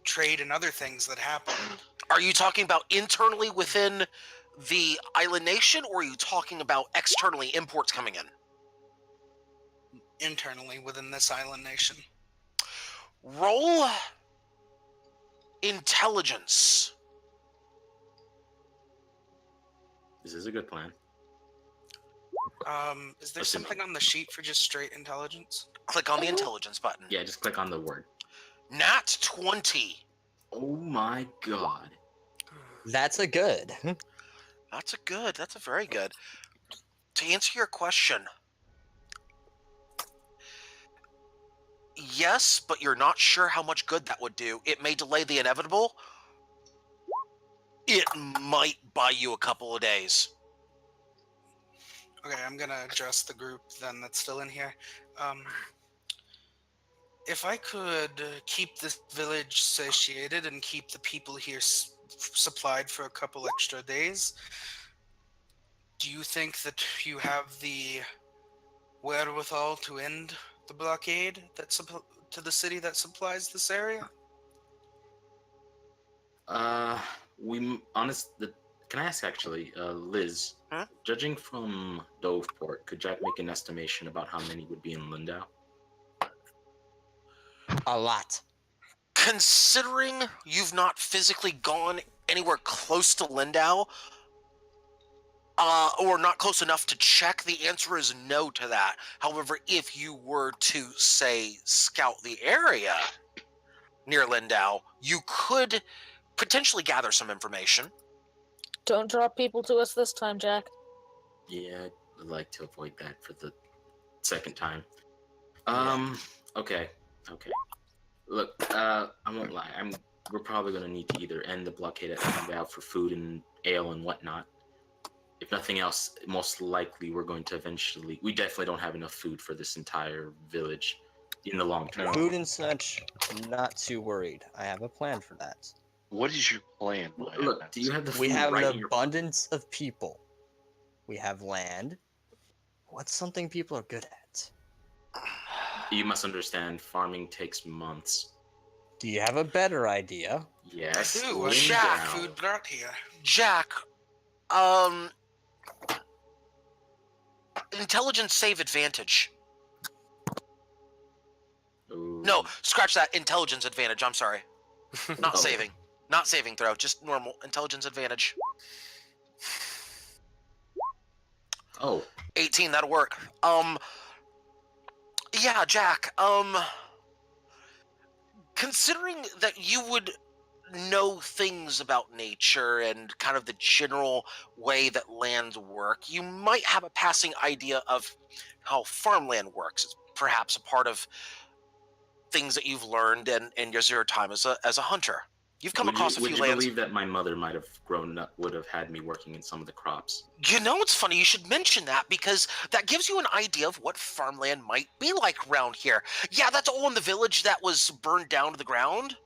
trade and other things that happen. Are you talking about internally within the island nation, or are you talking about externally imports coming in? Internally within this island nation. Roll intelligence. This is a good plan. Is there something on the sheet for just straight intelligence? Click on the intelligence button. Yeah, just click on the word. Nat 20. Oh my god. That's a good. That's a good. That's a very good. To answer your question, yes, but you're not sure how much good that would do. It may delay the inevitable. It might buy you a couple of days. Okay, I'm gonna address the group then that's still in here. If I could keep this village satiated and keep the people here supplied for a couple extra days, do you think that you have the wherewithal to end the blockade to the city that supplies this area? Can I ask actually, Liz? Huh? Judging from Doveport, could Jack make an estimation about how many would be in Lindau? A lot. Considering you've not physically gone anywhere close to Lindau, or not close enough to check, the answer is no to that. However, if you were to, say, scout the area near Lindau, you could potentially gather some information. Don't drop people to us this time, Jack. Yeah, I'd like to avoid that for the second time. Okay. Look, I won't lie. We're probably gonna need to either end the blockade at Lindau for food and ale and whatnot. If nothing else, most likely we're going to eventually. We definitely don't have enough food for this entire village in the long term. Food and such, not too worried. I have a plan for that. What is your plan? Look, do you have the food We have right an in your... abundance of people. We have land. What's something people are good at? You must understand, farming takes months. Do you have a better idea? Yes. I do. Lindau. Jack, food brought here. Jack, intelligence save advantage. Ooh. No, scratch that. Intelligence advantage. I'm sorry. Not saving. Not saving throw. Just normal intelligence advantage. Oh. 18. That'll work. Yeah, Jack. Considering that you would know things about nature and kind of the general way that lands work, you might have a passing idea of how farmland works. It's perhaps a part of things that you've learned in your time as a hunter. You've come across a few lands. Would you believe that my mother might have would have had me working in some of the crops? You know, it's funny you should mention that, because that gives you an idea of what farmland might be like around here. Yeah, that's all in the village that was burned down to the ground.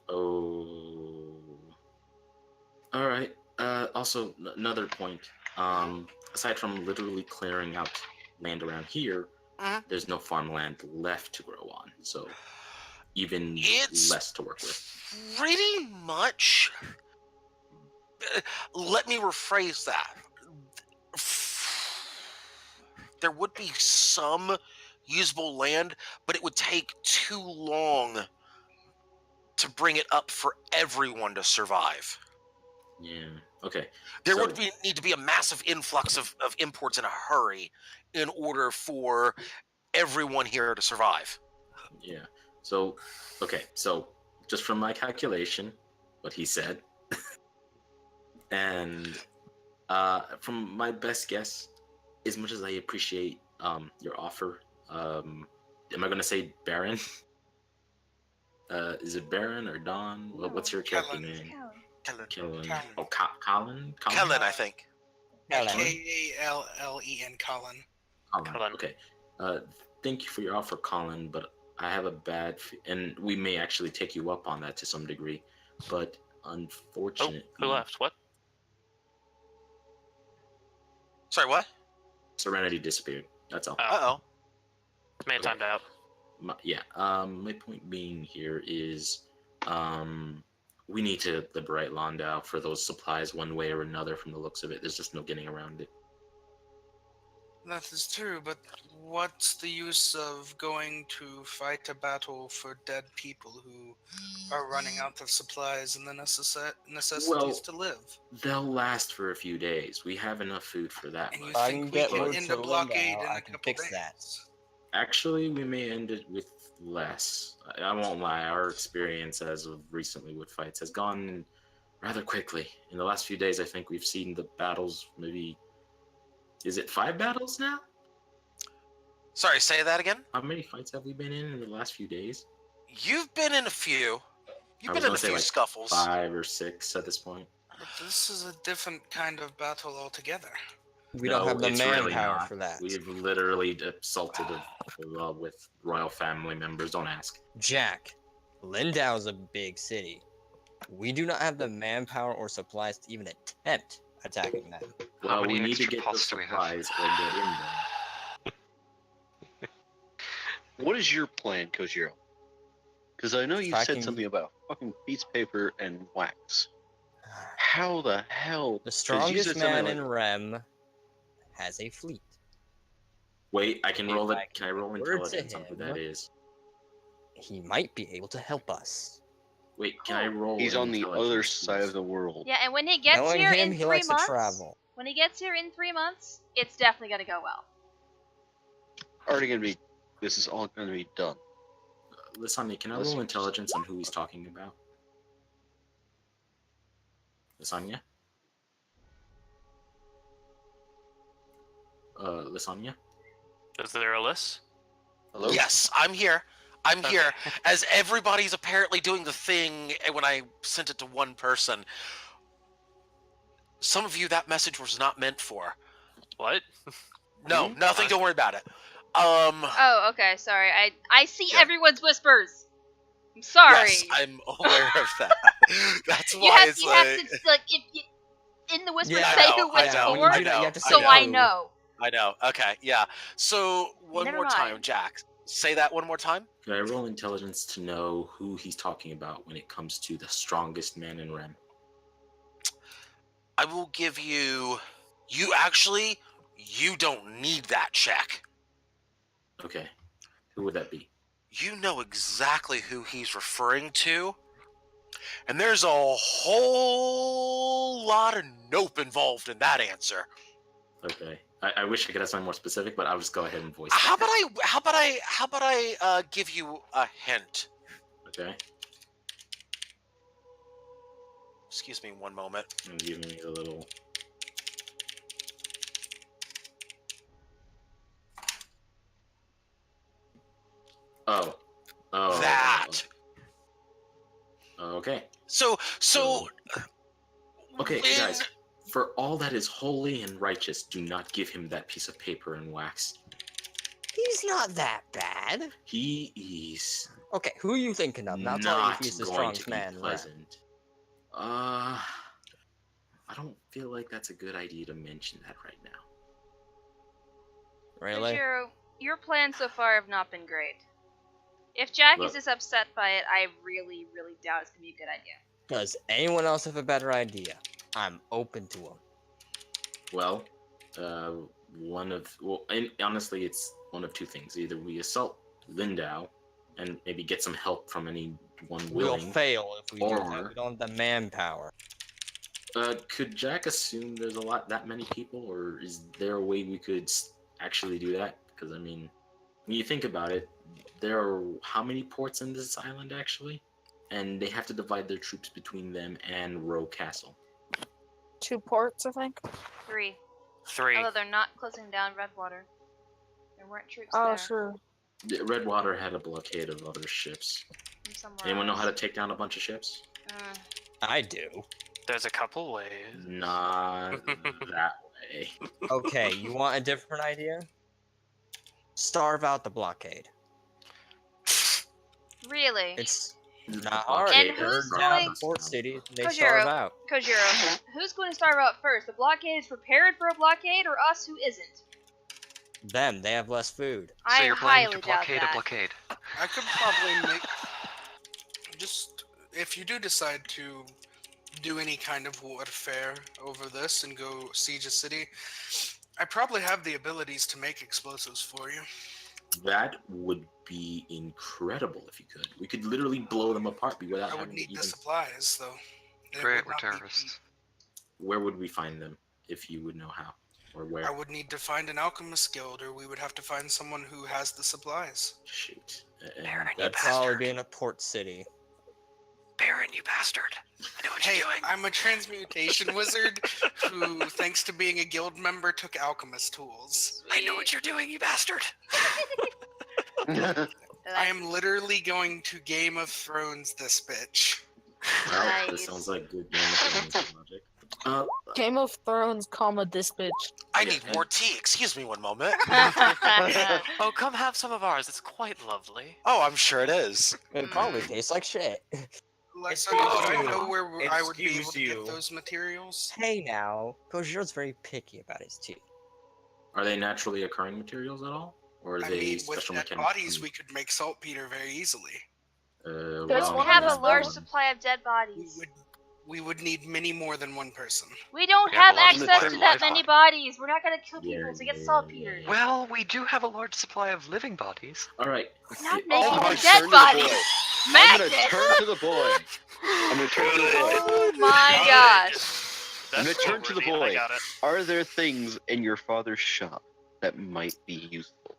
Oh. All right. Also, another point. Aside from literally clearing out land around here, there's no farmland left to grow on. So even less to work with. Pretty much. Let me rephrase that. There would be some usable land, but it would take too long to bring it up for everyone to survive. Yeah. Okay. There would need to be a massive influx of imports in a hurry in order for everyone here to survive. Yeah. So, okay. So, just from my calculation, what he said, and from my best guess, as much as I appreciate your offer, am I going to say Baron? Is it Baron or Don? No, What's your character Kellen. name? Kellen. Kellen. Kellen. Oh, Colin? Kellen, I think. Helen. Kallen. Colin. Colin. Okay. Thank you for your offer, Colin, but I have a bad... and we may actually take you up on that to some degree, but unfortunately... Who left? What? Sorry, what? Serenity disappeared. That's all. Uh-oh. May have timed out. My point being here is we need to liberate Landau for those supplies one way or another from the looks of it. There's just no getting around it. That is true, but what's the use of going to fight a battle for dead people who are running out of supplies and the necessities to live? They'll last for a few days. We have enough food for that And you much. think we can end a blockade in a couple fix days? that. Actually, we may end it with less. I won't lie. Our experience as of recently with fights has gone rather quickly. In the last few days, I think we've seen the battles maybe... Is it 5 battles now? Sorry, say that again? How many fights have we been in the last few days? You've been in a few. You've been in a few scuffles. 5 or 6 at this point. But this is a different kind of battle altogether. We don't have the it's manpower really not. for that. We've literally assaulted with royal family members. Don't ask. Jack, Lindau's a big city. We do not have the manpower or supplies to even attempt attacking them. Well, many we need to extra get the pots do we have? supplies or get in there. What is your plan, Kojiro? Because I know you said Tracking- something about fucking piece of paper and wax. How the hell? The 'cause you strongest said something man like- in Rem has a fleet. Wait, I can roll it. I Can I roll give word to intelligence on who that him. is? He might be able to help us. Wait, can I roll? He's on the intelligence, other side please? of the world. Yeah, and when he gets Knowing here him, in he 3 likes months, to travel. when he gets here in 3 months, it's definitely gonna go well. Already gonna be. This is all gonna be done. Lasagna, can I Listen. roll intelligence on who he's talking about? Lasagna? Lasagna? Is there a list? Hello? Yes, I'm here. I'm Okay. here. As everybody's apparently doing the thing when I sent it to one person. Some of you, that message was not meant for. What? No, nothing. What? Don't worry about it. Oh, okay, sorry. I see Yeah. everyone's whispers. I'm sorry. Yes, I'm aware of that. That's you why have, it's you like... have to, like, if you, in the whispers, Yeah, say I know, who it's I know, for, I know, you have to so say I who. know. I know. Okay, yeah. So, one Never more time, mind. Jack. Say that one more time. Can I roll intelligence to know who he's talking about when it comes to the strongest man in Rem? I will give you... You don't need that check. Okay. Who would that be? You know exactly who he's referring to. And there's a whole lot of nope involved in that answer. Okay. I wish I could have something more specific, but I'll just go ahead and voice How that. about I give you a hint? Okay. Excuse me one moment. And give me a little... Oh. That. Okay. So Okay, when- guys. For all that is holy and righteous, do not give him that piece of paper and wax. He's not that bad. He is Okay, who are you thinking of? Now tell me if he's the going strongest to be man in Rem. pleasant. I don't feel like that's a good idea to mention that right now. Really? Kojiro, your plans so far have not been great. If Jack Look. is this upset by it, I really, really doubt it's gonna be a good idea. Does anyone else have a better idea? I'm open to them. Well, and honestly, it's one of two things. Either we assault Lindau and maybe get some help from anyone We'll willing. fail if we do that. or- We don't have the manpower. Could Jack assume there's that many people, or is there a way we could actually do that? Because I mean, when you think about it, there are how many ports in this island actually, and they have to divide their troops between them and Row Castle. 2 ports, I think. 3. 3. Although they're not closing down Redwater. There weren't troops Oh, there. sure. The Redwater had a blockade of other ships. from somewhere Anyone know else. how to take down a bunch of ships? I do. There's a couple ways. Not that way. Okay, you want a different idea? Starve out the blockade. Really? It's not hard. And Blockade who's Burn down going- the port city, they starve Kojiro, out. Kojiro, who's going to starve out first? The blockade is prepared for a blockade, or us who isn't? Them, they have less food. So I you're planning highly to doubt blockade a that. blockade. I could probably make just if you do decide to do any kind of warfare over this and go siege a city, I probably have the abilities to make explosives for you. That would be incredible if you could. We could literally blow them apart without I would having need to the even... supplies, though. They Great, would we're not be terrorists. Where would we find them if you would know how? Or where? I would need to find an alchemist guild, or we would have to find someone who has the supplies. Shoot. Baron, you That'd probably be in a port city. Baron, you bastard. I know what Hey, you're doing. I'm a transmutation wizard who, thanks to being a guild member, took alchemist tools. I know what you're doing, you bastard. I am literally going to Game of Thrones this bitch. Well, Nice. this sounds like good Game of Thrones logic. Game of Thrones, this bitch. I need more tea. Excuse me one moment. Oh, come have some of ours. It's quite lovely. Oh, I'm sure it is. It probably tastes like shit. Like, so Excuse do I you. know where I would be able Excuse to you. get those materials? Hey now, Kojiro's very picky about his tea. Are they naturally occurring materials at all? Or are I they mean, with special dead mechanical? bodies, we could make saltpeter very easily. There's well, We one have on a this large building. supply of dead bodies. We would need many more than one person. We don't We have have a large access supply to of that live many bodies. bodies. We're not gonna kill people to get saltpeter. Well, we do have a large supply of living bodies. Alright. Not it- making I'm the gonna dead turn to the bodies. boy. I'm Smash gonna it! turn to the boy. I'm gonna turn to the boy. Oh my gosh. I'm gonna That's turn to the noteworthy, boy. I got it. Are there things in your father's shop that might be useful?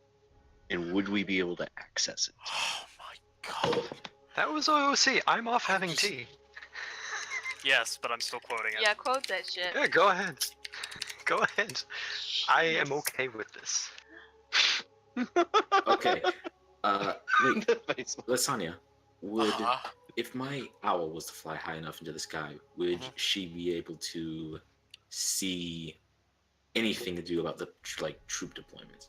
And would we be able to access it? Oh my god. That was OOC. I'm off having tea. Yes, but I'm still quoting it. Yeah, quote that shit. Yeah, go ahead. Go ahead. I am okay with this. Okay. Wait, The face. Lasagna, would Uh-huh. if my owl was to fly high enough into the sky, would Mhm. she be able to see anything to do about the troop deployments?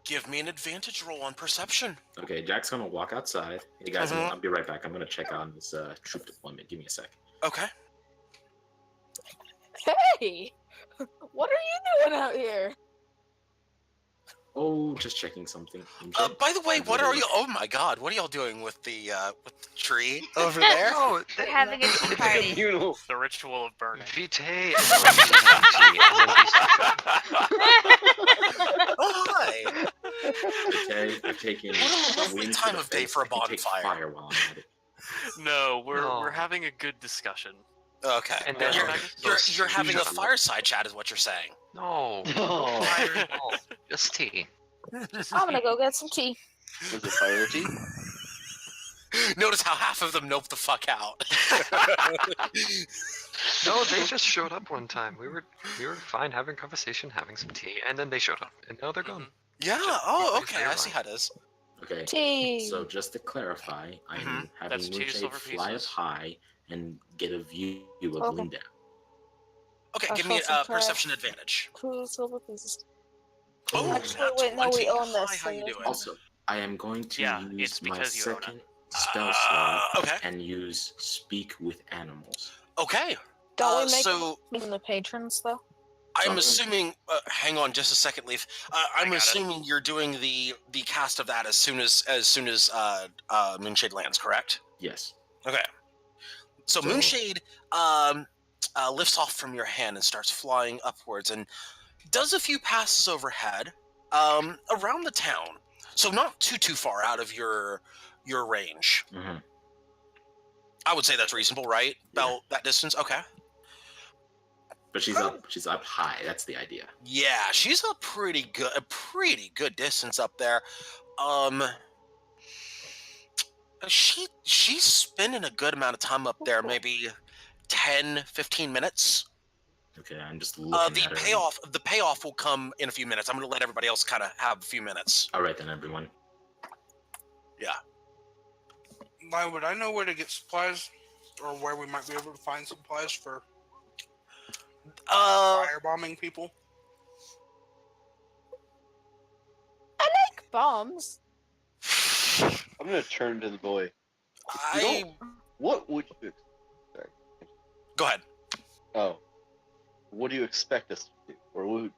Give me an advantage roll on perception. Okay, Jack's gonna walk outside. Hey guys, Mhm. I'll be right back. I'm gonna check on this troop deployment. Give me a sec. Okay. Hey! What are you doing out here? Oh, just checking something. By the way, what are you? Oh my god, what are y'all doing with the tree over there? Oh, We're having a tea party. Communal. The ritual of burning. Vitae and tea, and then be Oh hi. Okay, I've taken. What a lovely wind to time the of day face. for a I can take bonfire. Fire while I'm at it. No, we're No. having a good discussion. Okay. And then You're, Magnus you're goes having a usually- fireside chat, is what you're saying. No. Oh. Fire at all. Just tea. I'm gonna go get some tea. Was it fire tea? Notice how half of them nope the fuck out. No, they just showed up one time. We were fine having conversation, having some tea, and then they showed up, and now they're gone. Yeah. Oh, okay. I see how it is. Okay. Tea. So just to clarify, I'm Mhm. having That's 2 Moonshade silver fly up pieces. high and get a view of Okay. Linda. Okay, I give me shall a perception advantage. 2 silver pieces. Oh, Actually, nat wait, no, we 20. own this, Hi, how so you there's doing? Also, I am going to Yeah, use it's my because you own it. second spell slot Okay. and use Speak with Animals. Okay. Don't we make So them the patrons, though? I'm assuming. Hang on, just a second, Leaf. I'm got it. assuming you're doing the cast of that as soon as Moonshade lands, correct? Yes. Okay. So So- Moonshade lifts off from your hand and starts flying upwards and does a few passes overhead around the town. So not too far out of your range. hmm I would say that's reasonable, right? Yeah. About that distance. Okay. But she's up high. That's the idea. Yeah, she's a pretty good distance up there. She's spending a good amount of time up there, maybe 10, 15 minutes. Okay, I'm just looking The at her. payoff will come in a few minutes. I'm going to let everybody else kind of have a few minutes. All right then, everyone. Yeah. Why would I know where to get supplies, or where we might be able to find supplies for firebombing people? I like bombs. I'm gonna turn to the boy. I What would you expect? go ahead. Oh, what do you expect us to do, or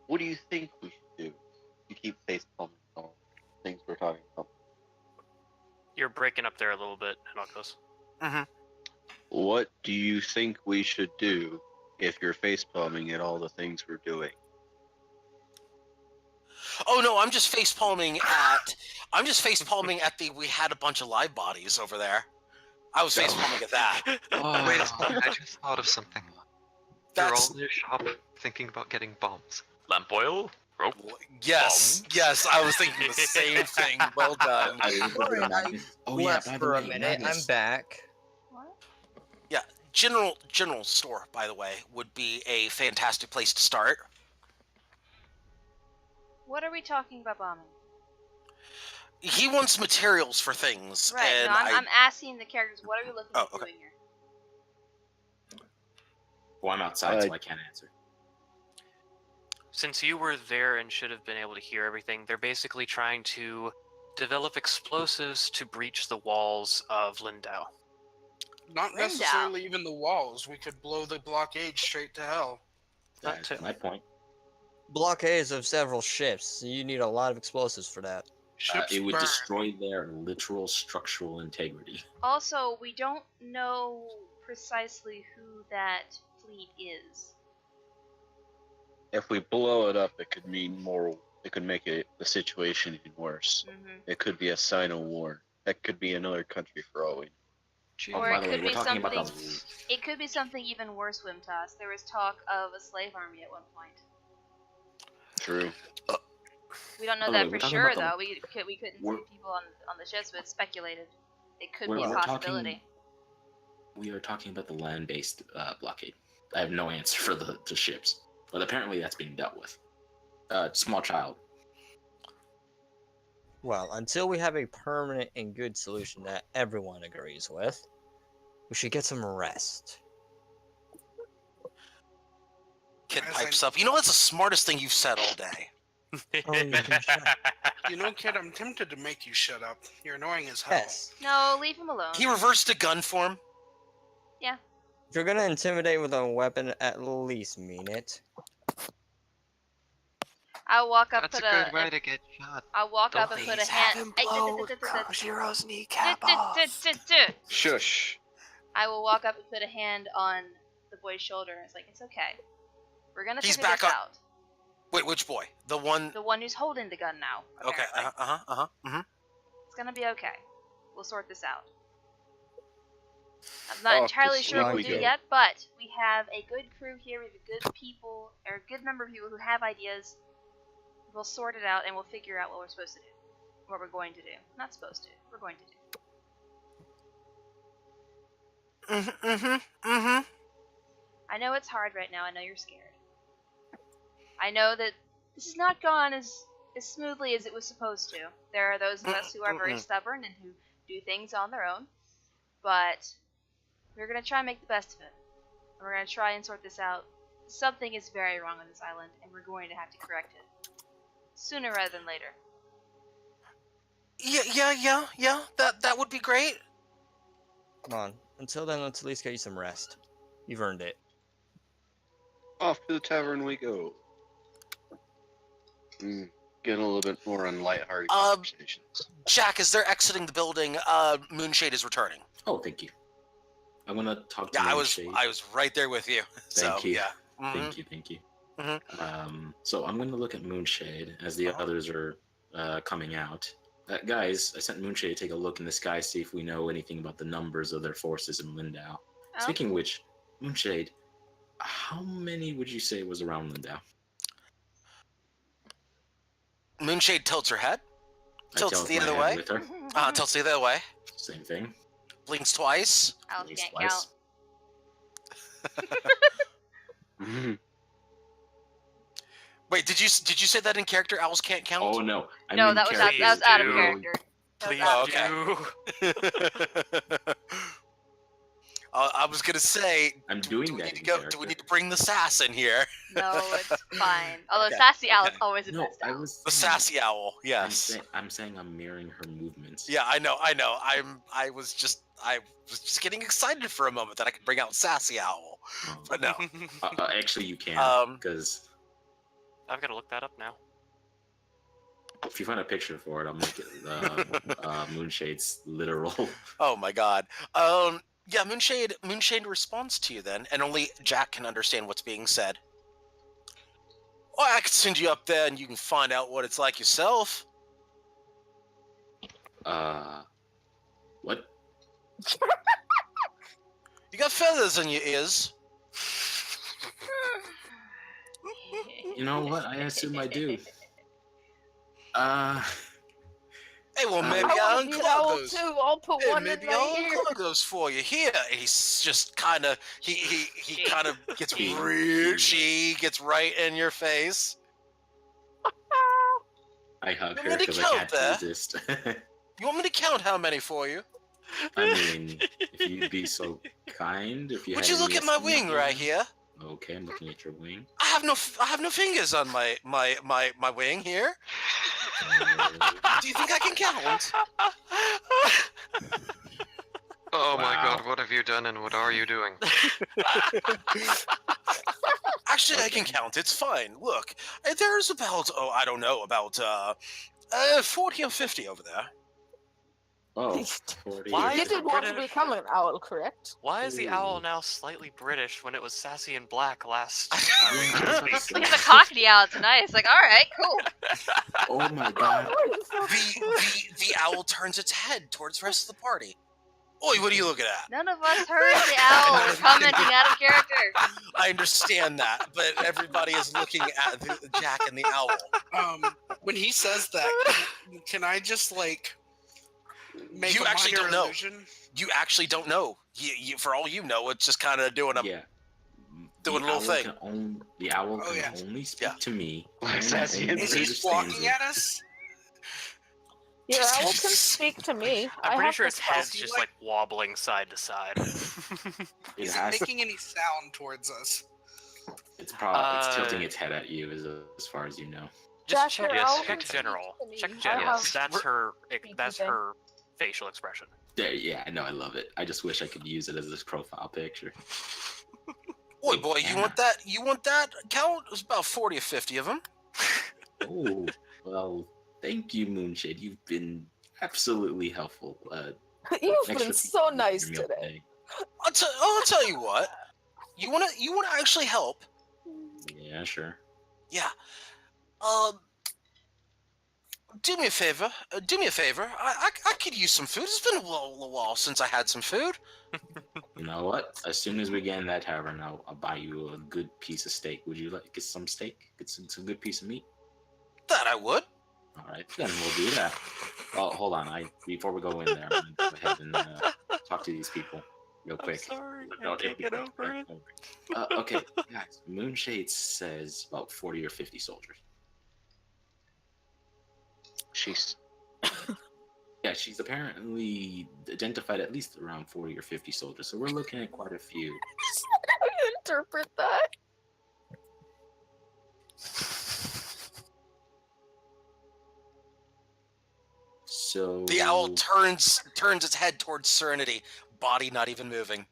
what do you think we should do to keep face palming all the things we're talking about? You're breaking up there a little bit, Knuckles. Mm-hmm. What do you think we should do if you're face palming at all the things we're doing? Oh no, I'm just face palming at the we had a bunch of live bodies over there. I was face palming at that. Oh, wait a second, I just thought of something. They're all That's in their shop thinking about getting bombs. Lamp oil? Rope? yes, Bombs? yes. I was thinking the same thing. Well done. Oh yeah, Left by the for a way, minute. I'm Magnus. back. Yeah, general store, by the way, would be a fantastic place to start. What are we talking about bombing? He wants materials for things, Right. and No, I'm asking the characters. What are we looking at okay. doing here? Well, I'm outside, so I can't answer. Since you were there and should have been able to hear everything, they're basically trying to develop explosives to breach the walls of Lindau. Not necessarily even the walls. We could blow the blockade straight to hell. That's my point. Blockades of several ships. So you need a lot of explosives for that. It would destroy their literal structural integrity. Also, we don't know precisely who that fleet is. If we blow it up, it could mean more. It could make the situation even worse. Mm-hmm. It could be a sign of war. That could be another country for all we know. Or by it the way, could we're be talking something. about the... It could be something even worse, Wimtoss. There was talk of a slave army at one point. True. We don't know By the that way, for we're talking sure, about though. We couldn't see people on the ships, but it's speculated. It could be a we're possibility. We are talking about the land-based blockade. I have no answer for the ships, but apparently that's being dealt with. Small child. Well, until we have a permanent and good solution that everyone agrees with, we should get some rest. Kid pipes up. You know, that's the smartest thing you've said all day. You know, kid, I'm tempted to make you shut up. You're annoying as hell. Yes. No, leave him alone. He reversed a gun form. Yeah. If you're gonna intimidate with a weapon, at least mean it. I'll walk up. That's put a good way to get shot. I'll walk up and put a hand. Zero's kneecap Shush. I will walk up and put a hand on the boy's shoulder. And it's like, it's okay. We're gonna He's figure back this up. out. Wait, which boy? The one. The one who's holding the gun now. Okay. Apparently. Mm-hmm. It's gonna be okay. We'll sort this out. I'm not entirely sure what we'll do yet, but we have a good crew here. We have a good people, or a good number of people who have ideas. We'll sort it out and we'll figure out what we're supposed to do. What we're going to do. Not supposed to. We're going to do. I know it's hard right now. I know you're scared. I know that this has not gone as smoothly as it was supposed to. There are those of us who are very stubborn and who do things on their own. But we're going to try and make the best of it. And we're going to try and sort this out. Something is very wrong on this island, and we're going to have to correct it. Sooner rather than later. Yeah. That would be great. Come on. Until then, let's at least get you some rest. You've earned it. Off to the tavern we go. Getting a little bit more on lighthearted conversations. Jack, as they're exiting the building, Moonshade is returning. Oh, thank you. I'm gonna talk to Moonshade. I was right there with you. Thank you. Yeah. Thank you. So I'm gonna look at Moonshade as the others are coming out. Guys, I sent Moonshade to take a look in the sky, see if we know anything about the numbers of their forces in Lindau. Oh. Speaking of which, Moonshade, how many would you say was around Lindau? Moonshade tilts her head. Tilts tilt the my other head way. with her. Tilts the other way. Same thing. Blinks twice. I'll Blinks can't twice. count. Wait, did you say that in character? Owls can't count. Oh no! No, that was out of character. Please Oh, do. I was gonna say, I'm doing do we that. need to in go? Do character. we need to bring the sass in here? No, it's fine. Although Okay, Sassy Owl's okay. always the No, best I owl. was The saying, sassy owl. Yes. I'm saying I'm mirroring her movements. Yeah, I know. I was just getting excited for a moment that I could bring out sassy owl, Oh. but no. Actually, you can because I've got to look that up now. if you find a picture for it, I'll make it Moonshade's literal. Oh my god. Yeah, Moonshade responds to you then, and only Jack can understand what's being said. Well, I could send you up there and you can find out what it's like yourself. What? You got feathers in your ears. You know what? I assume I do. Hey, well, maybe I I'll want to be an unclog owl those. too. I'll put Hey, one in maybe my I'll ear. unclog those for you. Here, he's just kind of he kind of gets He- real. She gets right in your face. I hug You her want me to because I count can't there? resist. You want me to count how many for you? I mean, if you'd be so kind, if you Would had you look any at my wing estimate, right yeah. here? Okay, I'm looking at your wing. I have no fingers on my wing here. Do you think I can count? Oh my Wow. god, what have you done and what are you doing? Actually, I can count. It's fine. Look, there's about I don't know, about 40 or 50 over there. Oh, 40 Why You is did it want to British? become an owl, correct? Why is the owl Ooh. now slightly British when it was sassy and black last Yeah, time? I was Look gonna at the say. cockney owl tonight. It's like, all right, cool. Oh my god. The owl turns its head towards the rest of the party. Oi, what are you looking at? None of us heard the owl. We're commenting out of character. I understand that, but everybody is looking at Jack and the owl. When he says that, can I just like make You a actually minor don't know. illusion? You actually don't know. You, for all you know, it's just kind of doing a Yeah. doing a little thing. The owl Oh, can yeah. only speak to me. Like and sassy only Is he understands walking it. at us? Your owl can speak to me. I'm I pretty have sure to its head's spell. just like wobbling side to side. It Is it has, making any sound towards us? it's probably it's tilting Uh, its head at you as far as you know. Jack, Just check, your Yes. owl check can speak general. to me. Check I general. have- That's her. speaking That's thing. her facial expression. Yeah, I know, I love it. I just wish I could use it as this profile picture. Oi, boy, you want that? You want that count? It's about 40 or 50 of them. Oh, well, thank you, Moonshade. You've been absolutely helpful. You've Extra been so people nice your meal today. I'll tell you what. You wanna actually help? Yeah, sure. Yeah. Do me a favor. I could use some food. It's been a little while since I had some food. You know what? As soon as we get in that tavern, I'll buy you a good piece of steak. Would you like get some steak? Get some good piece of meat? That I would. All right, then we'll do that. Well, hold on. Before we go in there, I'm gonna go ahead and talk to these people real quick. sorry, No, I can't it'll be get quick, over right? it. Okay, guys. Moonshade says about 40 or 50 soldiers. She's Yeah, she's apparently identified at least around 40 or 50 soldiers, so we're looking at quite a few. How do you interpret that? So The owl turns its head towards Serenity, body not even moving.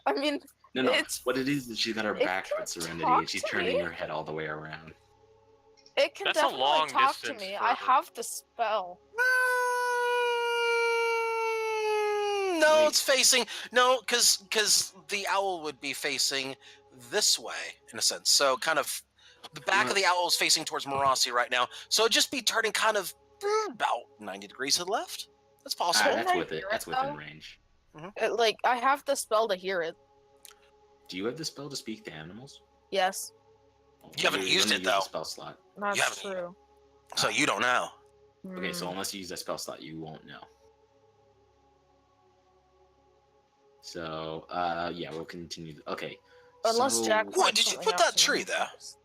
I mean, No. it's- What it is she's got her it back can towards Serenity, talk and she's to turning me. her head all the way around. it can That's a definitely long talk to distance me. for I her. have the spell. No, Wait. it's facing no, because the owl would be facing this way in a sense. So kind of the back of the owl is facing towards Marasi right now. So it'd just be turning kind of about 90 degrees to the left. That's possible. Can That's I within hear that's it, within though? range. Like, I have the spell to hear it. Do you have the spell to speak to animals? Yes, You haven't You're used gonna it, use the though. spell slot. that's haven't- true. So you don't know. Okay, so Hmm. unless you use that spell slot, you won't know. So, yeah, we'll continue. Okay. Unless so- Jack. What, finds did you something put that else in tree the there? house.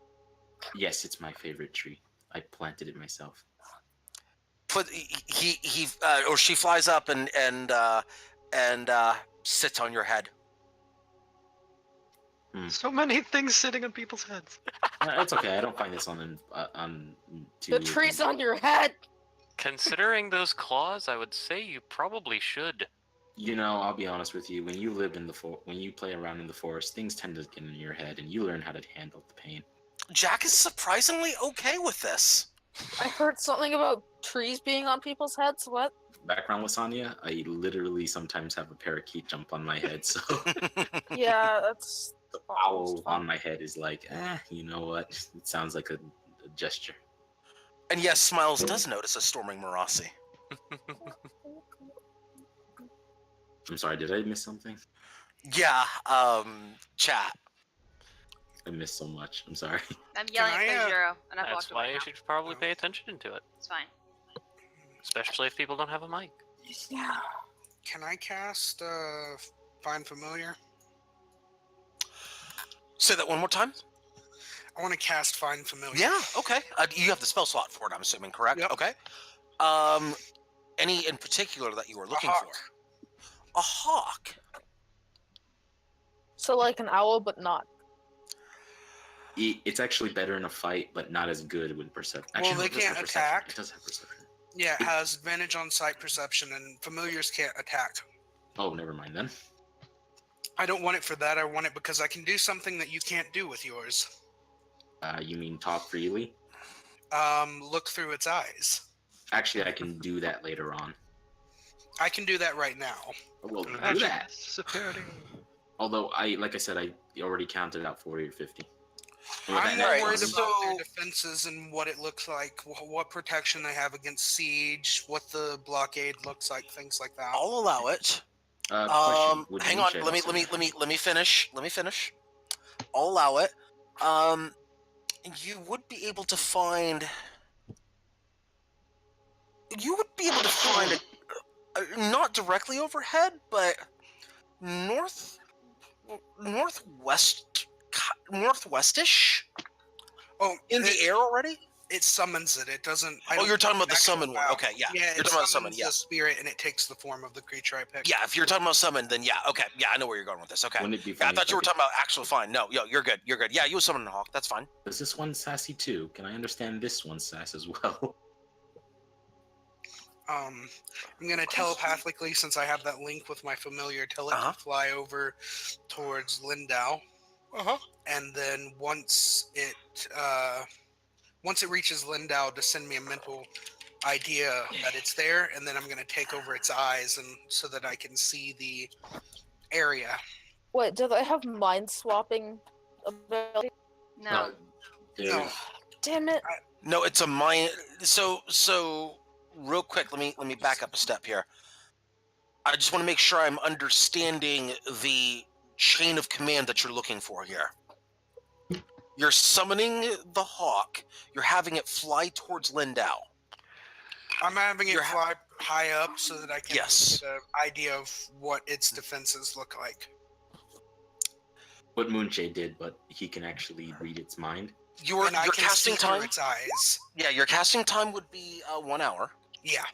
Yes, it's my favorite tree. I planted it myself. or she flies up and sits on your head. So many things sitting on people's heads. It's okay. I don't find this on The tree's on your head. Considering those claws, I would say you probably should. You know, I'll be honest with you. When you live in when you play around in the forest, things tend to get in your head, and you learn how to handle the pain. Jack is surprisingly okay with this. I heard something about trees being on people's heads. What? Background lasagna, I literally sometimes have a parakeet jump on my head, so Yeah, that's. the owl on my head is like, you know what? It sounds like a gesture. And yes, Smiles does notice a storming Marasi. I'm sorry, did I miss something? Yeah, chat. I missed so much. I'm sorry. I'm yelling Can I, at Kojiro, and I've That's walked why away you now. should probably pay attention to it, It's fine. especially if people don't have a mic. Yeah. Can I cast Find Familiar? Say that one more time. I want to cast Find Familiar. Yeah, okay. You have the spell slot for it, I'm assuming, correct? Yep. Okay. Any in particular that you were looking hawk. for? A hawk. So like an owl, but not. It's actually better in a fight, but not as good with perception. Well, they it does can't have perception. attack. It does have perception. Yeah, it has advantage on sight perception, and familiars can't attack. Oh, never mind then. I don't want it for that. I want it because I can do something that you can't do with yours. You mean talk freely? Look through its eyes. Actually, I can do that later on. I can do that right now. We'll do Magic that. superiority. Although, like I said, I already counted out 40 or 50. And with I'm that more next worried one- about their defenses and what it looks like, what protection they have against siege, what the blockade looks like, things like that. I'll allow it. question, would Hang you on. share Let me finish. Let me finish. I'll allow it. You would be able to find. You would be able to find it, not directly overhead, but northwestish. Oh, In the air already? It summons it. It doesn't. Oh, you're talking about the actual summon one. wow. Okay, yeah. Yeah, You're it talking about summons summon, yeah. the spirit, and it takes the form of the creature I picked. Yeah, if you're talking about summon, then yeah, okay. Yeah, I know where you're going with this. Okay. Wouldn't it be Yeah, I funny thought if you were I talking about actual fine. No, you're good. You're good. Yeah, you summon a hawk. That's fine. Is this one sassy too? Can I understand this one sass as well? I'm gonna telepathically, since I have that link with my familiar, tell it to fly over towards Lindau. And then once it reaches Lindau, to send me a mental idea that it's there, and then I'm gonna take over its eyes, and so that I can see the area. Wait, do they have mind swapping ability? No. No. Damn it. No, it's a mind. So real quick, let me back up a step here. I just want to make sure I'm understanding the chain of command that you're looking for here. You're summoning the hawk. You're having it fly towards Lindau. I'm having it fly high up so that I can Yes. get an idea of what its defenses look like. What Moonshade did, but he can actually read its mind. Your And I can casting see through time. its eyes. Yeah, your casting time would be 1 hour. Yeah.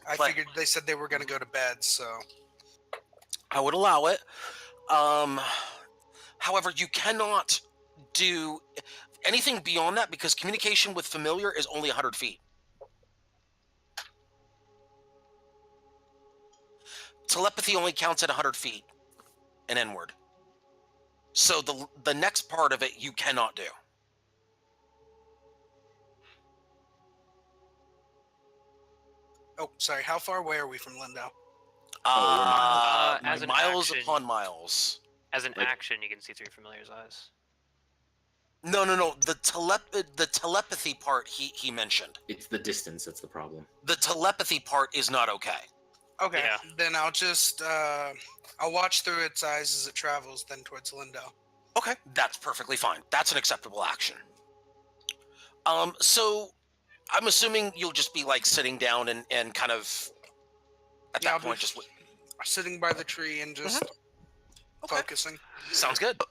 I But- figured they said they were going to go to bed, so. I would allow it. However, you cannot do anything beyond that because communication with familiar is only 100 feet. Telepathy only counts at 100 feet and inward. So the next part of it you cannot do. Oh, sorry. How far away are we from Lindau? As an miles action- upon miles. As an Like- action, you can see through familiar's eyes. No. The telepathy part he mentioned. It's the distance that's the problem. The telepathy part is not okay. Okay. Yeah. Then I'll just, I'll watch through its eyes as it travels then towards Lindau. Okay, that's perfectly fine. That's an acceptable action. So I'm assuming you'll just be like sitting down and kind of at Yeah, that I'll be point just sitting by the tree and just focusing. sounds good.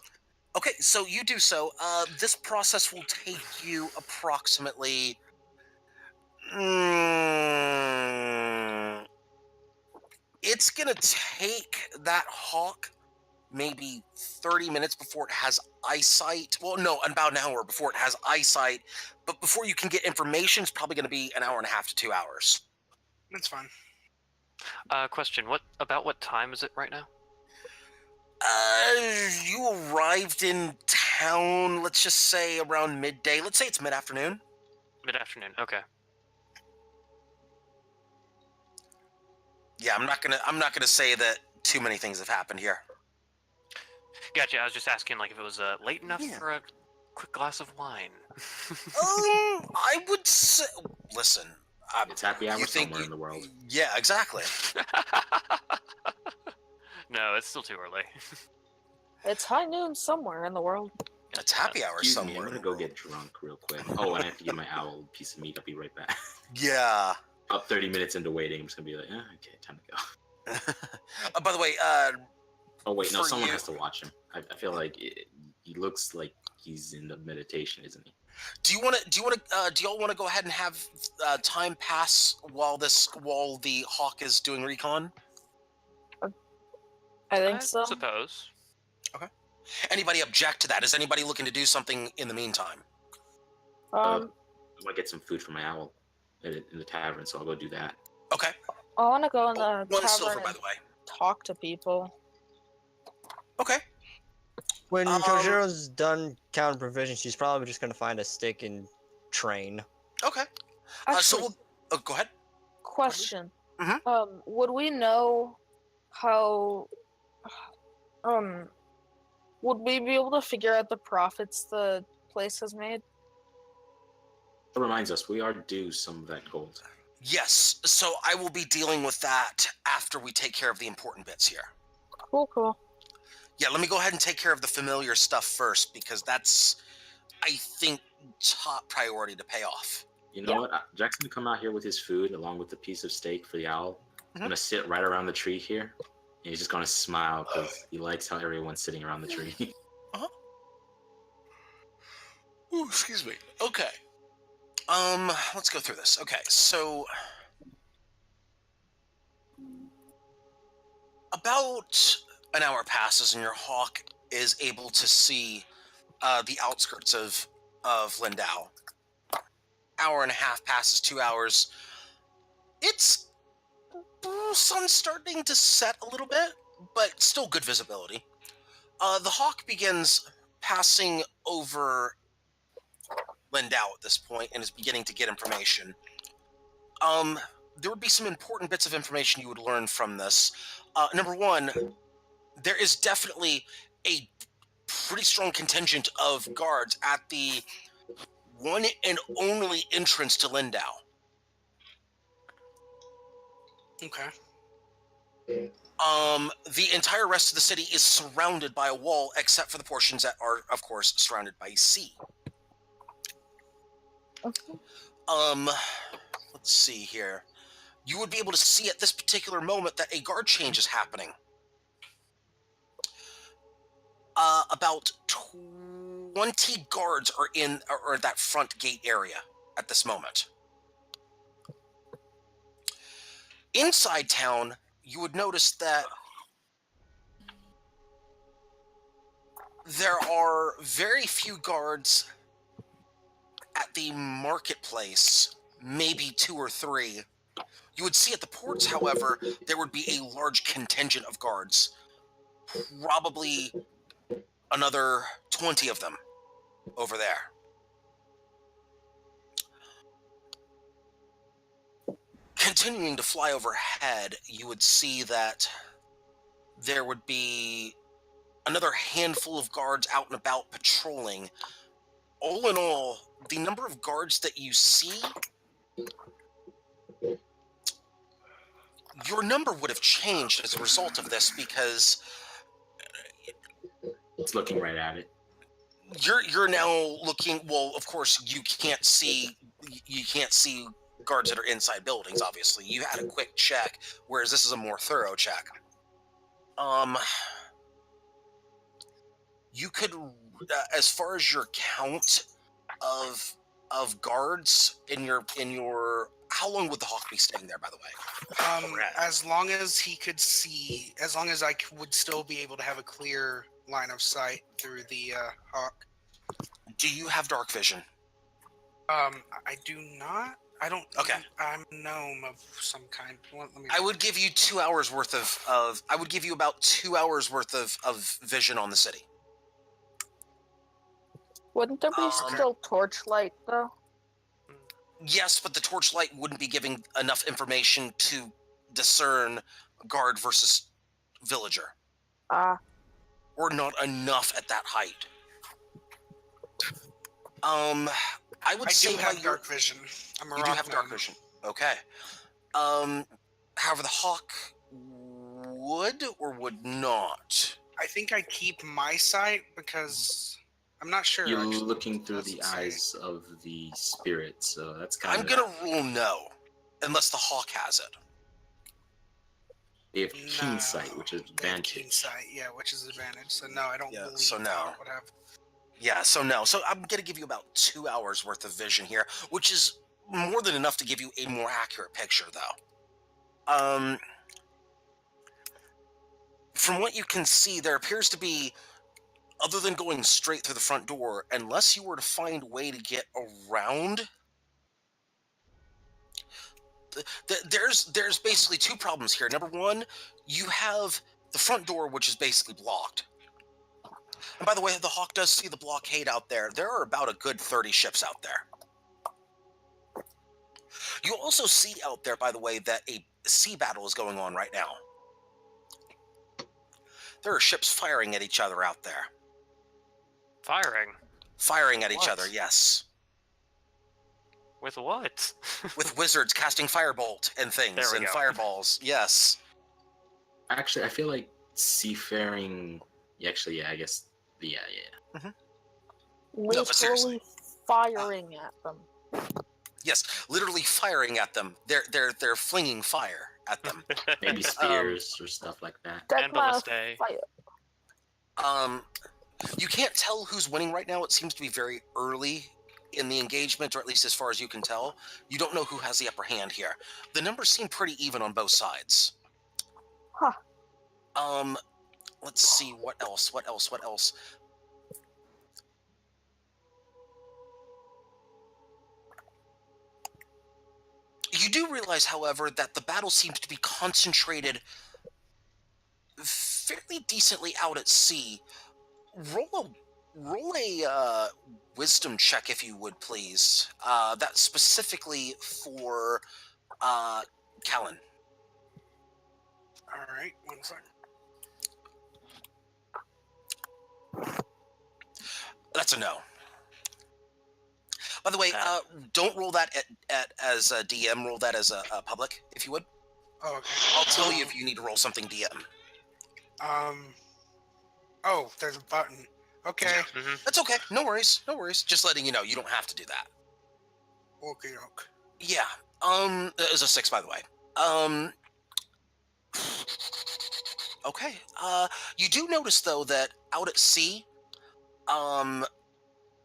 Okay, so you do so. This process will take you approximately It's gonna take that hawk maybe 30 minutes before it has eyesight. Well, no, about an hour before it has eyesight. But before you can get information, it's probably going to be an hour and a half to 2 hours. That's fine. Question: what time is it right now? You arrived in town, let's just say around midday. Let's say it's mid-afternoon. Mid-afternoon. Okay. Yeah, I'm not gonna say that too many things have happened here. Gotcha. I was just asking, like, if it was late enough for a quick glass of wine. I would say, listen. It's happy hour somewhere in the world. Yeah, exactly. No, it's still too early. It's high noon somewhere in the world. It's happy hour Excuse somewhere. me, I'm gonna go get drunk real quick. Oh, and I have to give my owl a piece of meat. I'll be right back. Yeah. About 30 minutes into waiting, I'm just gonna be like, okay, time to go. By the way, oh wait, no, for someone you- has to watch him. I feel like he looks like he's in the meditation, isn't he? do y'all want to go ahead and have time pass while the hawk is doing recon? I think so. Suppose. Okay. Anybody object to that? Is anybody looking to do something in the meantime? I want to get some food for my owl in the tavern, so I'll go do that. Okay. I want to go in the One tavern silver, by and the way. talk to people. Okay. When Kojiro's done counting provisions, she's probably just gonna find a stick and train. Okay. Actually, Go ahead. question. Mhm. Would we know how? Would we be able to figure out the profits the place has made? That reminds us, we are due some of that gold. Yes. So I will be dealing with that after we take care of the important bits here. Cool. Yeah, let me go ahead and take care of the familiar stuff first, because that's, I think, top priority to pay off. You know what? Jack's gonna come out here with his food along with the piece of steak for the owl. I'm gonna sit right around the tree here, and he's just gonna smile because he likes how everyone's sitting around the tree. Ooh, excuse me. Okay. Let's go through this. Okay, so about an hour passes, and your hawk is able to see the outskirts of Lindau. Hour and a half passes, 2 hours. It's sun's starting to set a little bit, but still good visibility. The hawk begins passing over Lindau at this point and is beginning to get information. There would be some important bits of information you would learn from this. Number one, there is definitely a pretty strong contingent of guards at the one and only entrance to Lindau. Okay. The entire rest of the city is surrounded by a wall, except for the portions that are, of course, surrounded by sea. Let's see here. You would be able to see at this particular moment that a guard change is happening. About 20 guards are in that front gate area at this moment. Inside town, you would notice that there are very few guards at the marketplace, maybe 2 or 3. You would see at the ports, however, there would be a large contingent of guards. Probably another 20 of them over there. Continuing to fly overhead, you would see that there would be another handful of guards out and about patrolling. All in all, the number of guards that you see, your number would have changed as a result of this, because It's looking right at it. You're now looking. Well, of course, you can't see guards that are inside buildings. Obviously, you had a quick check, whereas this is a more thorough check. You could, as far as your count of guards in your how long would the hawk be staying there, by the way? As long as he could see, as long as I would still be able to have a clear line of sight through the hawk. Do you have dark vision? I do not. I don't. Okay. I'm a gnome of some kind. Let me. I would give you 2 hours worth of. I would give you about 2 hours worth of vision on the city. Wouldn't there be still torchlight though? Yes, but the torchlight wouldn't be giving enough information to discern guard versus villager. Or not enough at that height. I would say do have dark vision. You do have dark vision. Okay. However, the hawk would or would not. I think I keep my sight because I'm not sure. You're actually. looking through the eyes of the spirit, so that's kind I'm gonna rule no, unless the hawk has it. They have keen sight, which is advantage. Keen sight, yeah, which is advantage. So no, I don't believe so no. that would have. Yeah, so no. So I'm gonna give you about 2 hours worth of vision here, which is more than enough to give you a more accurate picture, though. From what you can see, there appears to be, other than going straight through the front door, unless you were to find a way to get around, there's basically 2 problems here. Number one, you have the front door, which is basically blocked. And by the way, the hawk does see the blockade out there. There are about a good 30 ships out there. You also see out there, by the way, that a sea battle is going on right now. There are ships firing at each other out there. Firing at each other, yes. With what? With wizards casting firebolt and things and fireballs, yes. Actually, I feel like seafaring. Actually, yeah, I guess. Yeah. Literally firing at them. Yes, literally firing at them. They're flinging fire at them. Maybe spears or stuff like that. And ballistae. You can't tell who's winning right now. It seems to be very early in the engagement, or at least as far as you can tell. You don't know who has the upper hand here. The numbers seem pretty even on both sides. Let's see, what else? You do realize, however, that the battle seems to be concentrated fairly decently out at sea. Roll a wisdom check, if you would, please. That's specifically for Callan. All right, 1 second. That's a no. By the way, don't roll that as a DM. Roll that as a public, if you would. Oh, okay. I'll tell you if you need to roll something DM. Oh, there's a button. Okay. Mm-hmm. That's okay. No worries. Just letting you know, you don't have to do that. Okay. Yeah. It was a 6, by the way. Okay. You do notice, though, that out at sea,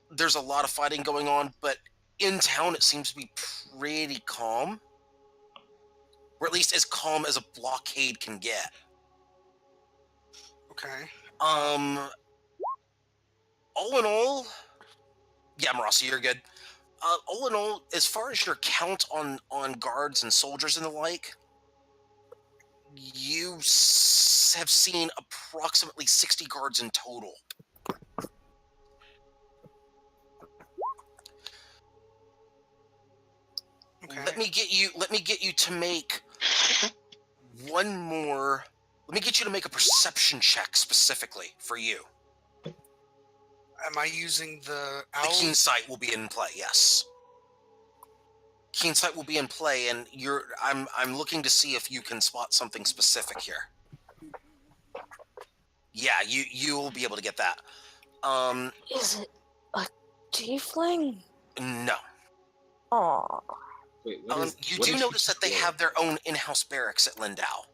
there's a lot of fighting going on, but in town it seems to be pretty calm. Or at least as calm as a blockade can get. Okay. All in all, yeah, Marassi, you're good. All in all, as far as your count on guards and soldiers and the like, you have seen approximately 60 guards in total. Okay. Let me get you to make one more. Let me get you to make a perception check specifically for you. Am I using the owl? The keen sight will be in play. Yes. Keen sight will be in play, and I'm looking to see if you can spot something specific here. Yeah, you'll be able to get that. Is it a tiefling? No. Aww. Wait, you do notice that they have their own in-house barracks at Lindau.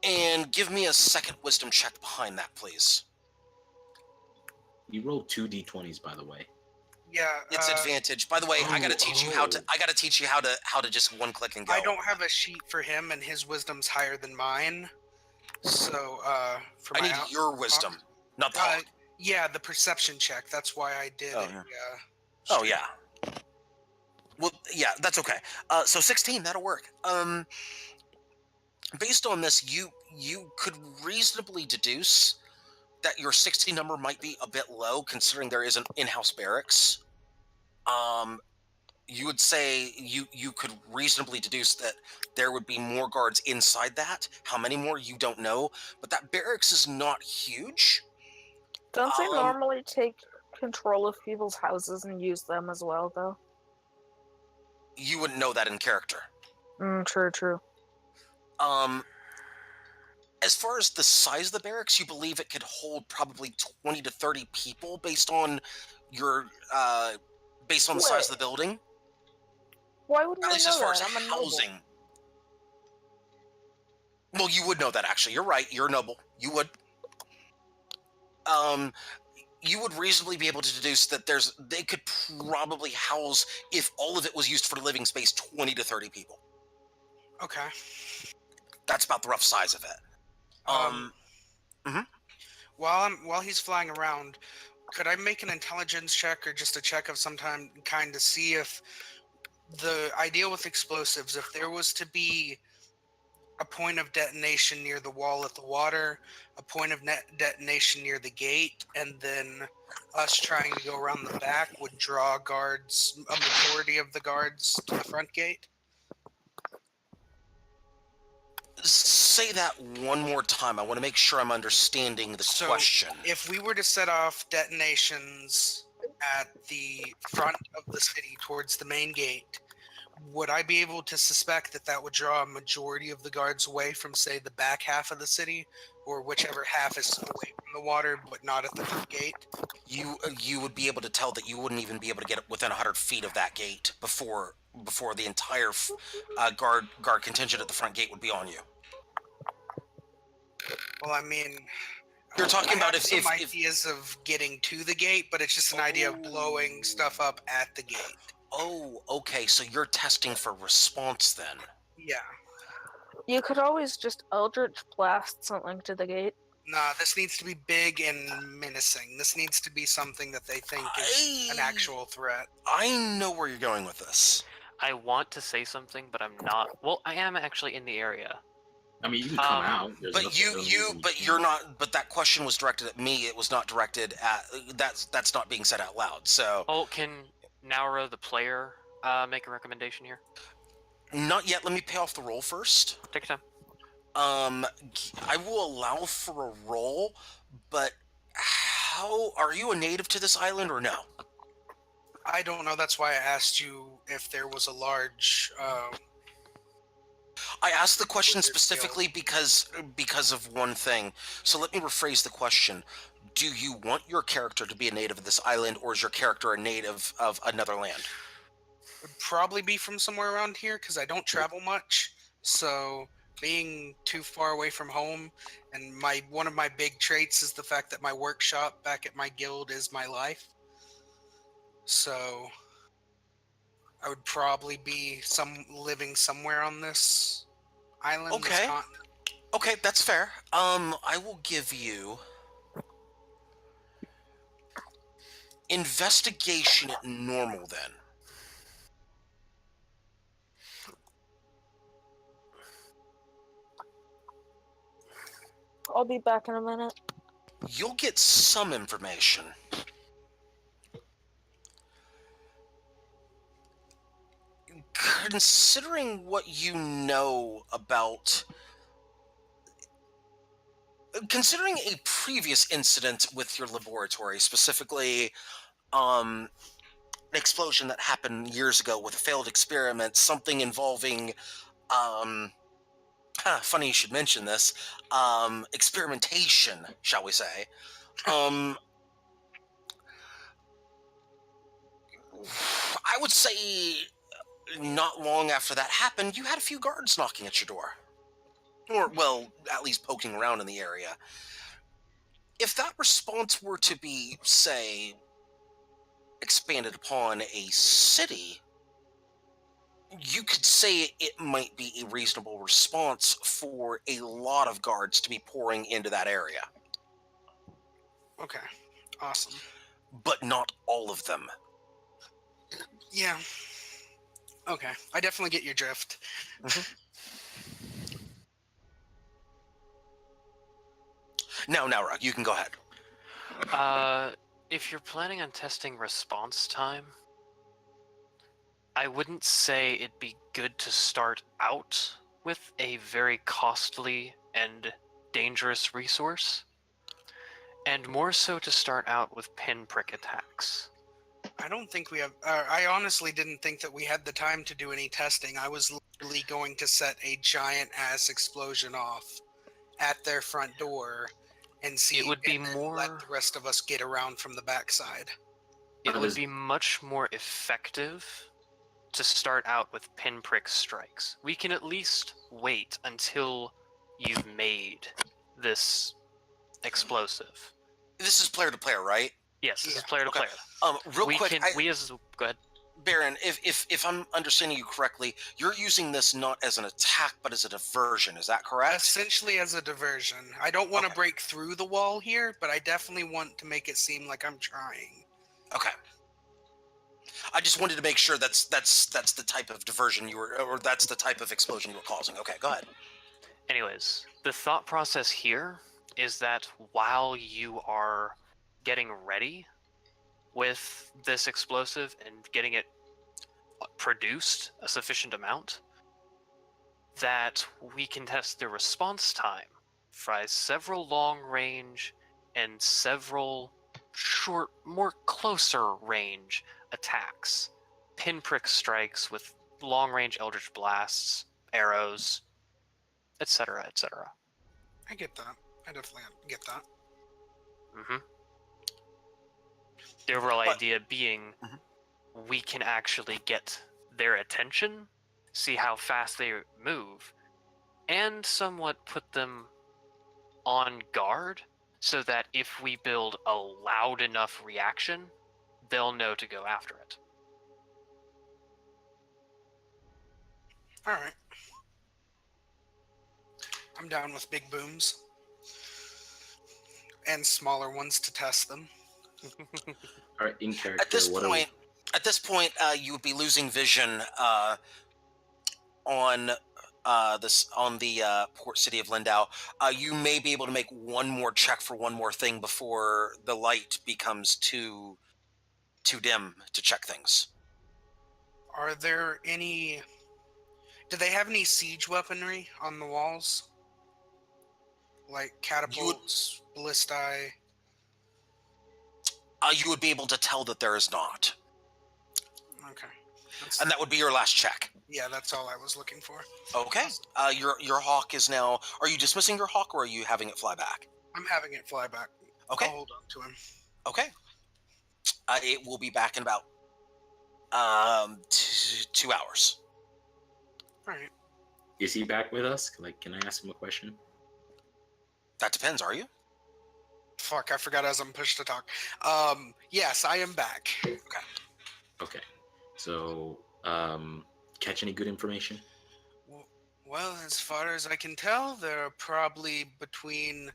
And give me a second wisdom check behind that, please. You rolled 2 d20s, by the way. Yeah. It's advantage. By the way, I gotta teach you how to. oh. I gotta teach you how to just one click and go. I don't have a sheet for him, and his wisdom's higher than mine. So, for I my need your wisdom, not the hawk. yeah, the perception check. That's why I did Oh, it. yeah. Yeah. Oh yeah. Well, yeah, that's okay. So 16, that'll work. Based on this, you could reasonably deduce that your 16 number might be a bit low, considering there is an in-house barracks. You would say you could reasonably deduce that there would be more guards inside that. How many more, you don't know, but that barracks is not huge. Don't they normally take control of people's houses and use them as well, though? You wouldn't know that in character. True. As far as the size of the barracks, you believe it could hold probably 20 to 30 people based on your based on the size of the building. Why wouldn't At I least know as far that? as I'm a noble. housing. Well, you would know that, actually. You're right. You're a noble. You would. You would reasonably be able to deduce that they could probably house, if all of it was used for living space, 20 to 30 people. Okay. That's about the rough size of it. While he's flying around, could I make an intelligence check or just a check of some kind to see if the idea with explosives, if there was to be a point of detonation near the wall at the water, a point of detonation near the gate, and then us trying to go around the back would draw guards, a majority of the guards to the front gate? Say that one more time. I want to make sure I'm understanding the question. If we were to set off detonations at the front of the city towards the main gate, would I be able to suspect that that would draw a majority of the guards away from, say, the back half of the city, or whichever half is away from the water but not at the front gate? You would be able to tell that you wouldn't even be able to get within 100 feet of that gate before the entire guard contingent at the front gate would be on you. Well, I mean, you're talking about if ideas of getting to the gate, but it's just an idea of blowing stuff up at the gate. Oh, okay. So you're testing for response then. Yeah. You could always just Eldritch Blast something to the gate. Nah, this needs to be big and menacing. This needs to be something that they think is an actual threat. I know where you're going with this. I want to say something, but I'm not. Well, I am actually in the area. I mean, you can come out. But you're not. But that question was directed at me. It was not directed at. That's not being said out loud. So. Oh, can Naura, the player, make a recommendation here? Not yet. Let me pay off the roll first. Take your time. I will allow for a roll, but how are you a native to this island or no? I don't know. That's why I asked you if there was a large. I asked the question specifically because of one thing. So let me rephrase the question. Do you want your character to be a native of this island, or is your character a native of another land? Would probably be from somewhere around here because I don't travel much. So being too far away from home, and one of my big traits is the fact that my workshop back at my guild is my life. So I would probably be living somewhere on this island. Okay. This continent. Okay, that's fair. I will give you investigation at normal then. I'll be back in a minute. You'll get some information. Considering what you know about... Considering a previous incident with your laboratory, specifically an explosion that happened years ago with a failed experiment, something involving... funny you should mention this. Experimentation, shall we say. I would say not long after that happened, you had a few guards knocking at your door. Or, well, at least poking around in the area. If that response were to be, say, expanded upon a city, you could say it might be a reasonable response for a lot of guards to be pouring into that area. Okay. Awesome. But not all of them. Yeah. Okay. I definitely get your drift. Now, Rug, you can go ahead. If you're planning on testing response time, I wouldn't say it'd be good to start out with a very costly and dangerous resource, and more so to start out with pinprick attacks. I don't think we have. I honestly didn't think that we had the time to do any testing. I was literally going to set a giant ass explosion off at their front door and see. It would be and then more. let the rest of us get around from the backside. It would be much more effective to start out with pinprick strikes. We can at least wait until you've made this explosive. This is player to player, right? Yes, this is player to player. Real we quick, go ahead. Baron, if I'm understanding you correctly, you're using this not as an attack, but as a diversion. Is that correct? Essentially as a diversion. I don't want to break through the wall here, but I definitely want to make it seem like I'm trying. Okay. I just wanted to make sure that's the type of diversion you were, or that's the type of explosion you were causing. Okay, go ahead. Anyways, the thought process here is that while you are getting ready with this explosive and getting it produced a sufficient amount, that we can test the response time for several long range and several short, more closer range attacks. Pinprick strikes with long range eldritch blasts, arrows, etc., etc. I get that. I definitely get that. The overall idea being we can actually get their attention, see how fast they move, and somewhat put them on guard so that if we build a loud enough reaction, they'll know to go after it. Alright. I'm down with big booms. And smaller ones to test them. Alright, in character. At this point, you would be losing vision on the port city of Lindau. You may be able to make one more check for one more thing before the light becomes too dim to check things. Are there any... Do they have any siege weaponry on the walls? Like catapults, ballistae? You would be able to tell that there is not. Okay. And that would be your last check. Yeah, that's all I was looking for. Okay. Your hawk is now... Are you dismissing your hawk, or are you having it fly back? I'm having it fly back. Okay. I'll hold on to him. Okay. It will be back in about 2 hours. Alright. Is he back with us? Like, can I ask him a question? That depends, are you? Fuck, I forgot as I'm pushed to talk. Yes, I am back. Okay. So, catch any good information? Well, as far as I can tell, there are probably between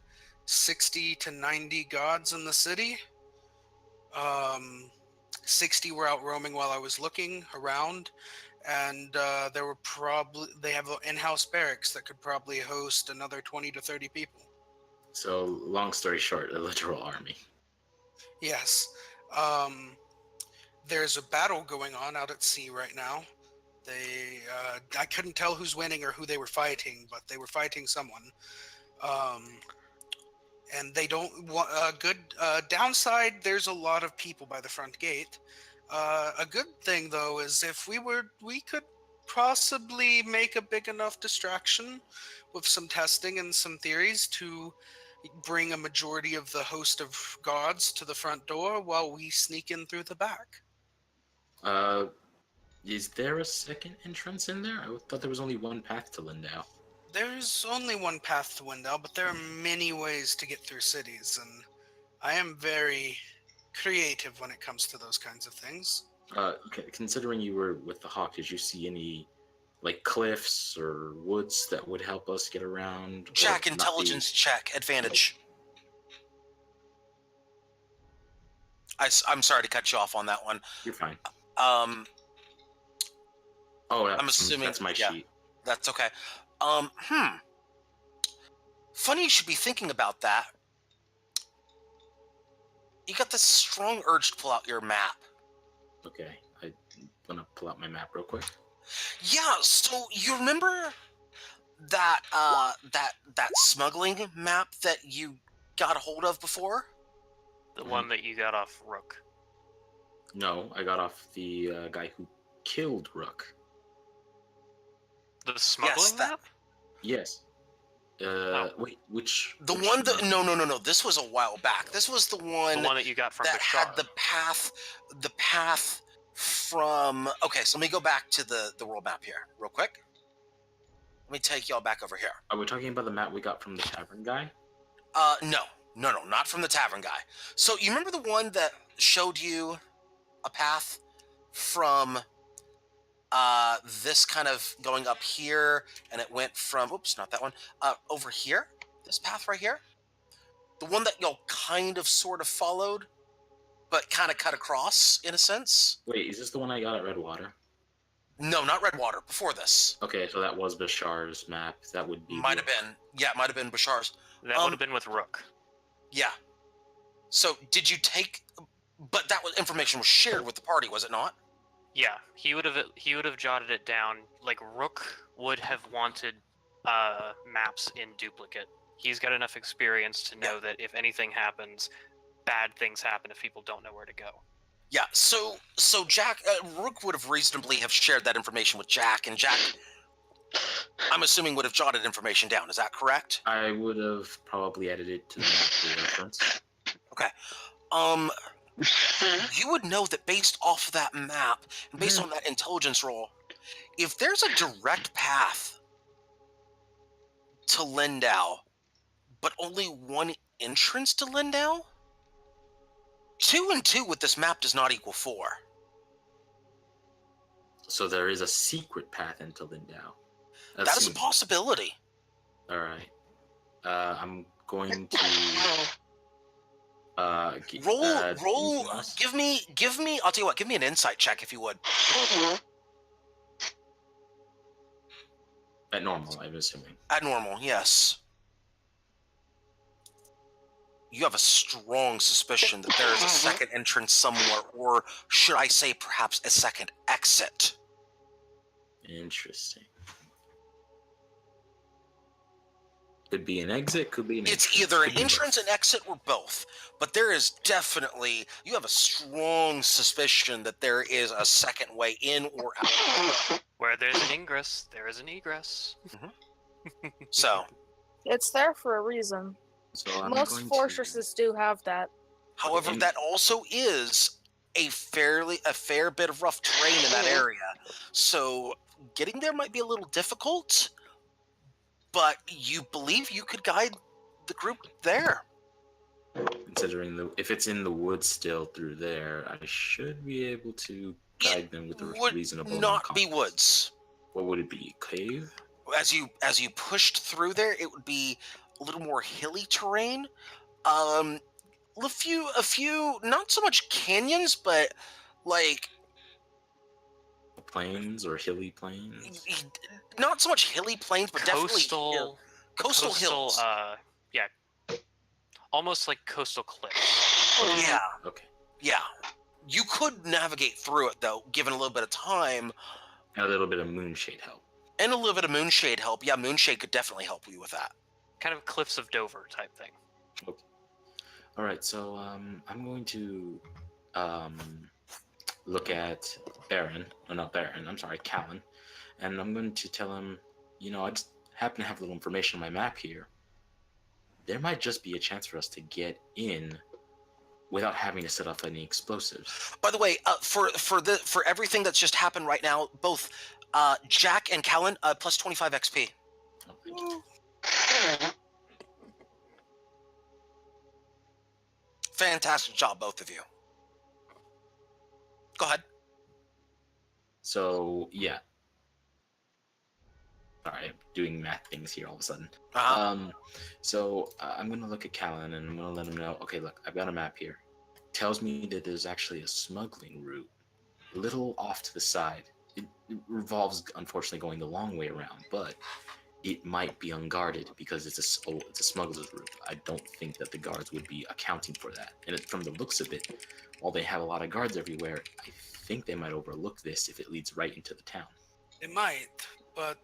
60 to 90 gods in the city. 60 were out roaming while I was looking around, and they have in-house barracks that could probably host another 20 to 30 people. So, long story short, a literal army. Yes. There's a battle going on out at sea right now. I couldn't tell who's winning or who they were fighting, but they were fighting someone. And they don't want a good downside. There's a lot of people by the front gate. A good thing though is if we could possibly make a big enough distraction with some testing and some theories to bring a majority of the host of gods to the front door while we sneak in through the back. Is there a second entrance in there? I thought there was only one path to Lindau. There's only one path to Lindau, but there are many ways to get through cities, and I am very creative when it comes to those kinds of things. Considering you were with the hawk, did you see any like cliffs or woods that would help us get around? or Jack, not be- intelligence check, advantage. I'm sorry to cut you off on that one. You're fine. Um, Oh, I'm assuming that's my yeah, sheet. that's okay. Funny you should be thinking about that. You got this strong urge to pull out your map. Okay, I want to pull out my map real quick. Yeah, so you remember that that smuggling map that you got a hold of before? The one that you got off Rook. No, I got off the guy who killed Rook. The smuggling map? Yes. Wait, which? The which one that map? no, this was a while back. This was the one that you got from that Bashar. had the path from. Okay, so let me go back to the world map here real quick. Let me take y'all back over here. Are we talking about the map we got from the tavern guy? No, not from the tavern guy. So you remember the one that showed you a path from this kind of going up here, and it went from, oops, not that one, over here, this path right here? The one that y'all kind of sort of followed, but kind of cut across, in a sense? Wait, is this the one I got at Redwater? No, not Redwater, before this. Okay, so that was Bashar's map. That would be... Might have been. Yeah, it might have been Bashar's. That would have been with Rook. Yeah. So, did you take... But that was, information was shared with the party, was it not? Yeah, he would have jotted it down. Like Rook would have wanted maps in duplicate. He's got enough experience to know that if anything happens, bad things happen if people don't know where to go. Yeah, so Jack, Rook would have reasonably have shared that information with Jack, and Jack, I'm assuming, would have jotted information down. Is that correct? I would have probably added it to the map for reference. Okay. You would know that based off of that map, and based on that intelligence roll, if there's a direct path to Lindau, but only one entrance to Lindau, 2 and 2 with this map does not equal 4. So there is a secret path into Lindau. That is a possibility. All right. I'm going to roll. Give me. I'll tell you what. Give me an insight check if you would. At normal, I'm assuming. At normal, yes. You have a strong suspicion that there is a second entrance somewhere, or should I say perhaps a second exit. Interesting. Could be an exit, could be an It's entrance. either an Could be entrance, both. an exit, or both. But there is definitely, you have a strong suspicion that there is a second way in or out. Where there's an ingress, there is an egress. So, It's there for a reason. So I'm Most going fortresses do have that. however, that also is a fair bit of rough terrain in that area. So getting there might be a little difficult, but you believe you could guide the group there. Considering if it's in the woods still through there, I should be able to guide them with a reasonable Not be woods. What would it be? Cave? As you pushed through there, it would be a little more hilly terrain. A few, not so much canyons, but like plains or hilly plains. Not so much hilly plains, but definitely coastal hills. Yeah, almost like coastal cliffs. Yeah. Okay. Yeah. You could navigate through it though, given a little bit of time. And a little bit of moonshade help. And a little bit of moonshade help. Yeah, moonshade could definitely help you with that. Kind of Cliffs of Dover type thing. Okay. All right. So I'm going to look at Baron. Oh, not Baron. I'm sorry, Callan. And I'm going to tell him, I just happen to have a little information on my map here. There might just be a chance for us to get in without having to set off any explosives. By the way, for everything that's just happened right now, both Jack and Callan, plus 25 XP. Oh, thank you. Fantastic job, both of you. Go ahead. So yeah. Sorry, I'm doing math things here all of a sudden. So I'm gonna look at Callan and I'm gonna let him know. Okay, look, I've got a map here. Tells me that there's actually a smuggling route, a little off to the side. It revolves, unfortunately, going the long way around, but it might be unguarded because it's a smuggler's route. I don't think that the guards would be accounting for that. And from the looks of it, while they have a lot of guards everywhere, I think they might overlook this if it leads right into the town. It might, but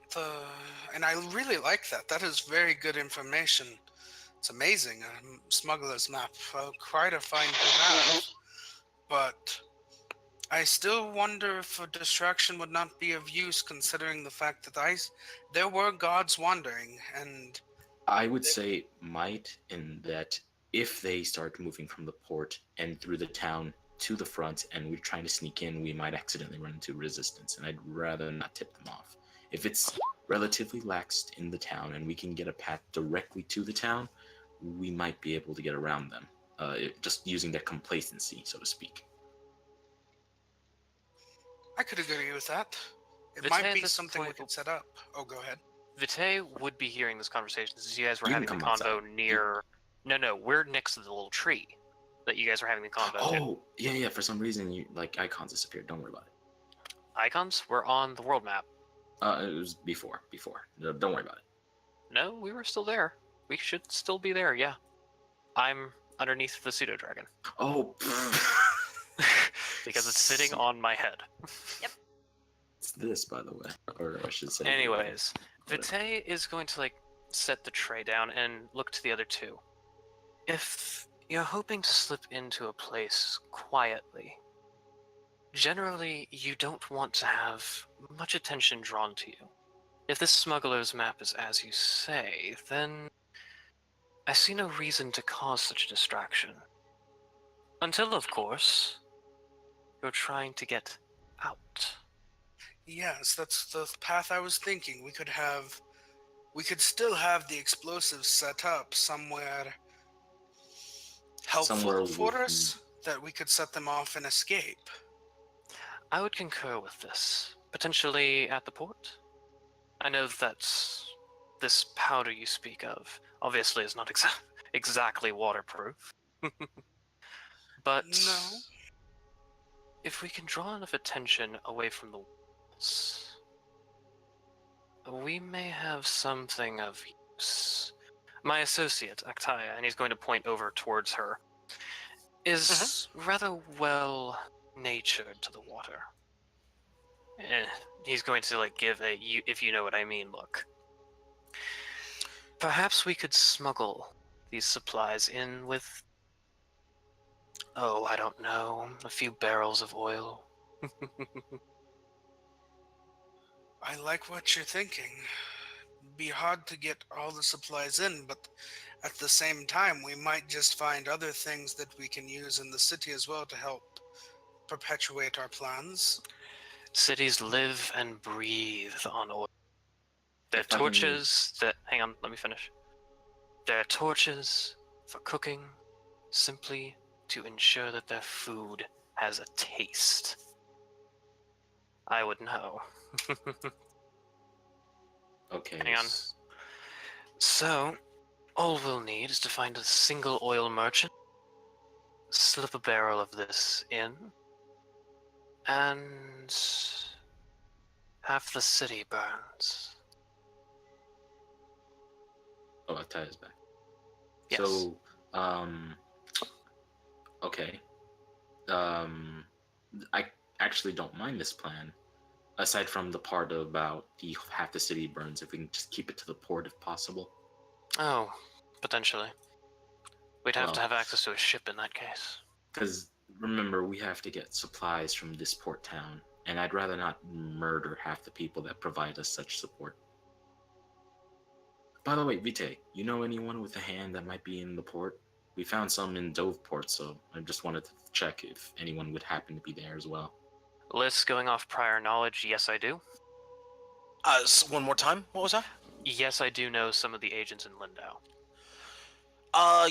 and I really like that. That is very good information. It's amazing. A smuggler's map, quite a find to have. But I still wonder if a distraction would not be of use, considering the fact that there were guards wandering, and I would say might, in that if they start moving from the port and through the town to the front and we're trying to sneak in, we might accidentally run into resistance, and I'd rather not tip them off. If it's relatively laxed in the town and we can get a path directly to the town, we might be able to get around them, just using their complacency, so to speak. I could agree with that. It Vitae, might at be this something we point- could set up. Oh, go ahead. Vitae would be hearing this conversation since you guys were You can having the come convo outside. near. No, we're next to the little tree that you guys were having the convo in. Oh, yeah, for some reason, icons disappeared. Don't worry about it. Icons were on the world map. It was before. No, don't worry about it. No, we were still there. We should still be there, yeah. I'm underneath the pseudo dragon. Oh, because it's sitting on my head. It's this, by the way. Or I should say. Anyways, whatever. Vitae is going to set the tray down and look to the other two. If you're hoping to slip into a place quietly, generally you don't want to have much attention drawn to you. If this smuggler's map is as you say, then I see no reason to cause such a distraction. Until, of course, you're trying to get out. Yes, that's the path I was thinking. We could still have the explosives set up somewhere helpful Somewhere for within- us that we could set them off and escape. I would concur with this. Potentially at the port? I know that this powder you speak of obviously is not exactly waterproof. But No. if we can draw enough attention away from the walls, we may have something of use. My associate, Actaya, and he's going to point over towards her, is rather well natured to the water. He's going to give a if you know what I mean look. Perhaps we could smuggle these supplies in with, I don't know, a few barrels of oil. I like what you're thinking. It'd be hard to get all the supplies in, but at the same time, we might just find other things that we can use in the city as well to help perpetuate our plans. Cities live and breathe on oil. Their If I can- torches hang on, let me finish. Their torches for cooking, simply to ensure that their food has a taste. I would know. Okay. Hang on. So, all we'll need is to find a single oil merchant, slip a barrel of this in, and half the city burns. Oh, Actaya's back. Yes. So, okay. I actually don't mind this plan. Aside from the part about the half the city burns, if we can just keep it to the port if possible. Oh, potentially. We'd have to Well- have access to a ship in that case. Because remember, we have to get supplies from this port town, and I'd rather not murder half the people that provide us such support. By the way, Vitae, you know anyone with a hand that might be in the port? We found some in Doveport, so I just wanted to check if anyone would happen to be there as well. List going off prior knowledge, yes I do. One more time. What was that? Yes, I do know some of the agents in Lindau.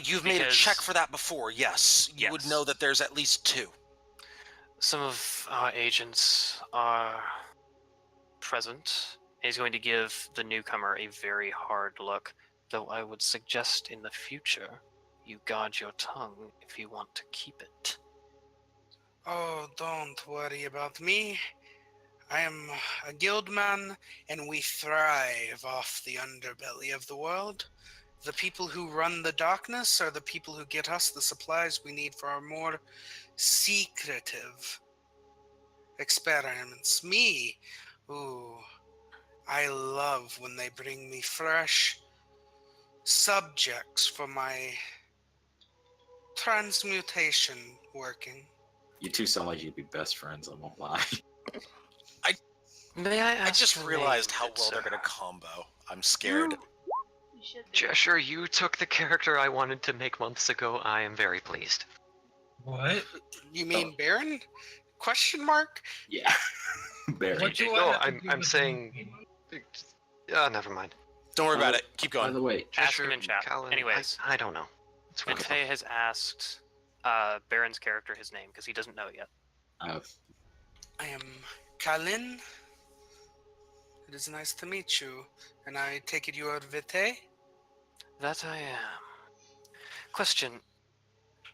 You've made a Because- check for that before. Yes, you would Yes. know that there's at least two. some of our agents are present. He's going to give the newcomer a very hard look, though I would suggest in the future you guard your tongue if you want to keep it. Oh, don't worry about me. I am a guildman, and we thrive off the underbelly of the world. The people who run the darkness are the people who get us the supplies we need for our more secretive experiments. Me, ooh, I love when they bring me fresh subjects for my transmutation working. You two sound like you'd be best friends, I won't lie. May I I ask just your realized name, how good well they're sir? gonna combo. I'm scared. You should be. Cheshire, you took the character I wanted to make months ago. I am very pleased. What? You mean Baron? Question mark? Yeah. Barry. What do I No, have to I'm do I'm with saying. anything? Never mind. Don't worry about it. Keep By going. the way, Ask him in chat. Callan, Anyways, I don't know. It's fine. Vitae has asked Baron's character his name because he doesn't know yet. I am Kalin. It is nice to meet you. And I take it you are Vitae? That I am. Question: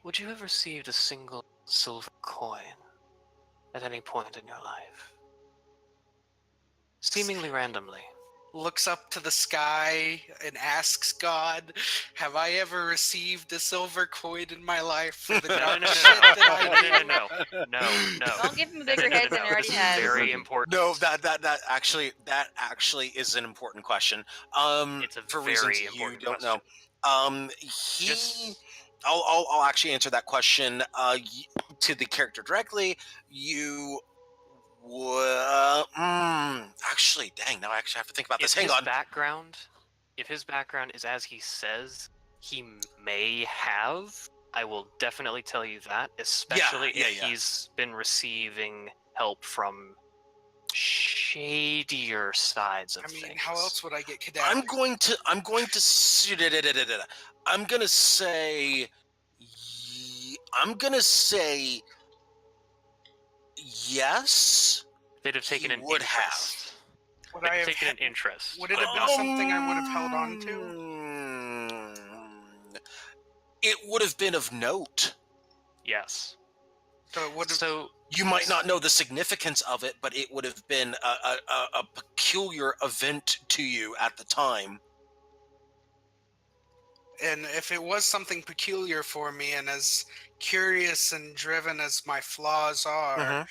would you have received a single silver coin at any point in your life? Seemingly randomly. Looks up to the sky and asks God, have I ever received a silver coin in my life for the No, dark no, no, shit no, that I do? no. Don't give him a bigger head than he already This is has. very important. No, that actually is an important question. It's a For very reasons you important don't question. know. Just I'll actually answer that question. To the character directly. You actually, dang. Now I actually have to think about this. Hang on. If his background is as he says, he may have. I will definitely tell you that, especially if he's been receiving help from shadier sides of things. How else would I get cadaver? I'm going to say yes. They'd have taken an would interest. Would They'd I have have taken an interest. Would it have been something I would have held on to? It would have been of note. Yes. So it would have. So you might not know the significance of it, but it would have been a peculiar event to you at the time. And if it was something peculiar for me, and as curious and driven as my flaws are,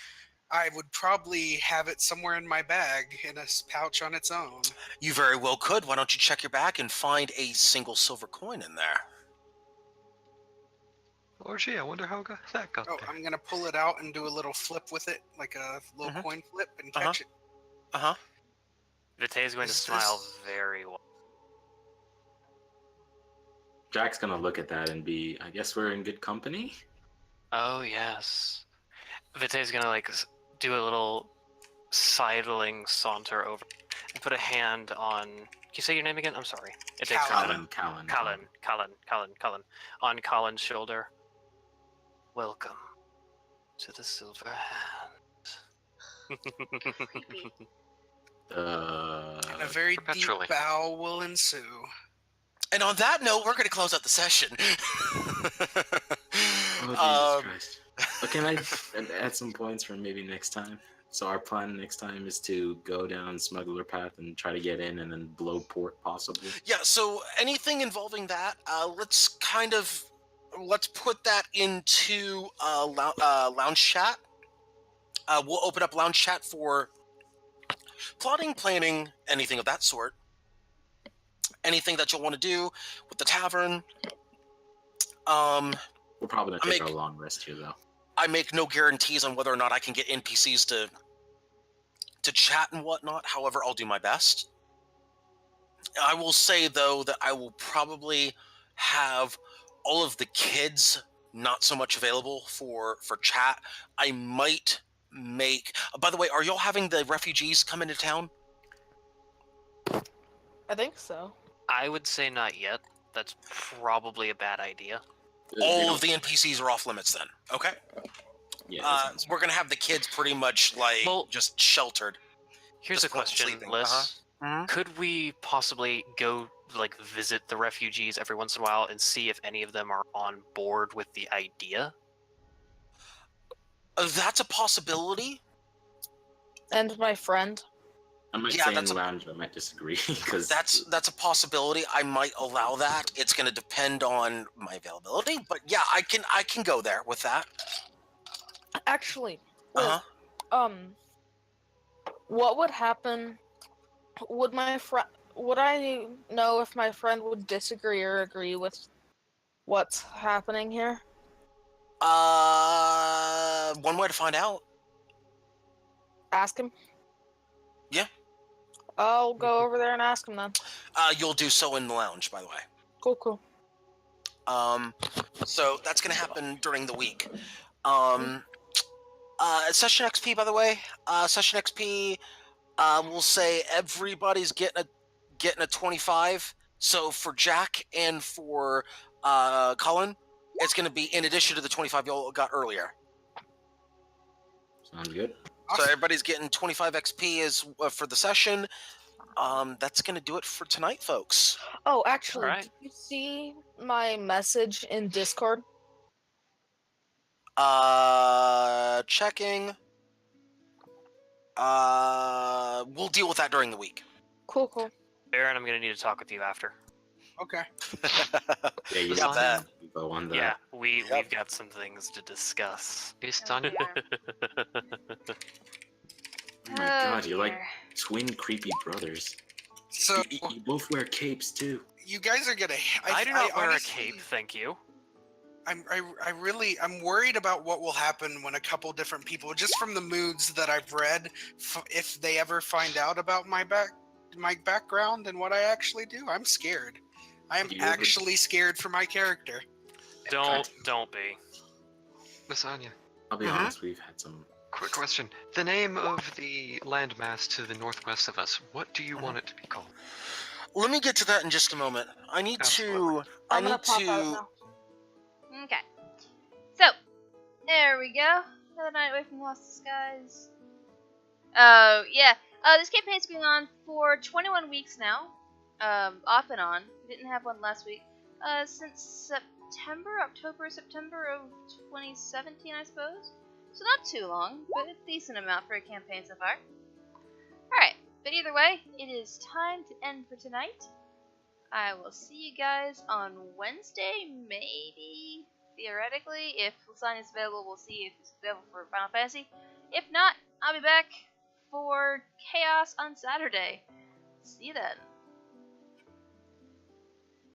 I would probably have it somewhere in my bag in a pouch on its own. You very well could. Why don't you check your bag and find a single silver coin in there? Oh gee, I wonder how that got there. I'm gonna pull it out and do a little flip with it, like a little coin flip, and catch it. Vitae is going to smile very well. Jack's gonna look at that and be, I guess we're in good company? Oh, yes. Vitae's gonna, do a little sidling saunter over and put a hand on... Can you say your name again? I'm sorry. It takes Callan. On Colin's shoulder. Welcome to the Silver Hand. And a very deep bow will ensue. And on that note, we're going to close out the session. Oh, Jesus Christ. But can I add some points for maybe next time? So our plan next time is to go down Smuggler Path and try to get in and then blow port possibly. Yeah, so anything involving that, let's put that into lounge chat. We'll open up lounge chat for plotting, planning, anything of that sort. Anything that you'll want to do with the tavern. We're probably going to take a long rest here, though. I make no guarantees on whether or not I can get NPCs to chat and whatnot. However, I'll do my best. I will say, though, that I will probably have all of the kids not so much available for chat. I might make... by the way, are y'all having the refugees come into town? I think so. I would say not yet. That's probably a bad idea. All of the NPCs are off limits then. Okay. Yeah, that sounds we're gonna have the kids pretty much like Well, just sheltered. Here's Just a question, sleeping. Liz. Mhm. Could we possibly go like visit the refugees every once in a while and see if any of them are on board with the idea? That's a possibility. And my friend. I might Yeah, say that's in a- lounge. I might disagree because That's a possibility. I might allow that. It's going to depend on my availability, but yeah, I can go there with that. Actually, Uh Liz, huh. what would happen? Would my friend? Would I know if my friend would disagree or agree with what's happening here? One way to find out. Ask him. Yeah. I'll go over there and ask him then. You'll do so in the lounge, by the way. Cool. So that's going to happen during the week. Session XP, by the way. Session XP. We'll say everybody's getting a 25. So for Jack and for Colin, it's going to be in addition to the 25 y'all got earlier. sounds good. So everybody's getting 25 XP is for the session. That's going to do it for tonight, folks. Oh, actually, Alright. did you see my message in Discord? Checking. We'll deal with that during the week. Cool. Baron, I'm gonna need to talk with you after. Okay. Yeah, you got that. Go on that. Yeah, we've got some things to discuss. Based Oh, on dear. Oh my god, you're like twin creepy brothers. So You both wear capes too. you guys are gonna. I do not wear honestly, a cape, thank you. I'm worried about what will happen when a couple different people, just from the moods that I've read, if they ever find out about my background and what I actually do. I'm scared. I am actually scared for my character. Don't be. Lasagna. I'll be honest, we've had some. Quick question. The name of the landmass to the northwest of us, what do you want it to be called? Let me get to that in just a moment. I need Absolutely. to. I'm gonna pop out now. Okay. So, there we go. Another night away from Lost Skies. Oh, yeah. This campaign's going on for 21 weeks now. Off and on. We didn't have one last week. Since September of 2017, I suppose. So not too long, but a decent amount for a campaign so far. Alright, but either way, it is time to end for tonight. I will see you guys on Wednesday, maybe, theoretically. If Lasagna's available, we'll see if it's available for Final Fantasy. If not, I'll be back for Chaos on Saturday. See you then.